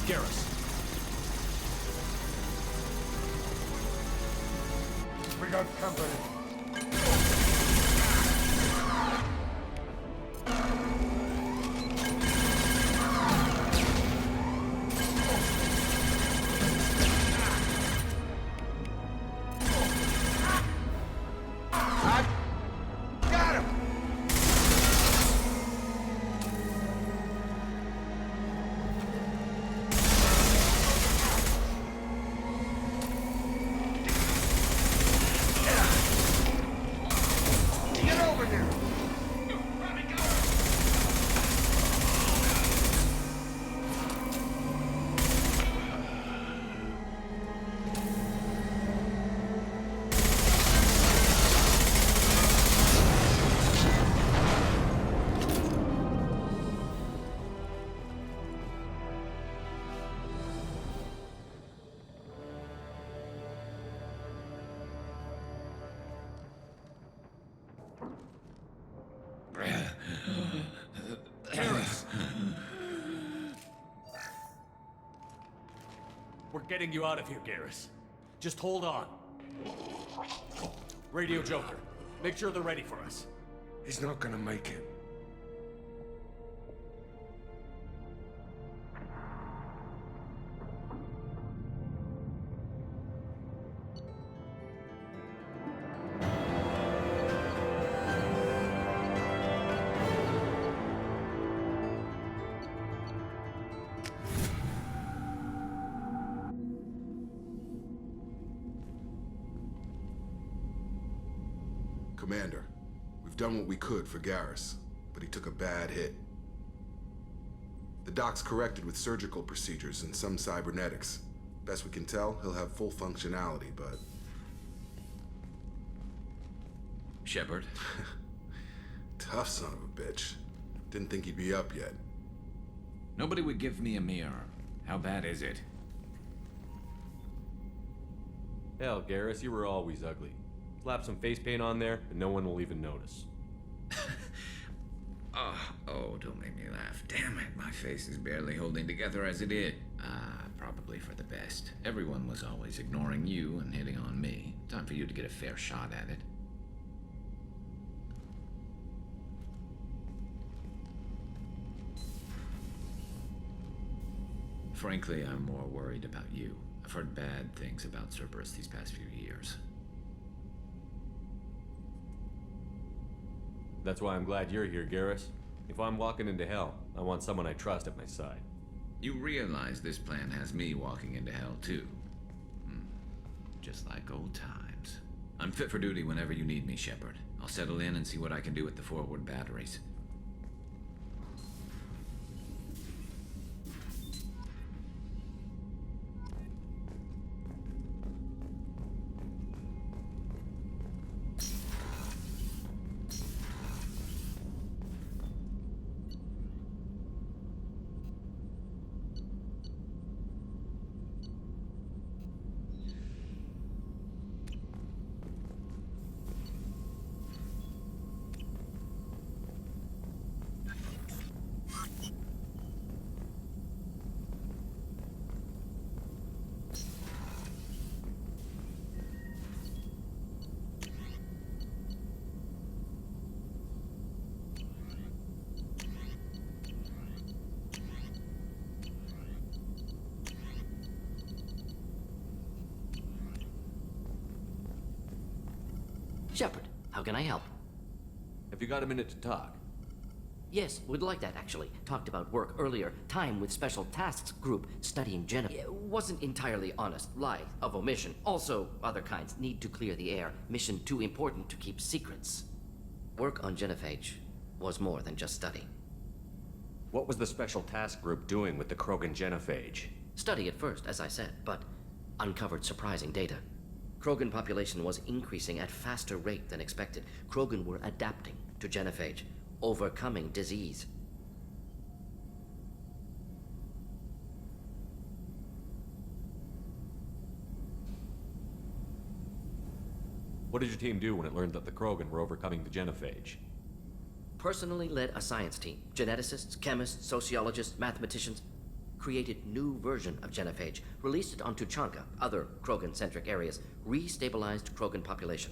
Garrus. We got company. Got him! Get over here! We're getting you out of here, Garrus. Just hold on. Radio Joker, make sure they're ready for us. He's not gonna make it. Commander, we've done what we could for Garrus, but he took a bad hit. The doc's corrected with surgical procedures and some cybernetics. Best we can tell, he'll have full functionality, but... Shepard? Tough son of a bitch. Didn't think he'd be up yet. Nobody would give me a mirror. How bad is it? Hell, Garrus, you were always ugly. Slap some face paint on there, and no one will even notice. don't make me laugh. Damn it, my face is barely holding together as it is. Probably for the best. Everyone was always ignoring you and hitting on me. Time for you to get a fair shot at it. Frankly, I'm more worried about you. I've heard bad things about Cerberus these past few years. That's why I'm glad you're here, Garrus. If I'm walking into hell, I want someone I trust at my side. You realize this plan has me walking into hell, too. Just like old times. I'm fit for duty whenever you need me, Shepard. I'll settle in and see what I can do with the forward batteries. Shepard, how can I help? Have you got a minute to talk? Yes, would like that actually. Talked about work earlier. Time with Special Tasks Group studying Jennifer. Wasn't entirely honest. Lie of omission. Also, other kinds. Need to clear the air. Mission too important to keep secrets. Work on Genophage was more than just study. What was the Special Task Group doing with the Krogan Genophage? Study at first, as I said, but uncovered surprising data. Krogan population was increasing at faster rate than expected. Krogan were adapting to Genophage, overcoming disease. What did your team do when it learned that the Krogan were overcoming the Genophage? Personally led a science team. Geneticists, chemists, sociologists, mathematicians. Created new version of Genophage, released it onto Chanka, other Krogan-centric areas, re-stabilized Krogan population.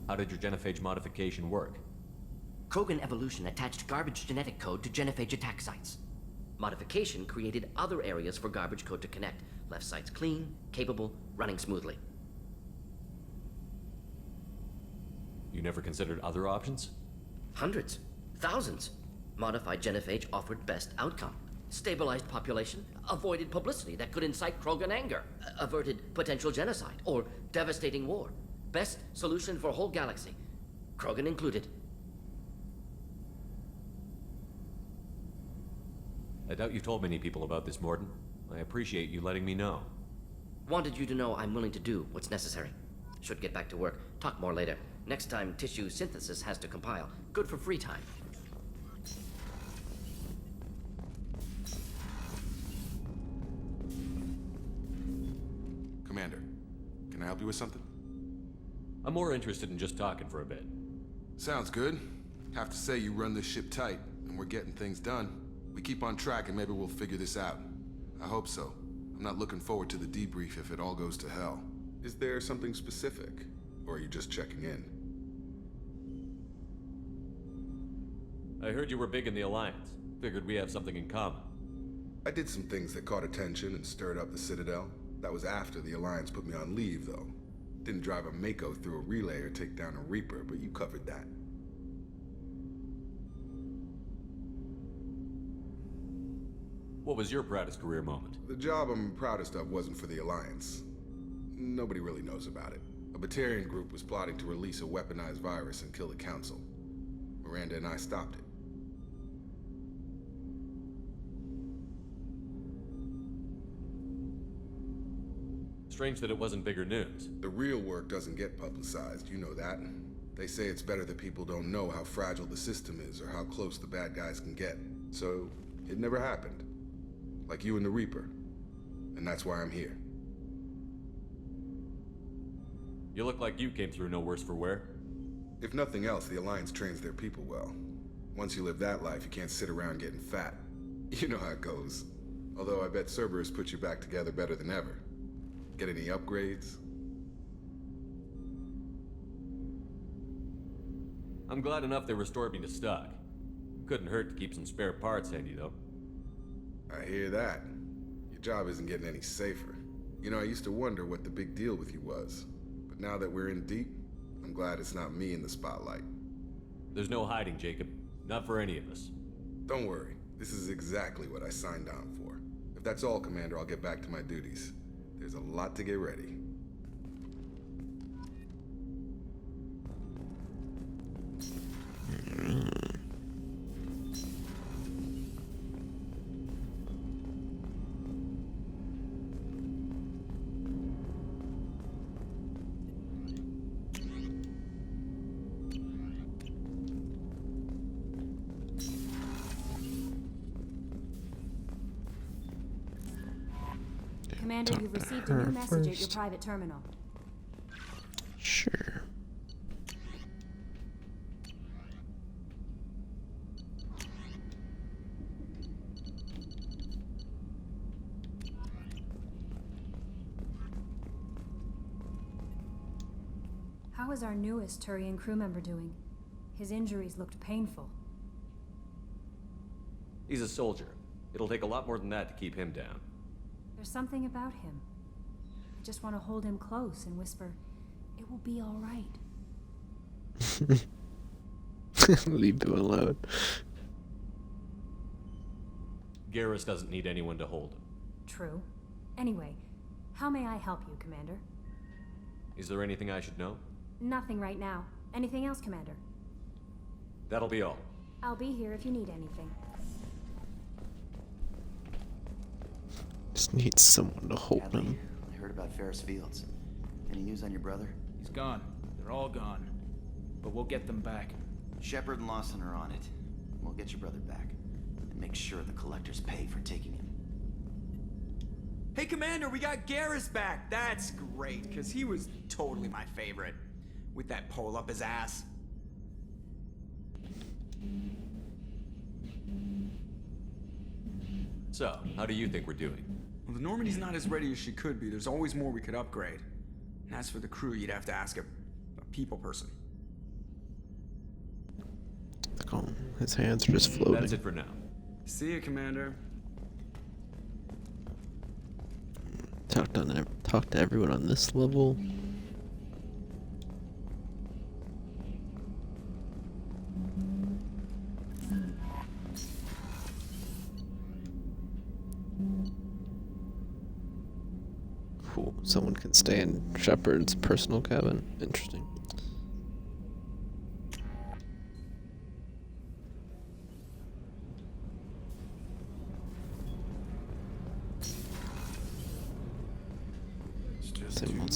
How did your Genophage modification work? Krogan evolution attached garbage genetic code to Genophage attack sites. Modification created other areas for garbage code to connect. Left sites clean, capable, running smoothly. You never considered other options? Hundreds. Thousands. Modified Genophage offered best outcome. Stabilized population, avoided publicity that could incite Krogan anger, averted potential genocide, or devastating war. Best solution for whole galaxy. Krogan included. I doubt you've told many people about this, Mordin. I appreciate you letting me know. Wanted you to know I'm willing to do what's necessary. Should get back to work. Talk more later. Next time, tissue synthesis has to compile. Good for free time. Commander, can I help you with something? I'm more interested in just talking for a bit. Sounds good. Have to say you run this ship tight, and we're getting things done. We keep on track and maybe we'll figure this out. I hope so. I'm not looking forward to the debrief if it all goes to hell. Is there something specific? Or are you just checking in? I heard you were big in the Alliance. Figured we have something in common. I did some things that caught attention and stirred up the Citadel. That was after the Alliance put me on leave, though. Didn't drive a Mako through a relay or take down a Reaper, but you covered that. What was your proudest career moment? The job I'm proudest of wasn't for the Alliance. Nobody really knows about it. A Batarian group was plotting to release a weaponized virus and kill the Council. Miranda and I stopped it. Strange that it wasn't bigger news. The real work doesn't get publicized, you know that. They say it's better that people don't know how fragile the system is or how close the bad guys can get. So, it never happened. Like you and the Reaper. And that's why I'm here. You look like you came through no worse for wear. If nothing else, the Alliance trains their people well. Once you live that life, you can't sit around getting fat. You know how it goes. Although I bet Cerberus put you back together better than ever. Get any upgrades? I'm glad enough they restored me to stock. Couldn't hurt to keep some spare parts handy, though. I hear that. Your job isn't getting any safer. You know, I used to wonder what the big deal with you was. But now that we're in deep, I'm glad it's not me in the spotlight. There's no hiding, Jacob. Not for any of us. Don't worry. This is exactly what I signed on for. If that's all, Commander, I'll get back to my duties. There's a lot to get ready. Commander, you've received a new message at your private terminal. Sure. How is our newest Turian crew member doing? His injuries looked painful. He's a soldier. It'll take a lot more than that to keep him down. There's something about him. I just want to hold him close and whisper, "It will be all right." Leave him alone. Garrus doesn't need anyone to hold him. True. Anyway, how may I help you, Commander? Is there anything I should know? Nothing right now. Anything else, Commander? That'll be all. I'll be here if you need anything. Just need someone to hold him. I heard about Ferris Fields. Any news on your brother? He's gone. They're all gone. But we'll get them back. Shepard and Lawson are on it. We'll get your brother back. And make sure the collectors pay for taking him. Hey, Commander, we got Garrus back. That's great, because he was totally my favorite. With that pole up his ass. So, how do you think we're doing? Well, the Normandy's not as ready as she could be. There's always more we could upgrade. And as for the crew, you'd have to ask a people person. Look, oh, his hands are just floating. That's it for now. See you, Commander. Talk to everyone on this level. Cool. Someone can stay in Shepard's personal cabin. Interesting.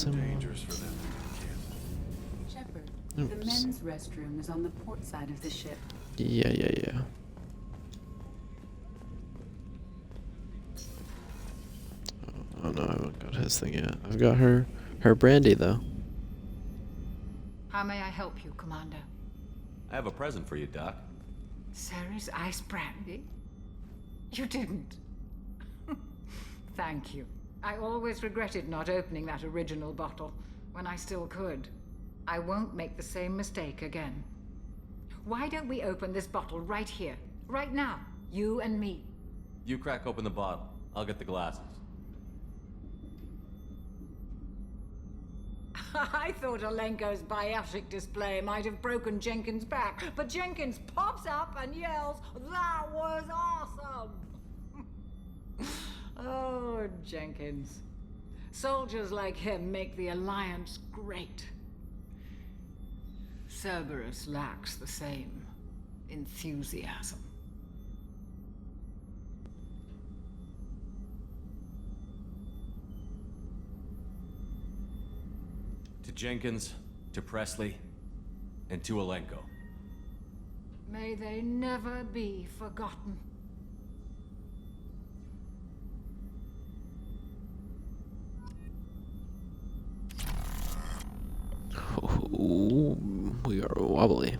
Dangerous for them to Shepard, Oops. the men's restroom is on the port side of the ship. Yeah. Oh no, I haven't got his thing yet. I've got her brandy though. How may I help you, Commander? I have a present for you, Doc. Sarah's ice brandy? You didn't. Thank you. I always regretted not opening that original bottle when I still could. I won't make the same mistake again. Why don't we open this bottle right here, right now, you and me? You crack open the bottle. I'll get the glasses. I thought Alenko's biotic display might have broken Jenkins' back, but Jenkins pops up and yells, "That was awesome!" Oh, Jenkins. Soldiers like him make the Alliance great. Cerberus lacks the same enthusiasm. To Jenkins, to Presley, and to Alenko. May they never be forgotten. wobbly.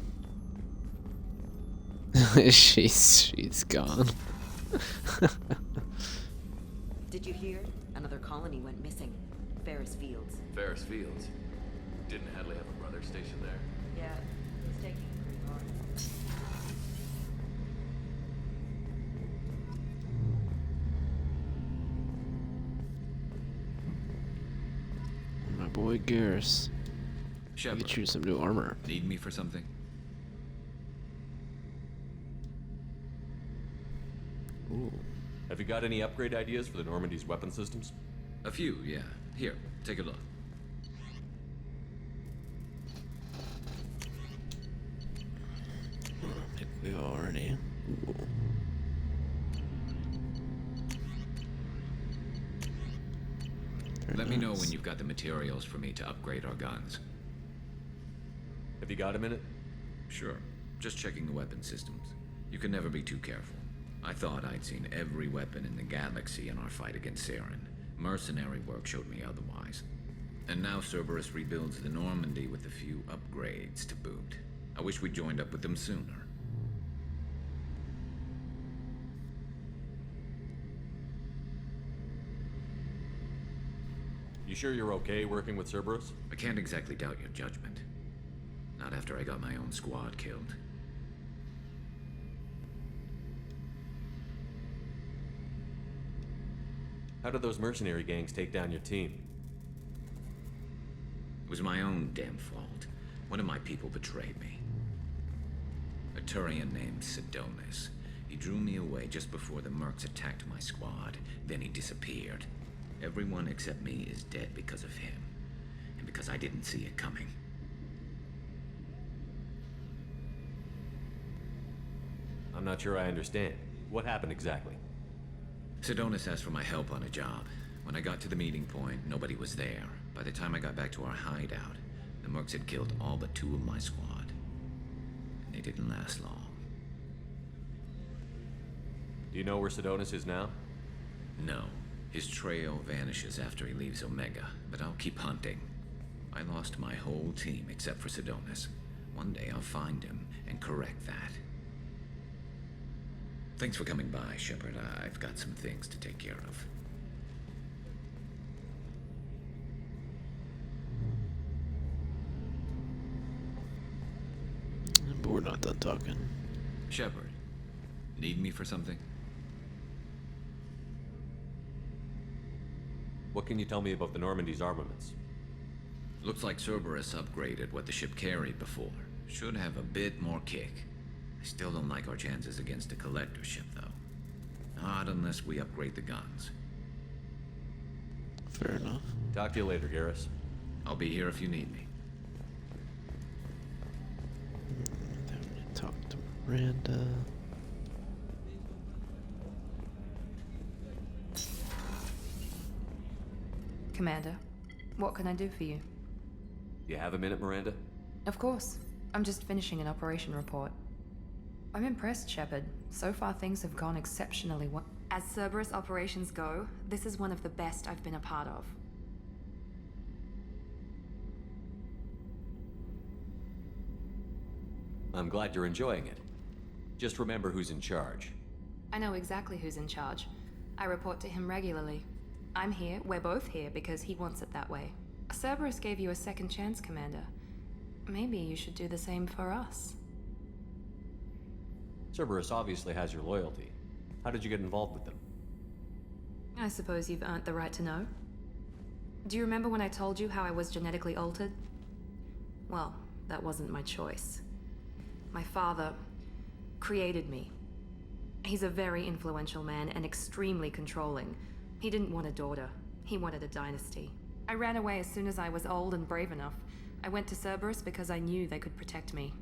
she's gone. Did you hear? Another colony went missing. Ferris Fields. Ferris Fields? Didn't Hadley have a brother stationed there? Yeah, he's taking it pretty hard. My boy Garrus. Shepard, Get you some new armor. need me for something? Ooh. Have you got any upgrade ideas for the Normandy's weapon systems? A few, yeah. Here, take a look. I think we already. Ooh. Let me know when you've got the materials for me to upgrade our guns. Have you got a minute? Sure. Just checking the weapon systems. You can never be too careful. I thought I'd seen every weapon in the galaxy in our fight against Saren. Mercenary work showed me otherwise. And now Cerberus rebuilds the Normandy with a few upgrades to boot. I wish we'd joined up with them sooner. You sure you're okay working with Cerberus? I can't exactly doubt your judgment. Not after I got my own squad killed. How did those mercenary gangs take down your team? It was my own damn fault. One of my people betrayed me. A Turian named Sidonis. He drew me away just before the Mercs attacked my squad. Then he disappeared. Everyone except me is dead because of him. And because I didn't see it coming. I'm not sure I understand. What happened exactly? Sidonis asked for my help on a job. When I got to the meeting point, nobody was there. By the time I got back to our hideout, the Mercs had killed all but 2 of my squad. And they didn't last long. Do you know where Sidonis is now? No. His trail vanishes after he leaves Omega, but I'll keep hunting. I lost my whole team except for Sidonis. One day I'll find him and correct that. Thanks for coming by, Shepard. I've got some things to take care of. But we're not done talking. Shepard, need me for something? What can you tell me about the Normandy's armaments? Looks like Cerberus upgraded what the ship carried before. Should have a bit more kick. I still don't like our chances against a collector ship, though. Not unless we upgrade the guns. Fair enough. Talk to you later, Garrus. I'll be here if you need me. Then we talk to Miranda. Commander, what can I do for you? You have a minute, Miranda? Of course. I'm just finishing an operation report. I'm impressed, Shepard. So far, things have gone exceptionally well. As Cerberus operations go, this is one of the best I've been a part of. I'm glad you're enjoying it. Just remember who's in charge. I know exactly who's in charge. I report to him regularly. I'm here, we're both here, because he wants it that way. Cerberus gave you a second chance, Commander. Maybe you should do the same for us. Cerberus obviously has your loyalty. How did you get involved with them? I suppose you've earned the right to know. Do you remember when I told you how I was genetically altered? Well, that wasn't my choice. My father created me. He's a very influential man and extremely controlling. He didn't want a daughter. He wanted a dynasty. I ran away as soon as I was old and brave enough. I went to Cerberus because I knew they could protect me.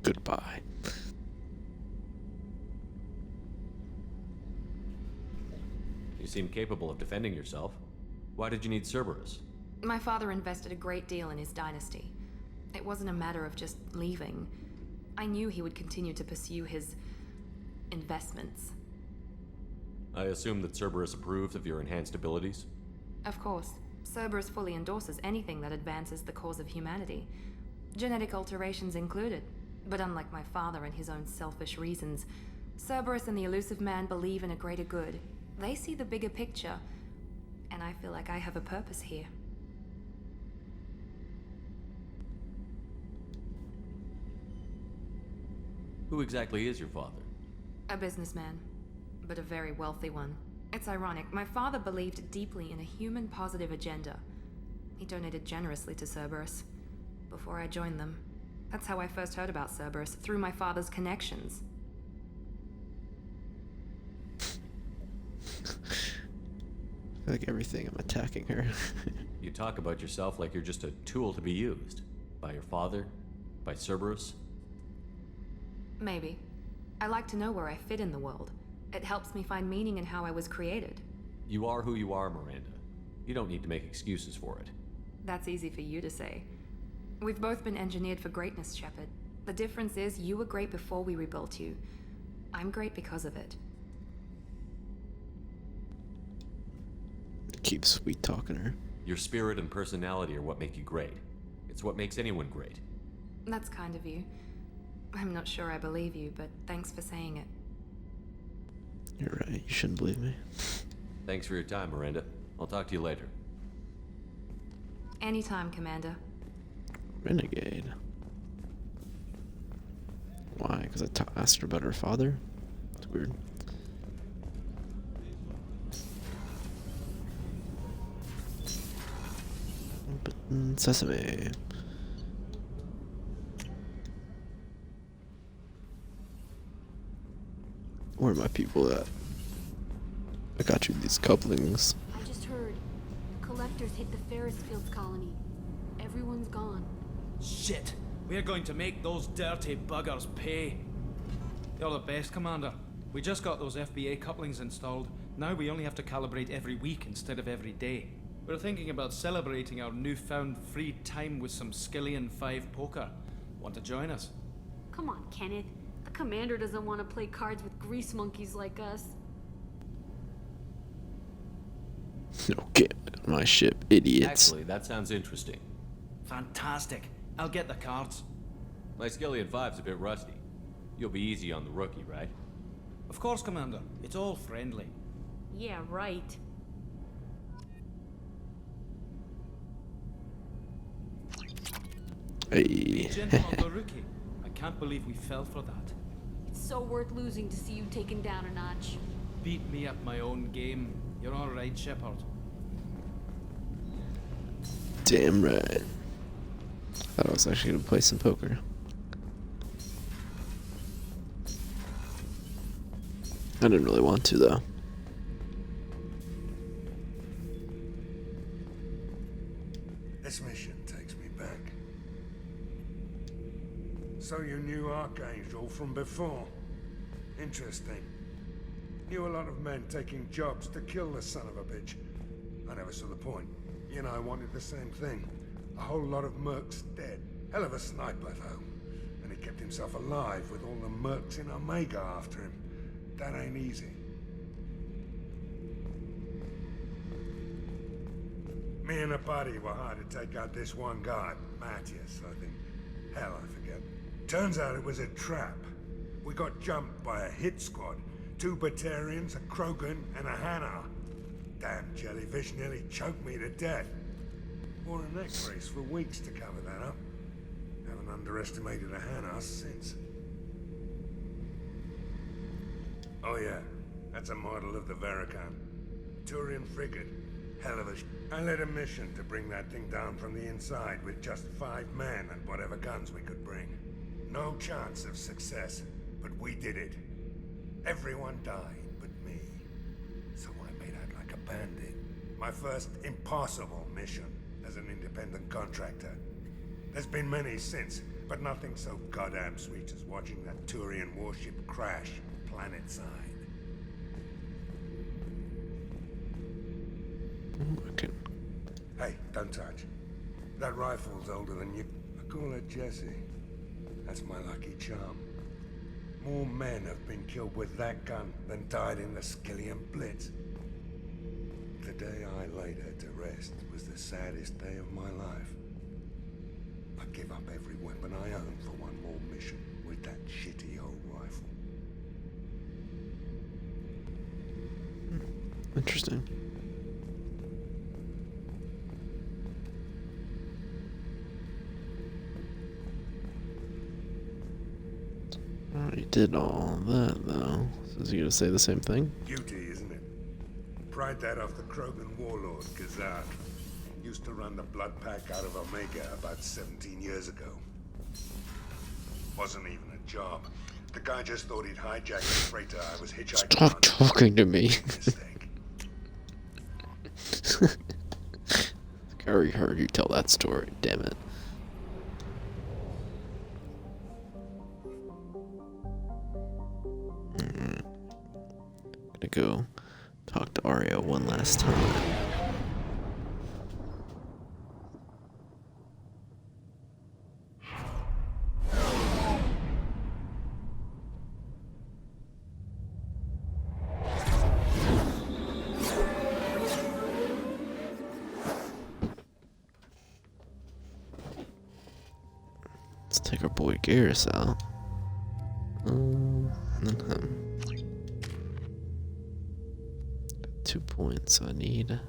Goodbye. You seem capable of defending yourself. Why did you need Cerberus? My father invested a great deal in his dynasty. It wasn't a matter of just leaving. I knew he would continue to pursue his investments. I assume that Cerberus approved of your enhanced abilities? Of course. Cerberus fully endorses anything that advances the cause of humanity, genetic alterations included. But unlike my father and his own selfish reasons, Cerberus and the Elusive Man believe in a greater good. They see the bigger picture, and I feel like I have a purpose here. Who exactly is your father? A businessman, but a very wealthy one. It's ironic, my father believed deeply in a human-positive agenda. He donated generously to Cerberus before I joined them. That's how I first heard about Cerberus, through my father's connections. I feel like everything I'm attacking her. You talk about yourself like you're just a tool to be used. By your father? By Cerberus? Maybe. I like to know where I fit in the world. It helps me find meaning in how I was created. You are who you are, Miranda. You don't need to make excuses for it. That's easy for you to say. We've both been engineered for greatness, Shepard. The difference is you were great before we rebuilt you. I'm great because of it. Keep sweet talking her. Your spirit and personality are what make you great. It's what makes anyone great. That's kind of you. I'm not sure I believe you, but thanks for saying it. You're right, you shouldn't believe me. Thanks for your time, Miranda. I'll talk to you later. Anytime, Commander. Renegade. Why? Because I asked her about her father? It's weird. Sesame. Where are my people at? I got you these couplings. I just heard. The collectors hit the Ferris Fields colony. Everyone's gone. Shit! We're going to make those dirty buggers pay. You're the best, Commander. We just got those FBA couplings installed. Now we only have to calibrate every week instead of every day. We're thinking about celebrating our newfound free time with some Skillian 5 poker. Want to join us? Come on, Kenneth. The commander doesn't want to play cards with grease monkeys like us. Okay, my ship, idiots. Actually, that sounds interesting. Fantastic. I'll get the cards. My Skillian 5's a bit rusty. You'll be easy on the rookie, right? Of course, Commander. It's all friendly. Yeah, right. Hey. Gentle on the rookie. I can't believe we fell for that. It's so worth losing to see you taken down a notch. Beat me at my own game. You're all right, Shepard. Damn right. Thought I was actually gonna play some poker. I didn't really want to though. This mission takes me back. So you knew Archangel from before? Interesting. Knew a lot of men taking jobs to kill the son of a bitch. I never saw the point. You know, I wanted the same thing. A whole lot of mercs dead. Hell of a sniper, though. And he kept himself alive with all the mercs in Omega after him. That ain't easy. Me and a buddy were hired to take out this one guy, Matthias, I think. Hell, I forget. Turns out it was a trap. We got jumped by a hit squad. 2 Batarians, a Krogan, and a Hanar. Damn jellyfish nearly choked me to death. Wore a neck brace for weeks to cover that up. Haven't underestimated a Hanar since. Oh yeah, that's a model of the Verican. Turian frigate. Hell of a I led a mission to bring that thing down from the inside with just 5 men and whatever guns we could bring. No chance of success, but we did it. Everyone died but me. So I made out like a bandit. My first impossible mission as an independent contractor. There's been many since, but nothing so goddamn sweet as watching that Turian warship crash planet-side. Okay. Hey, don't touch. That rifle's older than you. I call her Jessie. That's my lucky charm. More men have been killed with that gun than died in the Skillian Blitz. The day I laid her to rest was the saddest day of my life. I give up every weapon I own for one more mission with that shitty old rifle. Interesting. Already did all that though. So is he gonna say the same thing? Duty, isn't it? Pried that off the Krogan warlord, Kazak. Used to run the blood pack out of Omega about 17 years ago. Wasn't even a job. The guy just thought he'd hijack the freighter I was hitchhiking Stop on. talking to me. I already heard you tell that story, damn it. Gonna go talk to Arya one last time. Let's take our boy Garrus out. And then him. 2 points. I need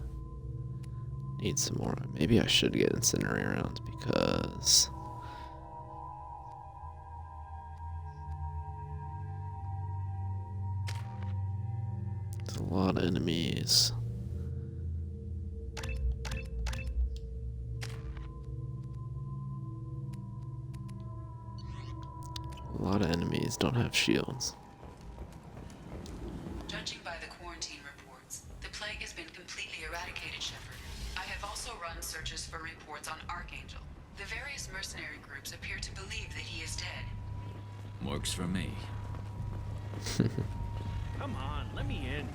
some more. Maybe I should get incendiary rounds because there's a lot of enemies. A lot of enemies don't have shields. Judging by the quarantine reports, the plague has been completely eradicated, Shepard. I have also run searches for reports on Archangel. The various mercenary groups appear to believe that he is dead. Works for me. Come on, let me in.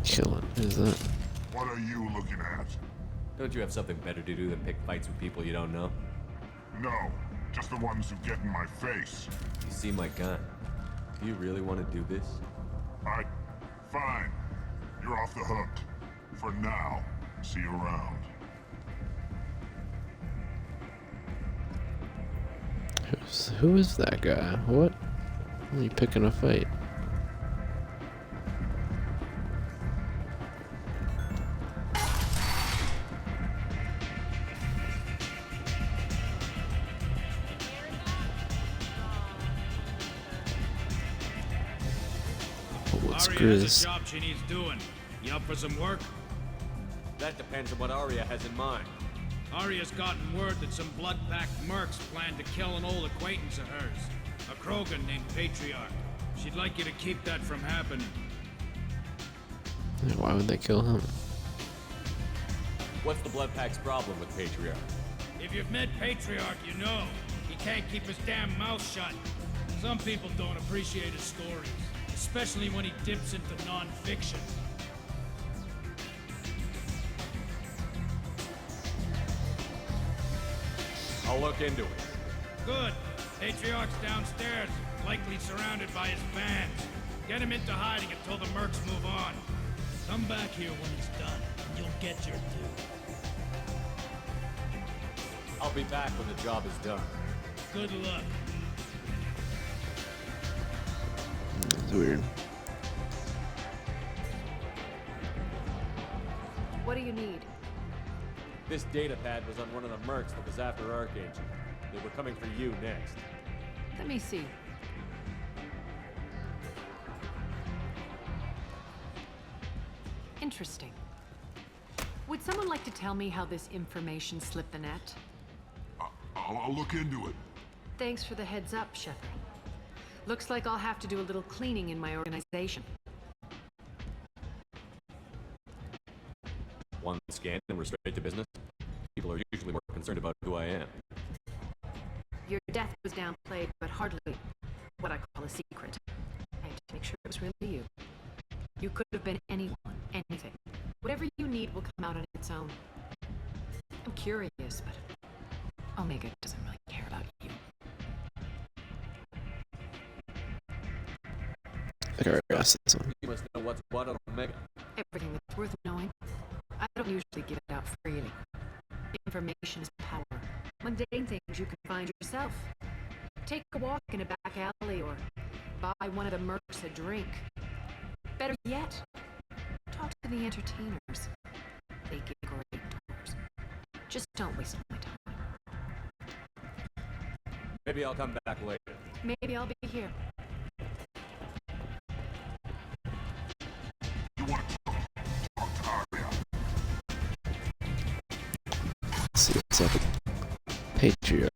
Kill it. Who's that? What are you looking at? Don't you have something better to do than pick fights with people you don't know? No, just the ones who get in my face. You see my gun. Do you really want to do this? Fine. You're off the hook. For now. See you around. Who is that guy? What? Why are you picking a fight? What's Arya Grizz? has a job she needs doing. You up for some work? That depends on what Arya has in mind. Arya's gotten word that some blood-packed mercs plan to kill an old acquaintance of hers. A Krogan named Patriarch. She'd like you to keep that from happening. Yeah, why would they kill him? What's the Blood Pack's problem with Patriarch? If you've met Patriarch, you know. He can't keep his damn mouth shut. Some people don't appreciate his stories. Especially when he dips into non-fiction. I'll look into it. Good. Patriarch's downstairs, likely surrounded by his fans. Get him into hiding until the mercs move on. Come back here when he's done, and you'll get your due. I'll be back when the job is done. Good luck. It's weird. What do you need? This data pad was on one of the mercs that was after Archangel. They were coming for you next. Let me see. Interesting. Would someone like to tell me how this information slipped the net? I'll look into it. Thanks for the heads up, Shepard. Looks like I'll have to do a little cleaning in my organization. One scan and we're straight to business. People are usually more concerned about who I am. Your death was downplayed, but hardly what I call a secret. I had to make sure it was really you. You could have been anyone, anything. Whatever you need will come out on its own. I'm curious, but Omega doesn't really care about you. I already asked this one. You must know what's what on Omega. Everything that's worth knowing. I don't usually give it out freely. Information is power. Mundane things you can find yourself. Take a walk in a back alley or buy one of the mercs a drink. Better yet, talk to the entertainers. They give great tours. Just don't waste my time. Maybe I'll come back later. Maybe I'll be here. Let's see what's up with Patriarch.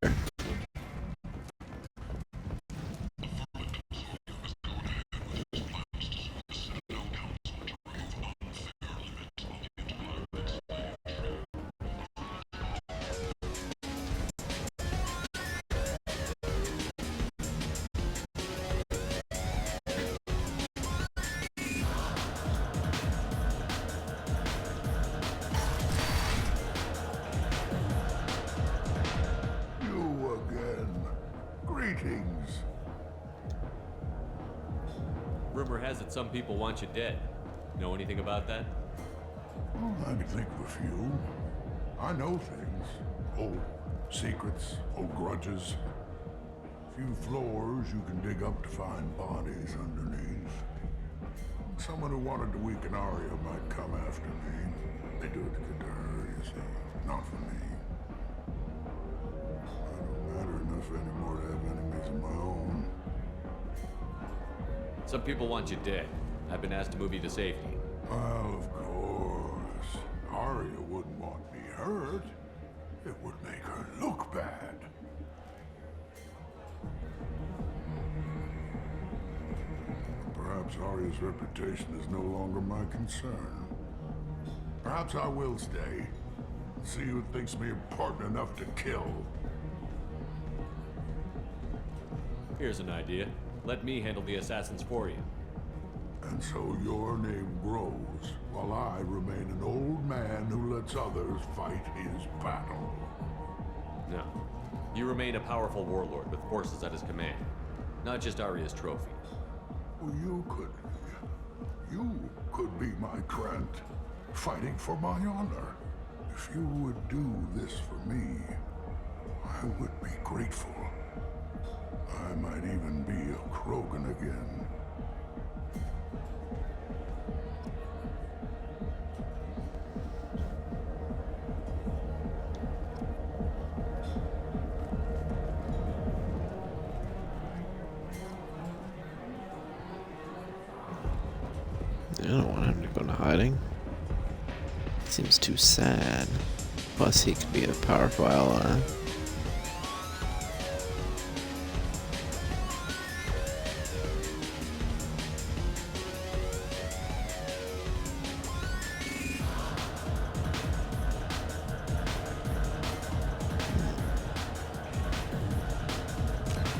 You again. Greetings. Rumor has it some people want you dead. Know anything about that? I can think of a few. I know things. Old secrets, old grudges. Few floors you can dig up to find bodies underneath. Someone who wanted to weaken Arya might come after me. They do it to get to her, you see. Not for me. I don't matter enough anymore to have enemies of my own. Some people want you dead. I've been asked to move you to safety. Well, of course. Arya wouldn't want me hurt. It would make her look bad. Perhaps Arya's reputation is no longer my concern. Perhaps I will stay. See who thinks me important enough to kill. Here's an idea. Let me handle the assassins for you. And so your name grows, while I remain an old man who lets others fight his battle. No. You remain a powerful warlord with forces at his command. Not just Arya's trophy. Well, you could be my Trent, fighting for my honor. If you would do this for me, I would be grateful. I might even be a Krogan again. I don't want him to go into hiding. Seems too sad. Plus, he could be a powerful ally.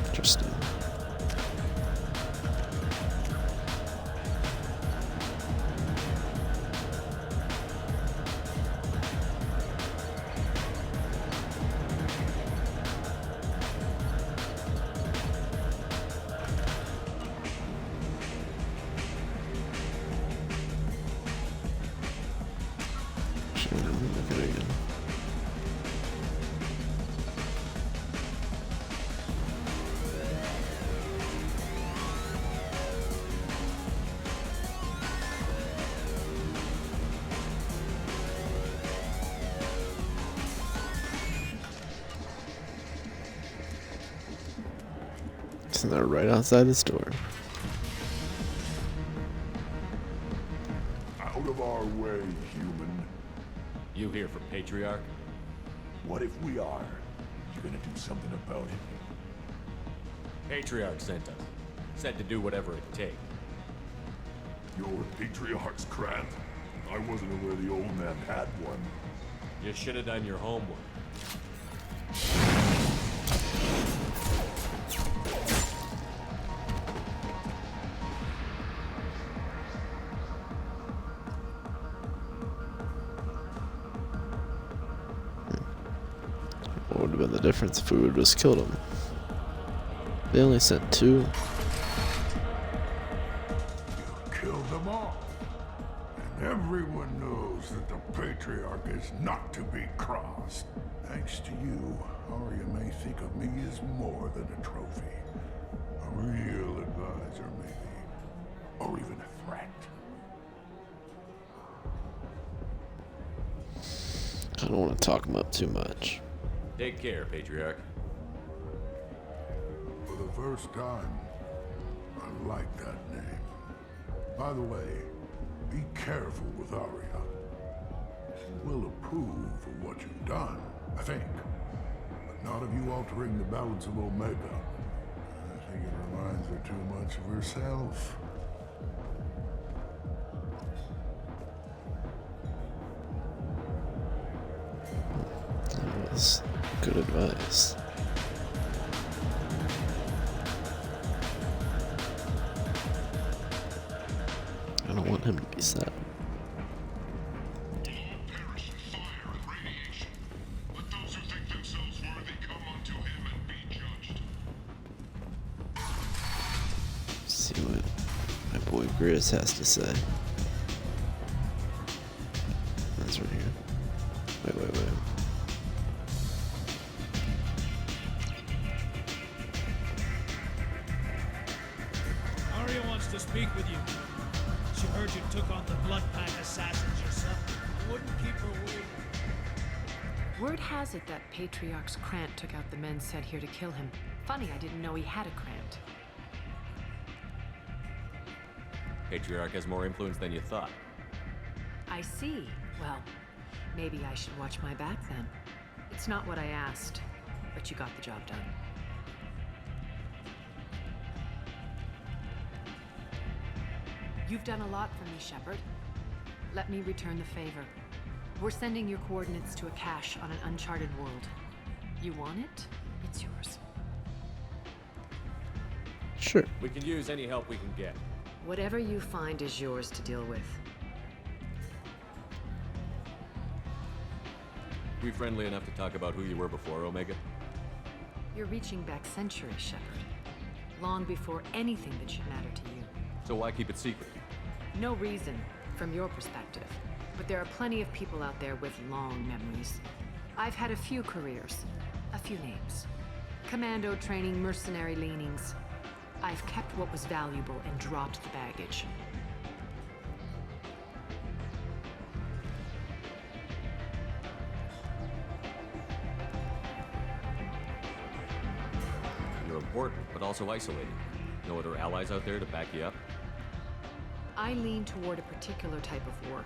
Interesting. Look at it again. So they're right outside the store. Out of our way, human. You here for Patriarch? What if we are? You gonna do something about it? Patriarch sent us. Said to do whatever it takes. You're Patriarch's Grant. I wasn't aware the old man had one. You should have done your homework. What would have been the difference if we would have just killed him? They only sent 2. Patriarch is not to be crossed. Thanks to you, Arya may think of me as more than a trophy. A real advisor, maybe. Or even a threat. I don't want to talk him up too much. Take care, Patriarch. For the first time, I like that name. By the way, be careful with Arya. She will approve of what you've done, I think. But not of you altering the balance of Omega. I think it reminds her too much of herself. That was good advice. I don't want him to be sad. See what my boy Grizz has to say. That's right here. Wait. Arya wants to speak with you. She heard you took on the Blood Pack assassins yourself. You wouldn't keep her waiting. Word has it that Patriarch's Krant took out the men sent here to kill him. Funny, I didn't know he had a Krant. Patriarch has more influence than you thought. I see. Well, maybe I should watch my back then. It's not what I asked, but you got the job done. You've done a lot for me, Shepard. Let me return the favor. We're sending your coordinates to a cache on an uncharted world. You want it? It's yours. Sure. We can use any help we can get. Whatever you find is yours to deal with. We friendly enough to talk about who you were before, Omega? You're reaching back centuries, Shepard. Long before anything that should matter to you. So why keep it secret? No reason, from your perspective. But there are plenty of people out there with long memories. I've had a few careers, a few names. Commando training, mercenary leanings. I've kept what was valuable and dropped the baggage. You're important, but also isolated. No other allies out there to back you up? I lean toward a particular type of work.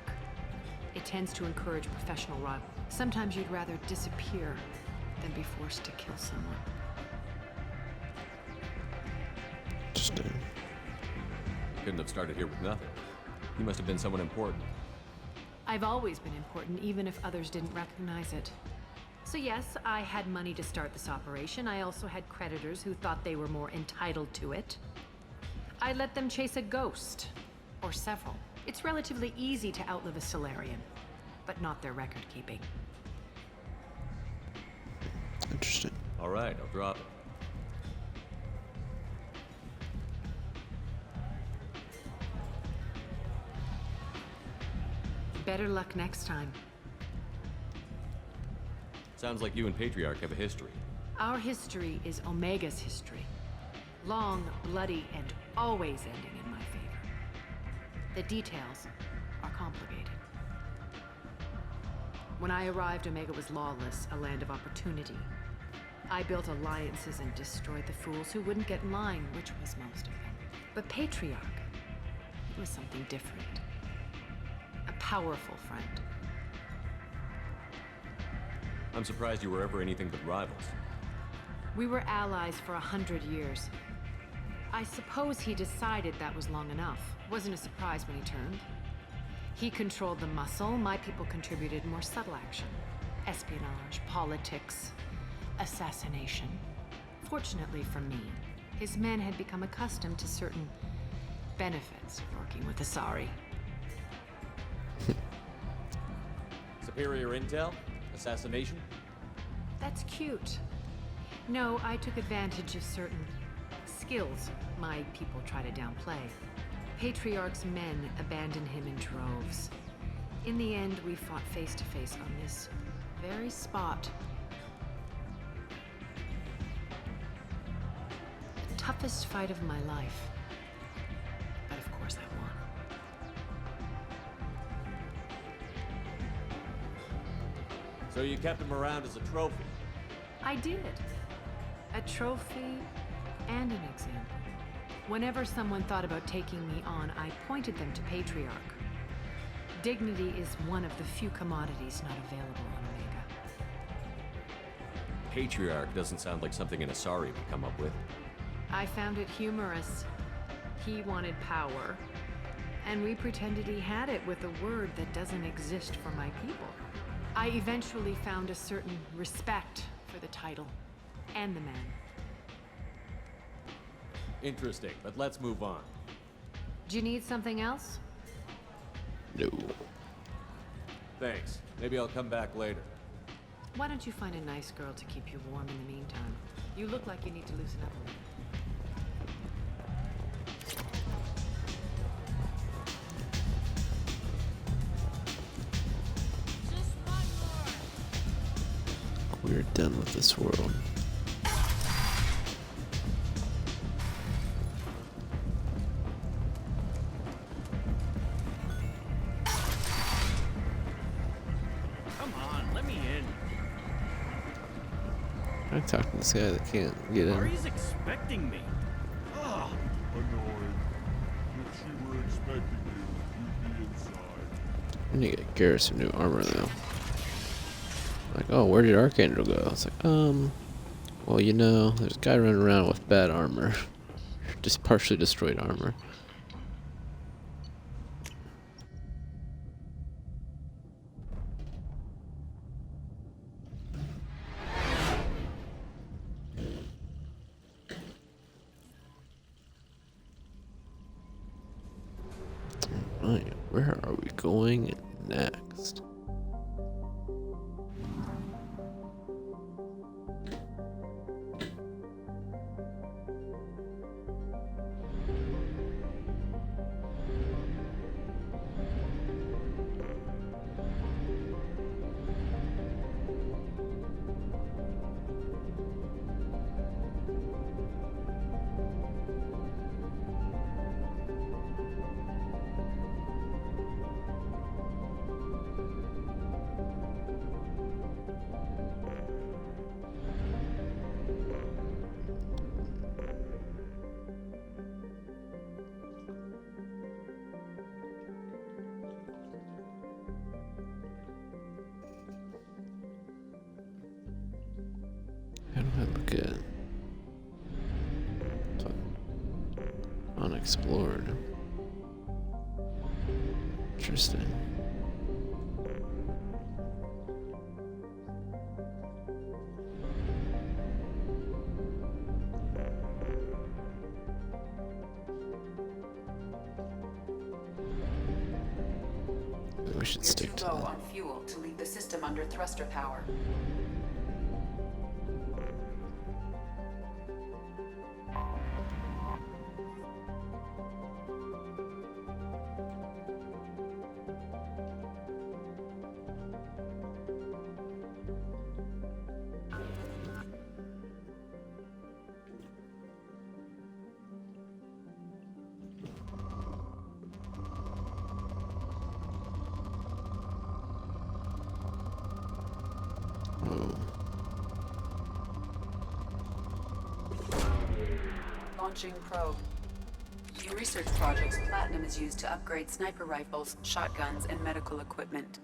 It tends to encourage professional rival. Sometimes you'd rather disappear than be forced to kill someone. Interesting. Couldn't have started here with nothing. You must have been someone important. I've always been important, even if others didn't recognize it. So yes, I had money to start this operation. I also had creditors who thought they were more entitled to it. I let them chase a ghost, or several. It's relatively easy to outlive a Solarian, but not their record keeping. Interesting. All right, I'll drop it. Better luck next time. Sounds like you and Patriarch have a history. Our history is Omega's history. Long, bloody, and always ending in my favor. The details are complicated. When I arrived, Omega was lawless, a land of opportunity. I built alliances and destroyed the fools who wouldn't get in line, which was most of them. But Patriarch, it was something different. A powerful friend. I'm surprised you were ever anything but rivals. We were allies for 100 years. I suppose he decided that was long enough. Wasn't a surprise when he turned. He controlled the muscle, my people contributed more subtle action. Espionage, politics, assassination. Fortunately for me, his men had become accustomed to certain benefits of working with Asari. Superior intel? Assassination? That's cute. No, I took advantage of certain skills my people try to downplay. Patriarch's men abandoned him in droves. In the end, we fought face to face on this very spot. The toughest fight of my life. But of course I won. So you kept him around as a trophy? I did. A trophy and an example. Whenever someone thought about taking me on, I pointed them to Patriarch. Dignity is one of the few commodities not available on Omega. Patriarch doesn't sound like something an Asari would come up with. I found it humorous. He wanted power, and we pretended he had it with a word that doesn't exist for my people. I eventually found a certain respect for the title and the man. Interesting, but let's move on. Do you need something else? No. Thanks. Maybe I'll come back later. Why don't you find a nice girl to keep you warm in the meantime? You look like you need to loosen up a little. We're done with this world. Come on, let me in. I talk to this guy that can't get in. Ari's expecting me. Ugh. Annoying. If she were expecting you, you'd be inside. I need to get Garrus some new armor though. Like, oh, where did Archangel go? It's like, well, you know, there's a guy running around with bad armor. Just partially destroyed armor. Alright, where are we going next? How do I look at unexplored? Interesting. Maybe we should stick to Low that. on fuel to leave the system under thruster power. Launching probe. In research projects, platinum is used to upgrade sniper rifles, shotguns, and medical equipment.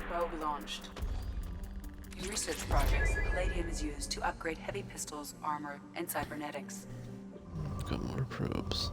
Probe launched. In research projects, palladium is used to upgrade heavy pistols, armor, and cybernetics. Got more probes.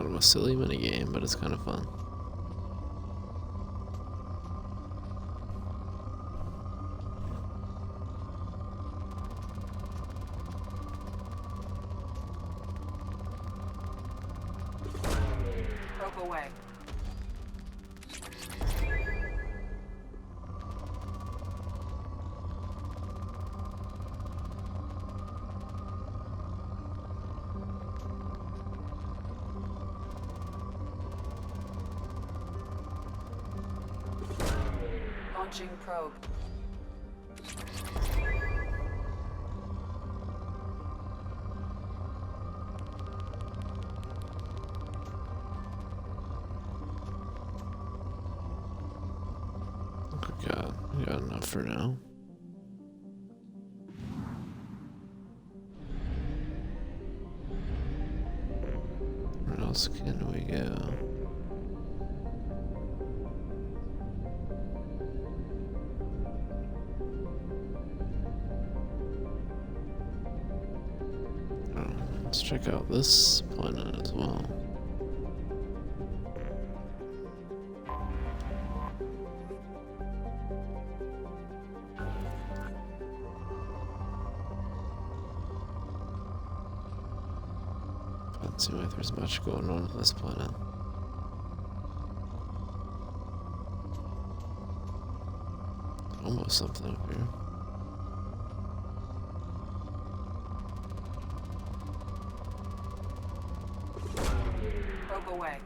kind of a silly minigame, but it's kind of fun. Probe away. Launching probe. We got enough for now. Where else can we go? Let's check out this planet as well. Doesn't seem like there's much going on this planet. Almost something up here. Probe away.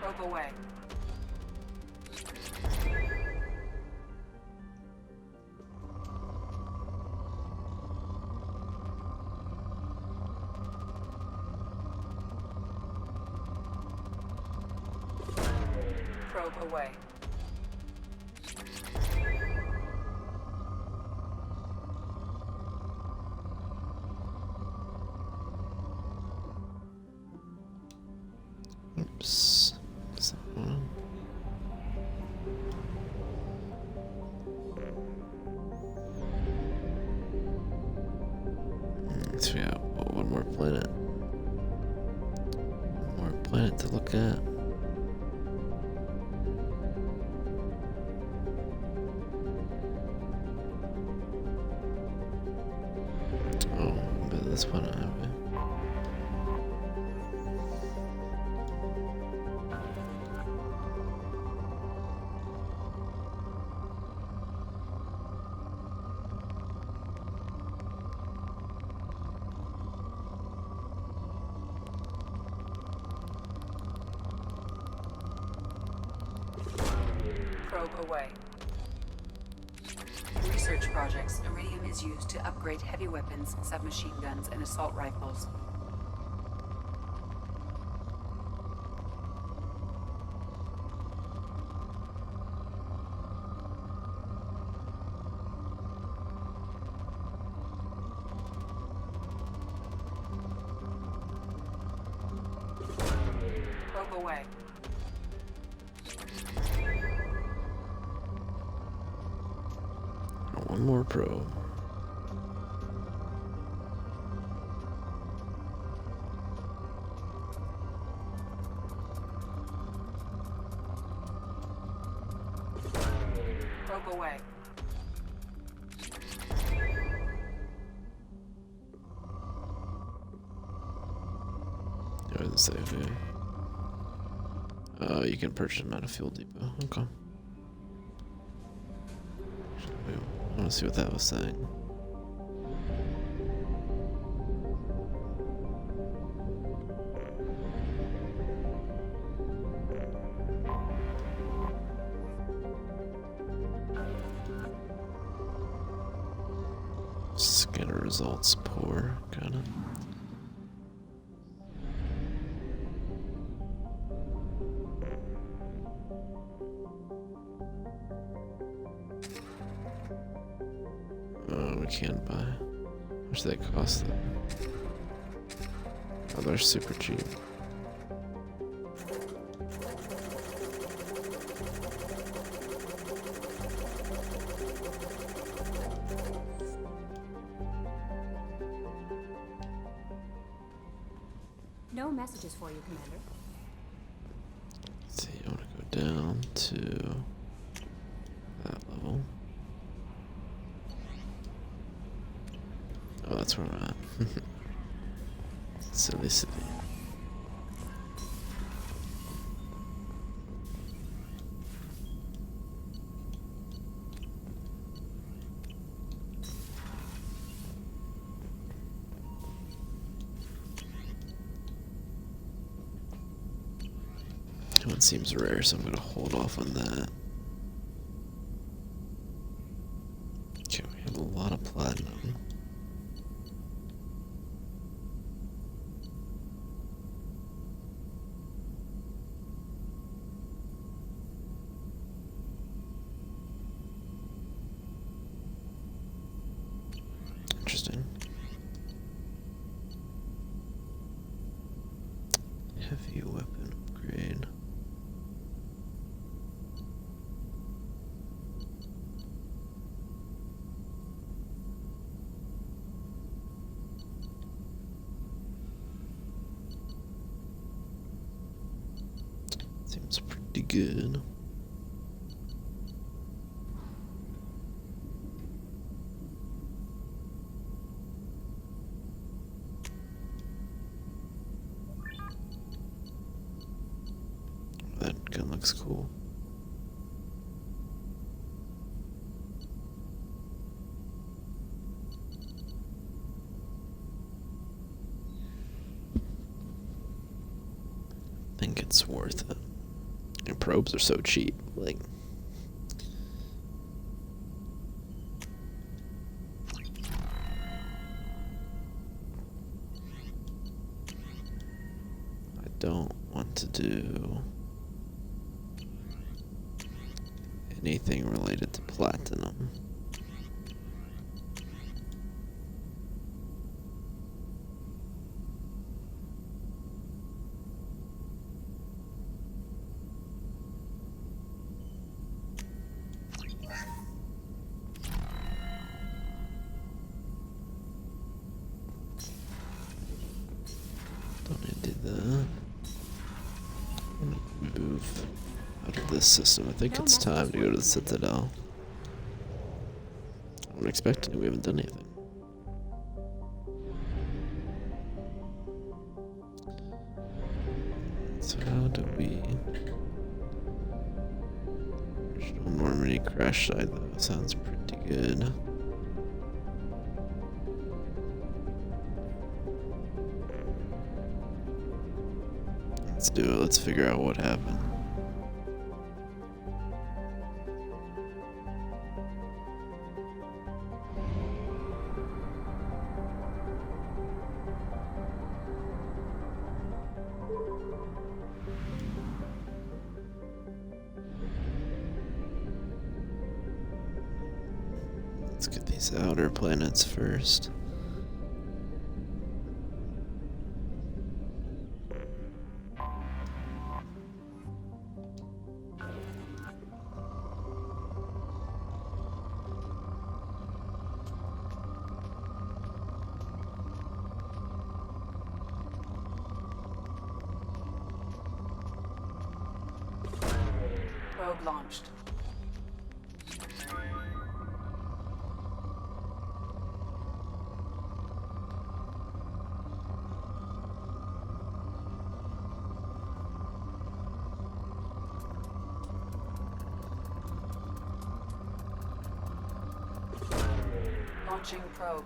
Probe away. Probe away. Oops. Is that one? So we got one more planet. One more planet to look at. Oh, but this planet have it. Probe away. In research projects, iridium is used to upgrade heavy weapons, submachine guns, and assault rifles. Probe away. One more probe. Probe away. There's the save here. You can purchase them at a fuel depot. Okay. I want to see what that was saying. Scanner results poor, kinda. can buy. How much do they cost though? Oh, they're super cheap. No messages for you, Commander. Let's see, I want to go down to that level. Oh, that's where I'm at. Silly city. One seems rare, so I'm gonna hold off on that. Okay, we have a lot of platinum. Interesting. Heavy weapon upgrade. Seems pretty good. That gun looks cool. I think it's worth it. And probes are so cheap. Like, I don't want to do anything related to platinum. Don't need to do that. I'm gonna move out of this system. I think it's time to go to the Citadel. I'm expecting we haven't done anything. So how do we... Original Normandy crash site though, sounds pretty good. Let's do it, let's figure out what happened. Let's get these outer planets first. Probe launched. Launching probe.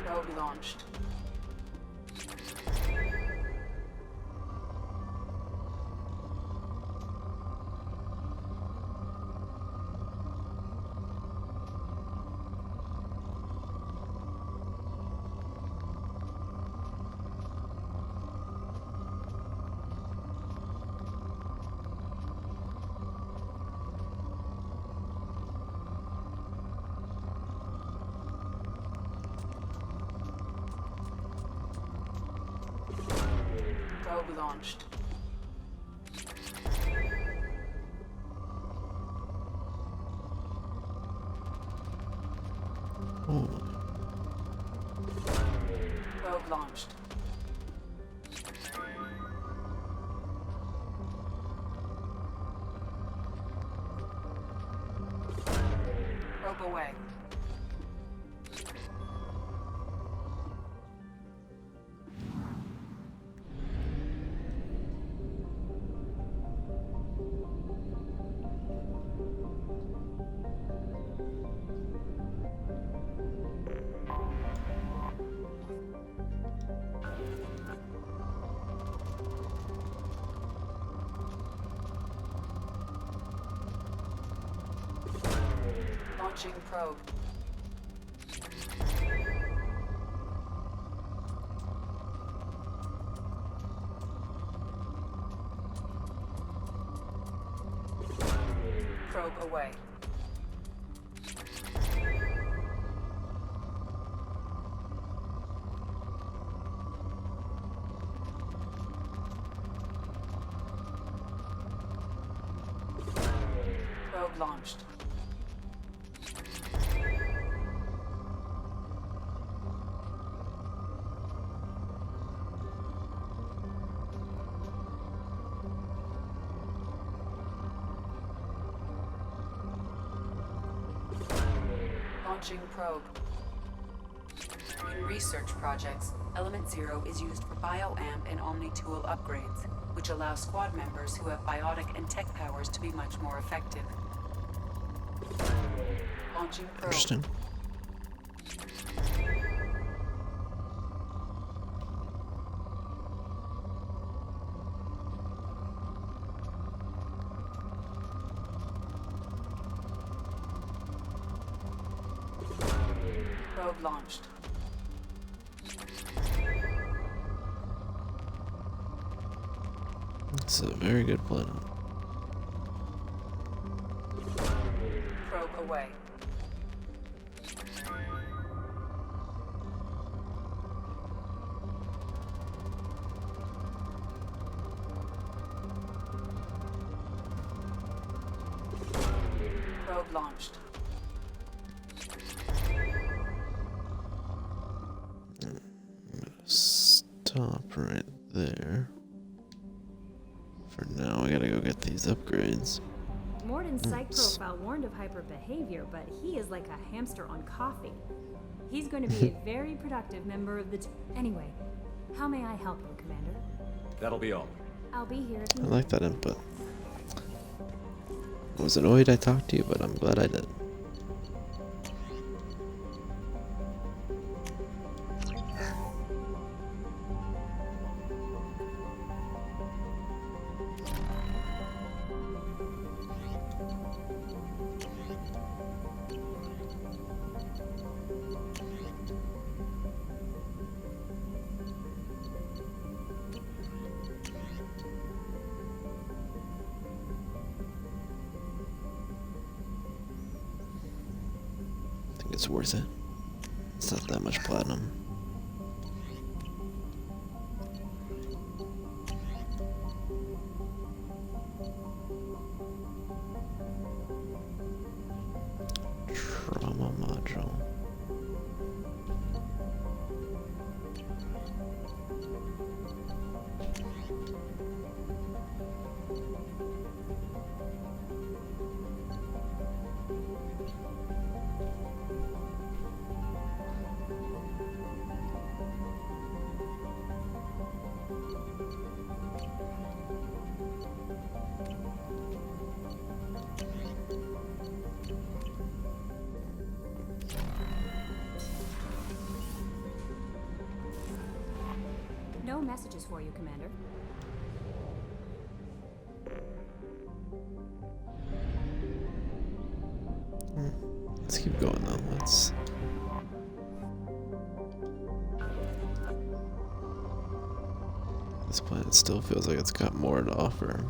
Probe launched. launched. Oh. Probe launched. Probe away. Launching probe. Probe away. Probe launched. Launching probe. In research projects, Element Zero is used for BioAmp and Omni-tool upgrades, which allow squad members who have biotic and tech powers to be much more effective. Launching probe. Interesting. Probe launched. It's a very good planet. Probe away. Probe launched. Stop right there. For now, I gotta go get these upgrades. Morden's psych Oops. profile warned of hyper behavior, but he is like a hamster on coffee. He's going to be a very productive member of the Anyway, how may I help you, Commander? That'll be all. I'll be here if I you like that input. I was annoyed I talked to you, but I'm glad I did. I think it's worth it. It's not that much platinum. Trauma module. No messages for you, Commander. Let's keep going though. Let's. This planet still feels like it's got more to offer.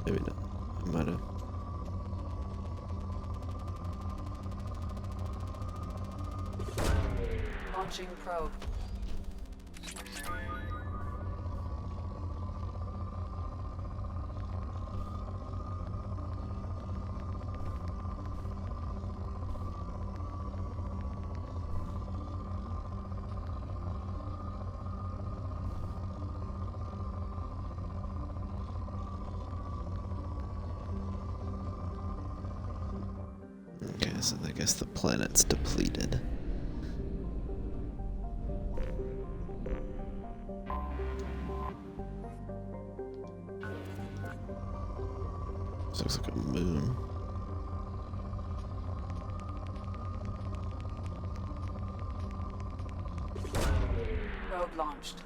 Maybe not. It might have. Launching probe. Okay, so I guess the planet's depleted. This looks like a moon. Probe launched.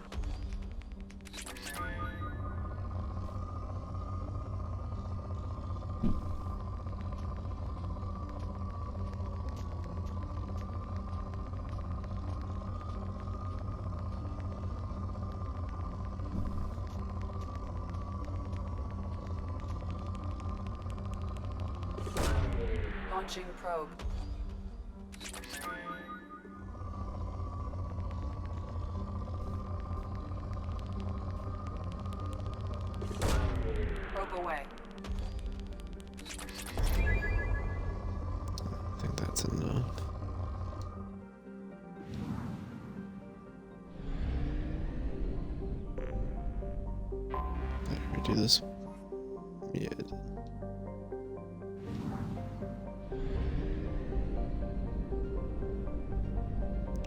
Launching probe. Probe away. I think that's enough. Better do this. Yeah.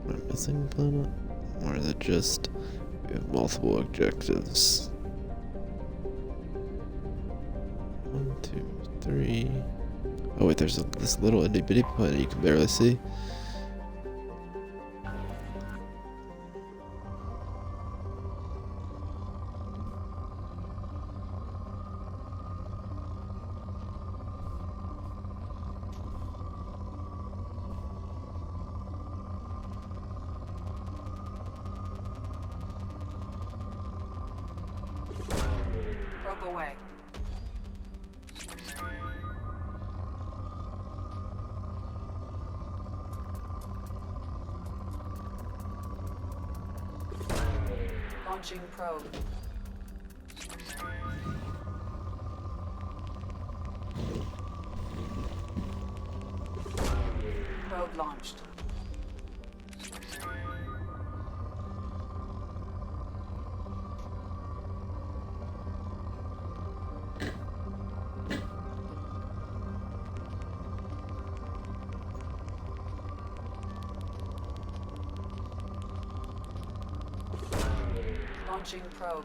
Am I missing a planet? Or is it just we have multiple objectives? 1, 2, 3. Oh wait, there's this little itty bitty planet you can barely see. Probe away. Launching probe. Probe launched. Launching probe.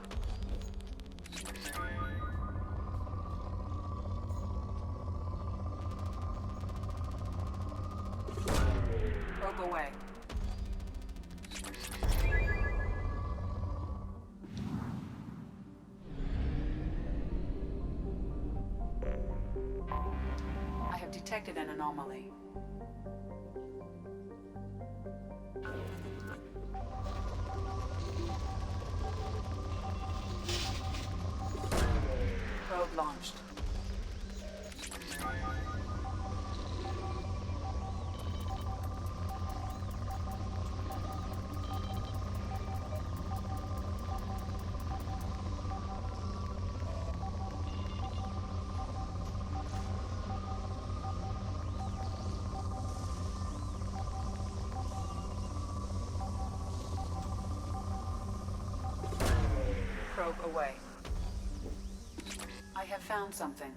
Probe away. I have detected an anomaly. Probe launched. Probe away. I have found something.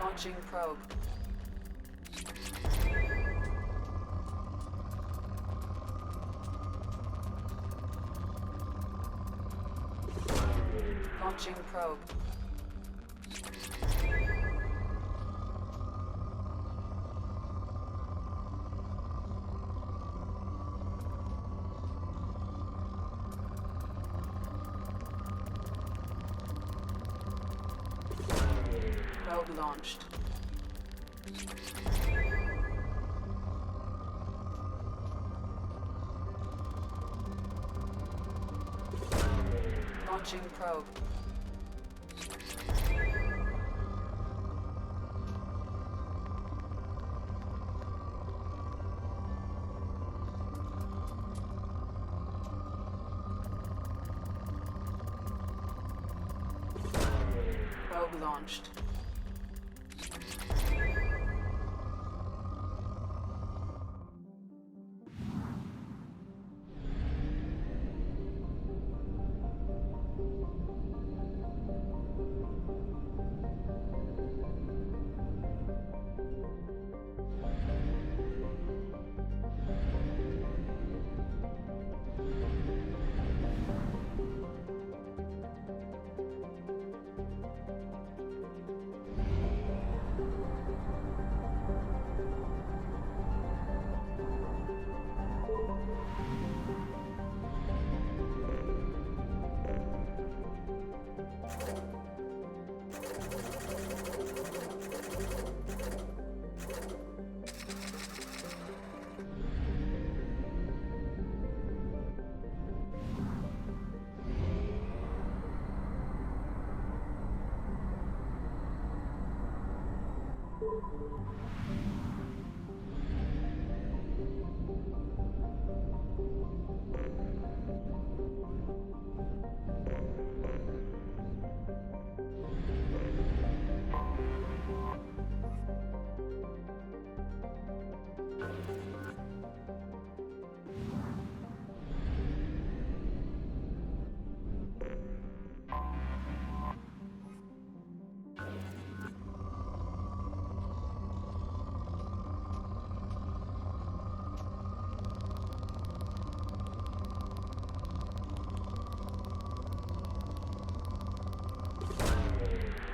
Launching probe. Launching probe. Probe launched. Launching probe. Probe launched.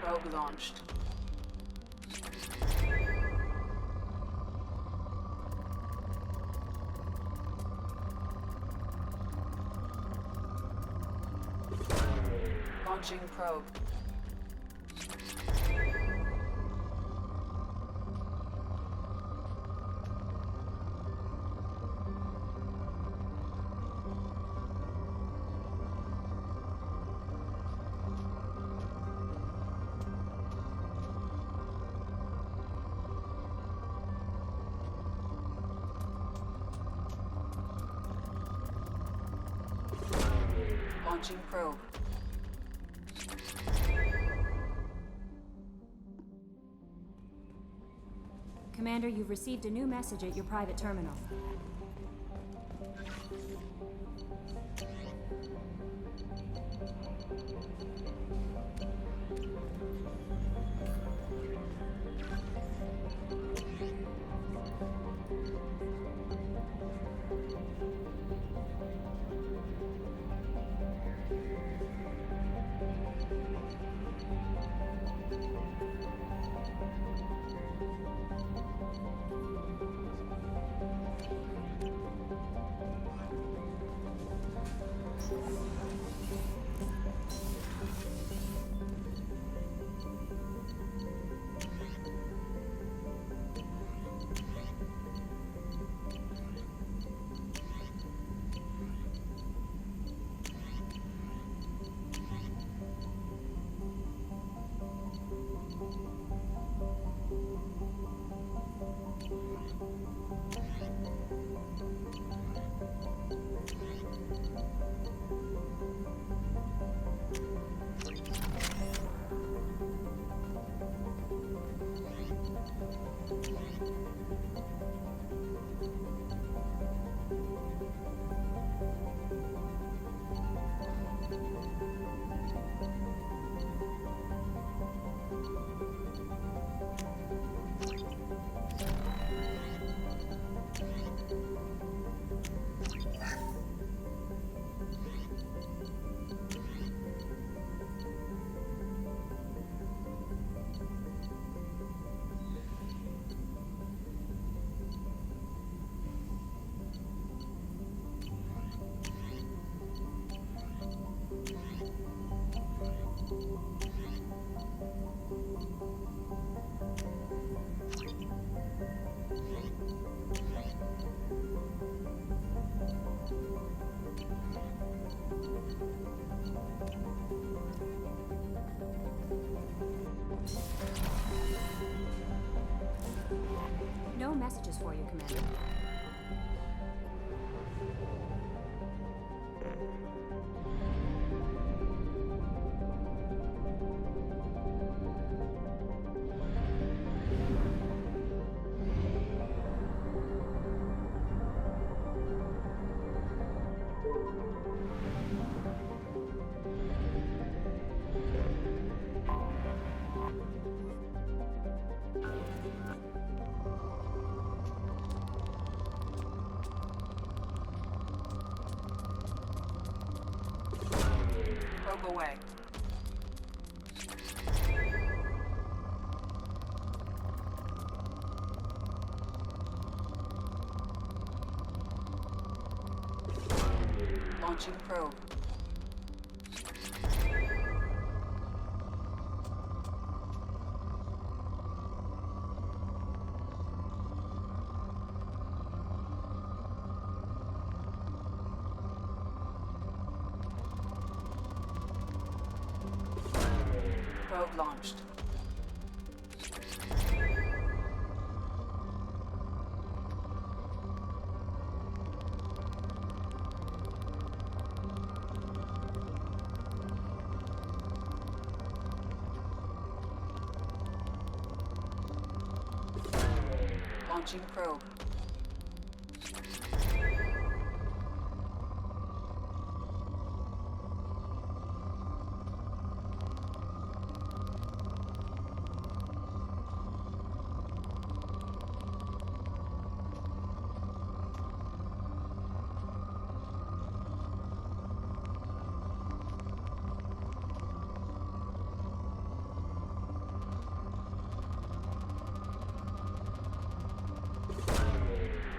Probe launched. Launching probe. Launching probe. Commander, you've received a new message at your private terminal. No messages for you, Commander. Probe away. Launching probe. Probe launched. Launching probe.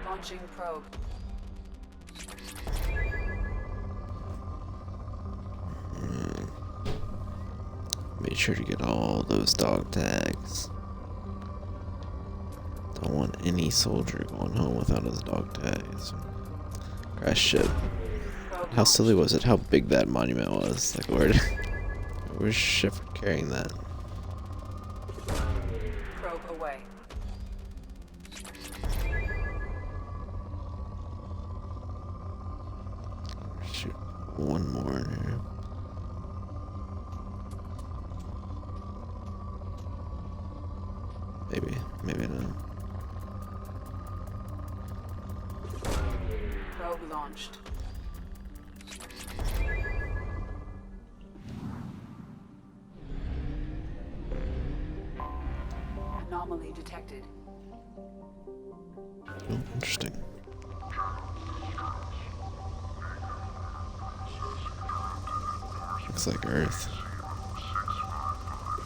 Launching probe. Make sure to get all those dog tags. Don't want any soldier going home without his dog tags. Crash ship. How silly was it? How big that monument was? Like, where's ship carrying that? Probe away. Shoot. one more in here. Maybe not. Probe launched. Anomaly detected. Oh, interesting. Looks like Earth.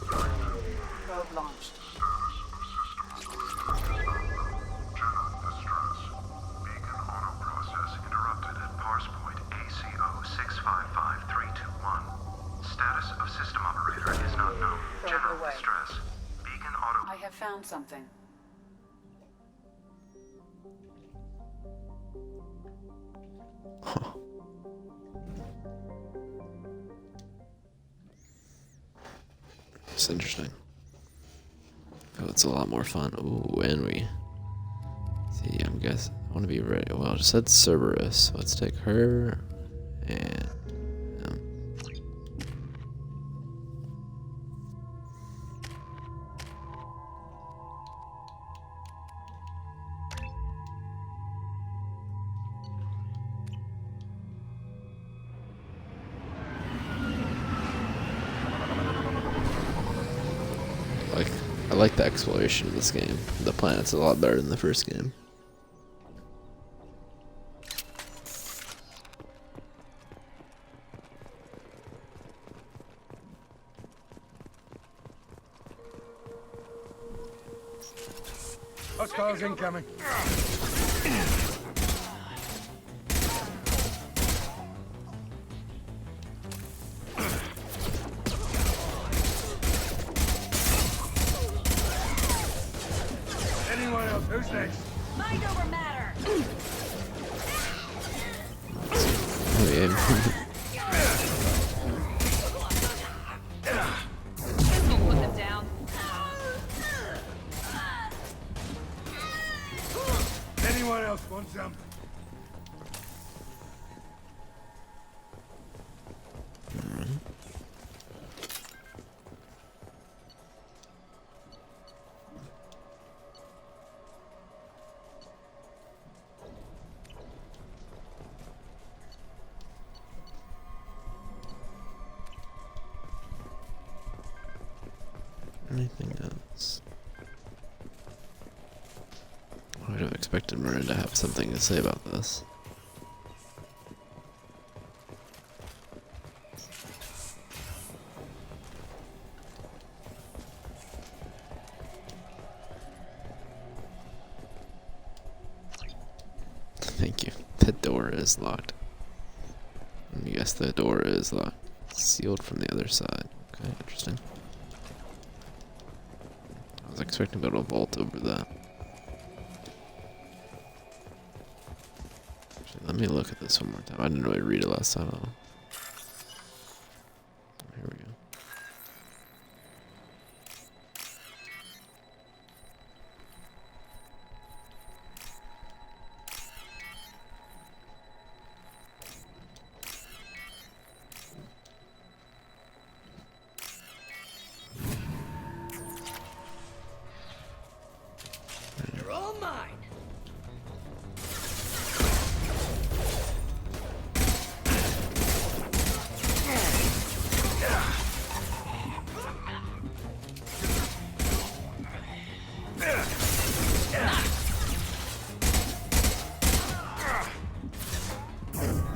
Probe launched. I have found something. Huh. It's interesting. Oh, it's a lot more fun. Ooh, and we see. I guess I want to be ready. Well, I just said Cerberus. Let's take her and. I like the exploration of this game. The planet's a lot better than the first game. Hostiles incoming. Anyone else? Who's next? Mind over matter. Oh yeah. This will put them down. Anyone else want some? Anything else? I would have expected Marin to have something to say about this. Thank you. The door is locked. Yes, the door is locked. Sealed from the other side. Okay, interesting. I was expecting to be able to vault over that. Actually, let me look at this one more time. I didn't really read it last time. Here we go. You're all mine.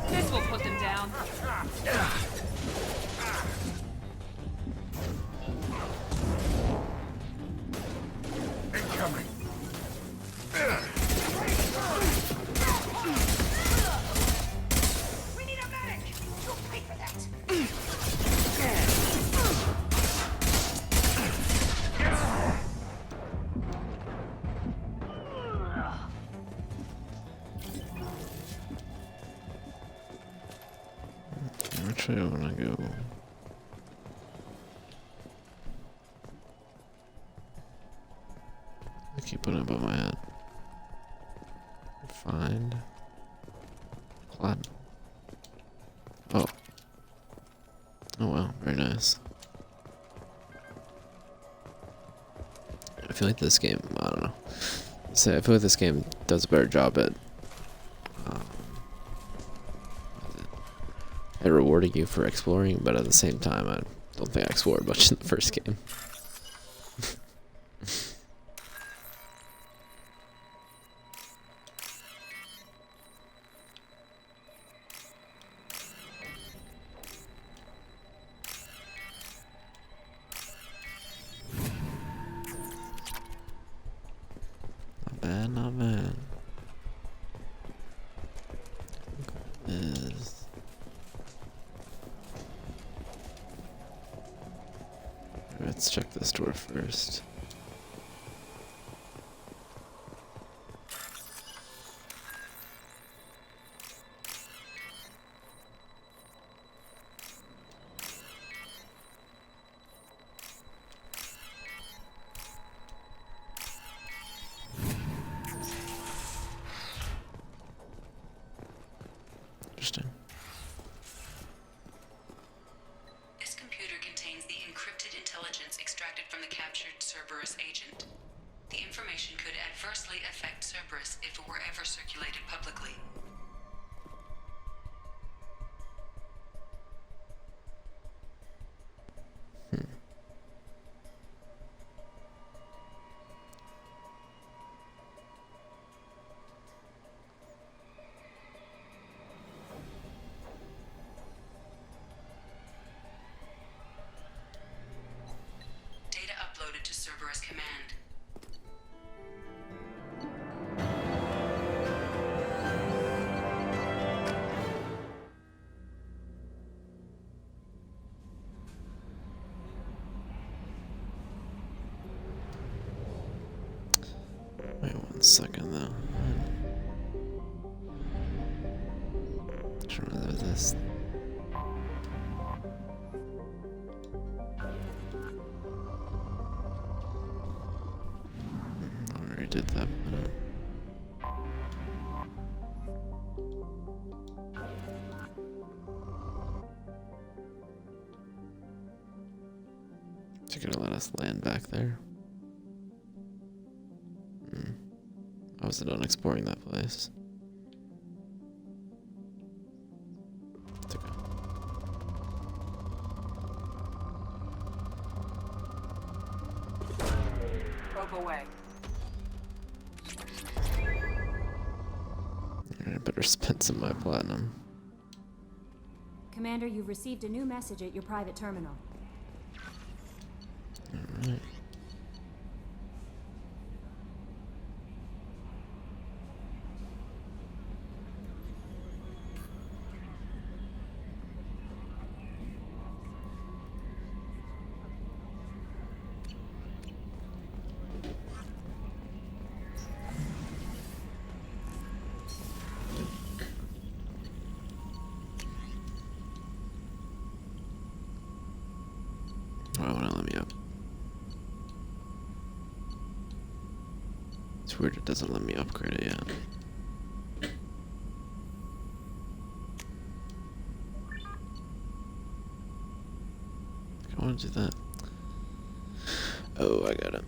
This will put them down. Incoming. We need a medic. You'll pay for that. Actually, I want to go. I keep putting it above my head. Find platinum. Oh. nice. I feel like this game, I don't know. So I feel like this game does a better job at rewarding you for exploring, but at the same time, I don't think I explored much in the first game. Not bad, not bad. Let's check this door first. Interesting. This computer contains the encrypted intelligence extracted from the captured Cerberus agent. The information could adversely affect Cerberus if it were ever circulated publicly. Data uploaded to Cerberus Command. Wait 1 second though. Trying to do this. I already did that. Is it gonna let us land back there? I was done exploring that place. It's okay. Probe away. I better spend some of my platinum. Commander, you've received a new message at your private terminal. Alright. Why won't it let me up? It's weird it doesn't let me upgrade it yet. I want to do that. Oh, I got it.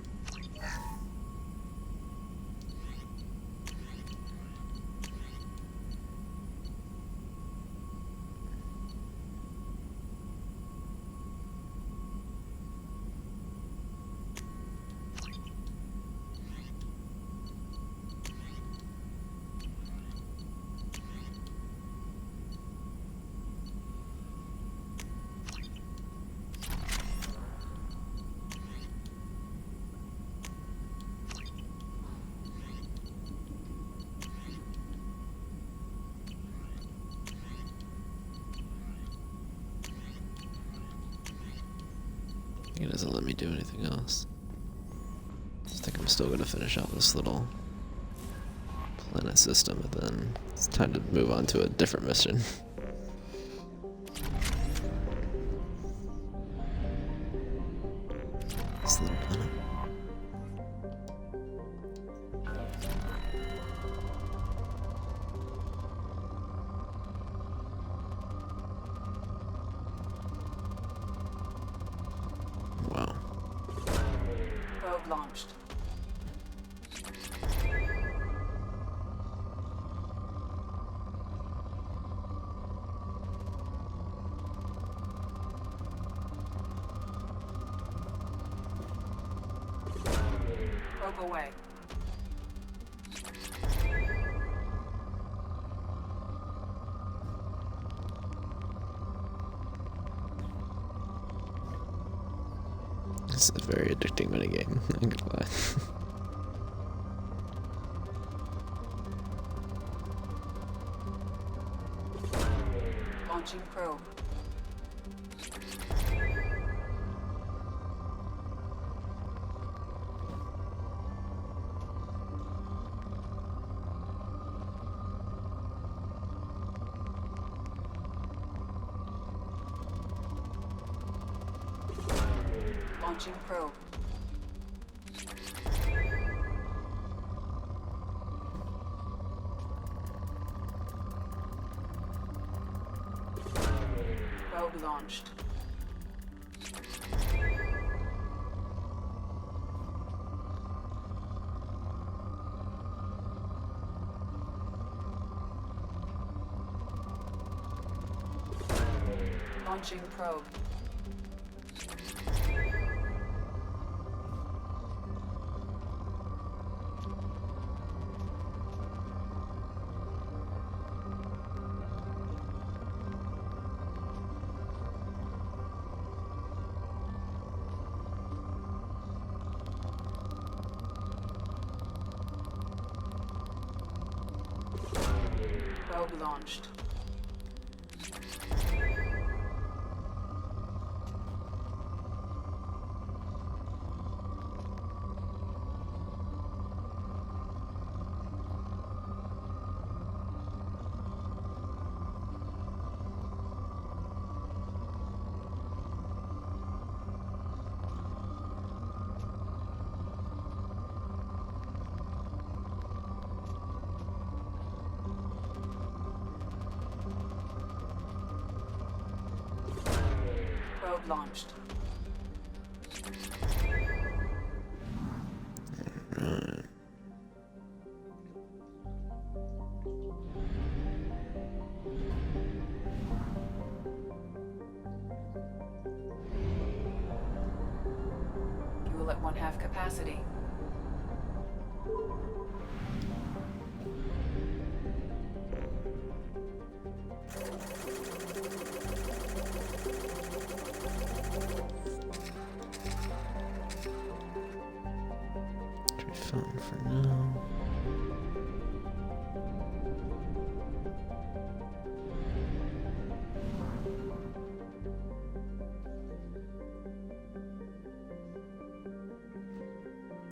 It doesn't let me do anything else. I think I'm still gonna finish out this little planet system, and then it's time to move on to a different mission. This little planet. Probe launched. Probe away. This is a very addicting minigame. I'm gonna lie. Launching probe. Launching probe. Probe launched. Launching probe. Probe launched. Probe launched. Fuel at 1/2 capacity. Fun for now.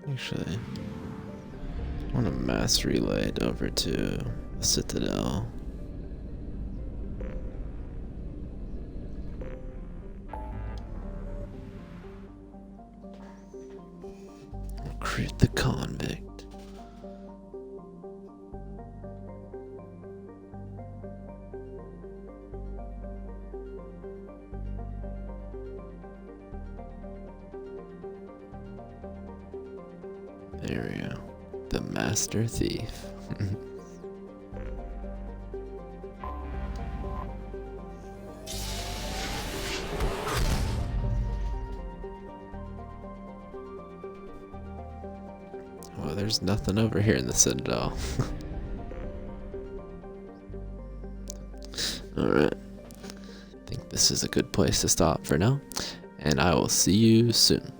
Actually, I want to mass relay it over to the Citadel. Recruit the convict. There we go. The Master Thief. Well, there's nothing over here in the Citadel. Alright. I think this is a good place to stop for now. And I will see you soon.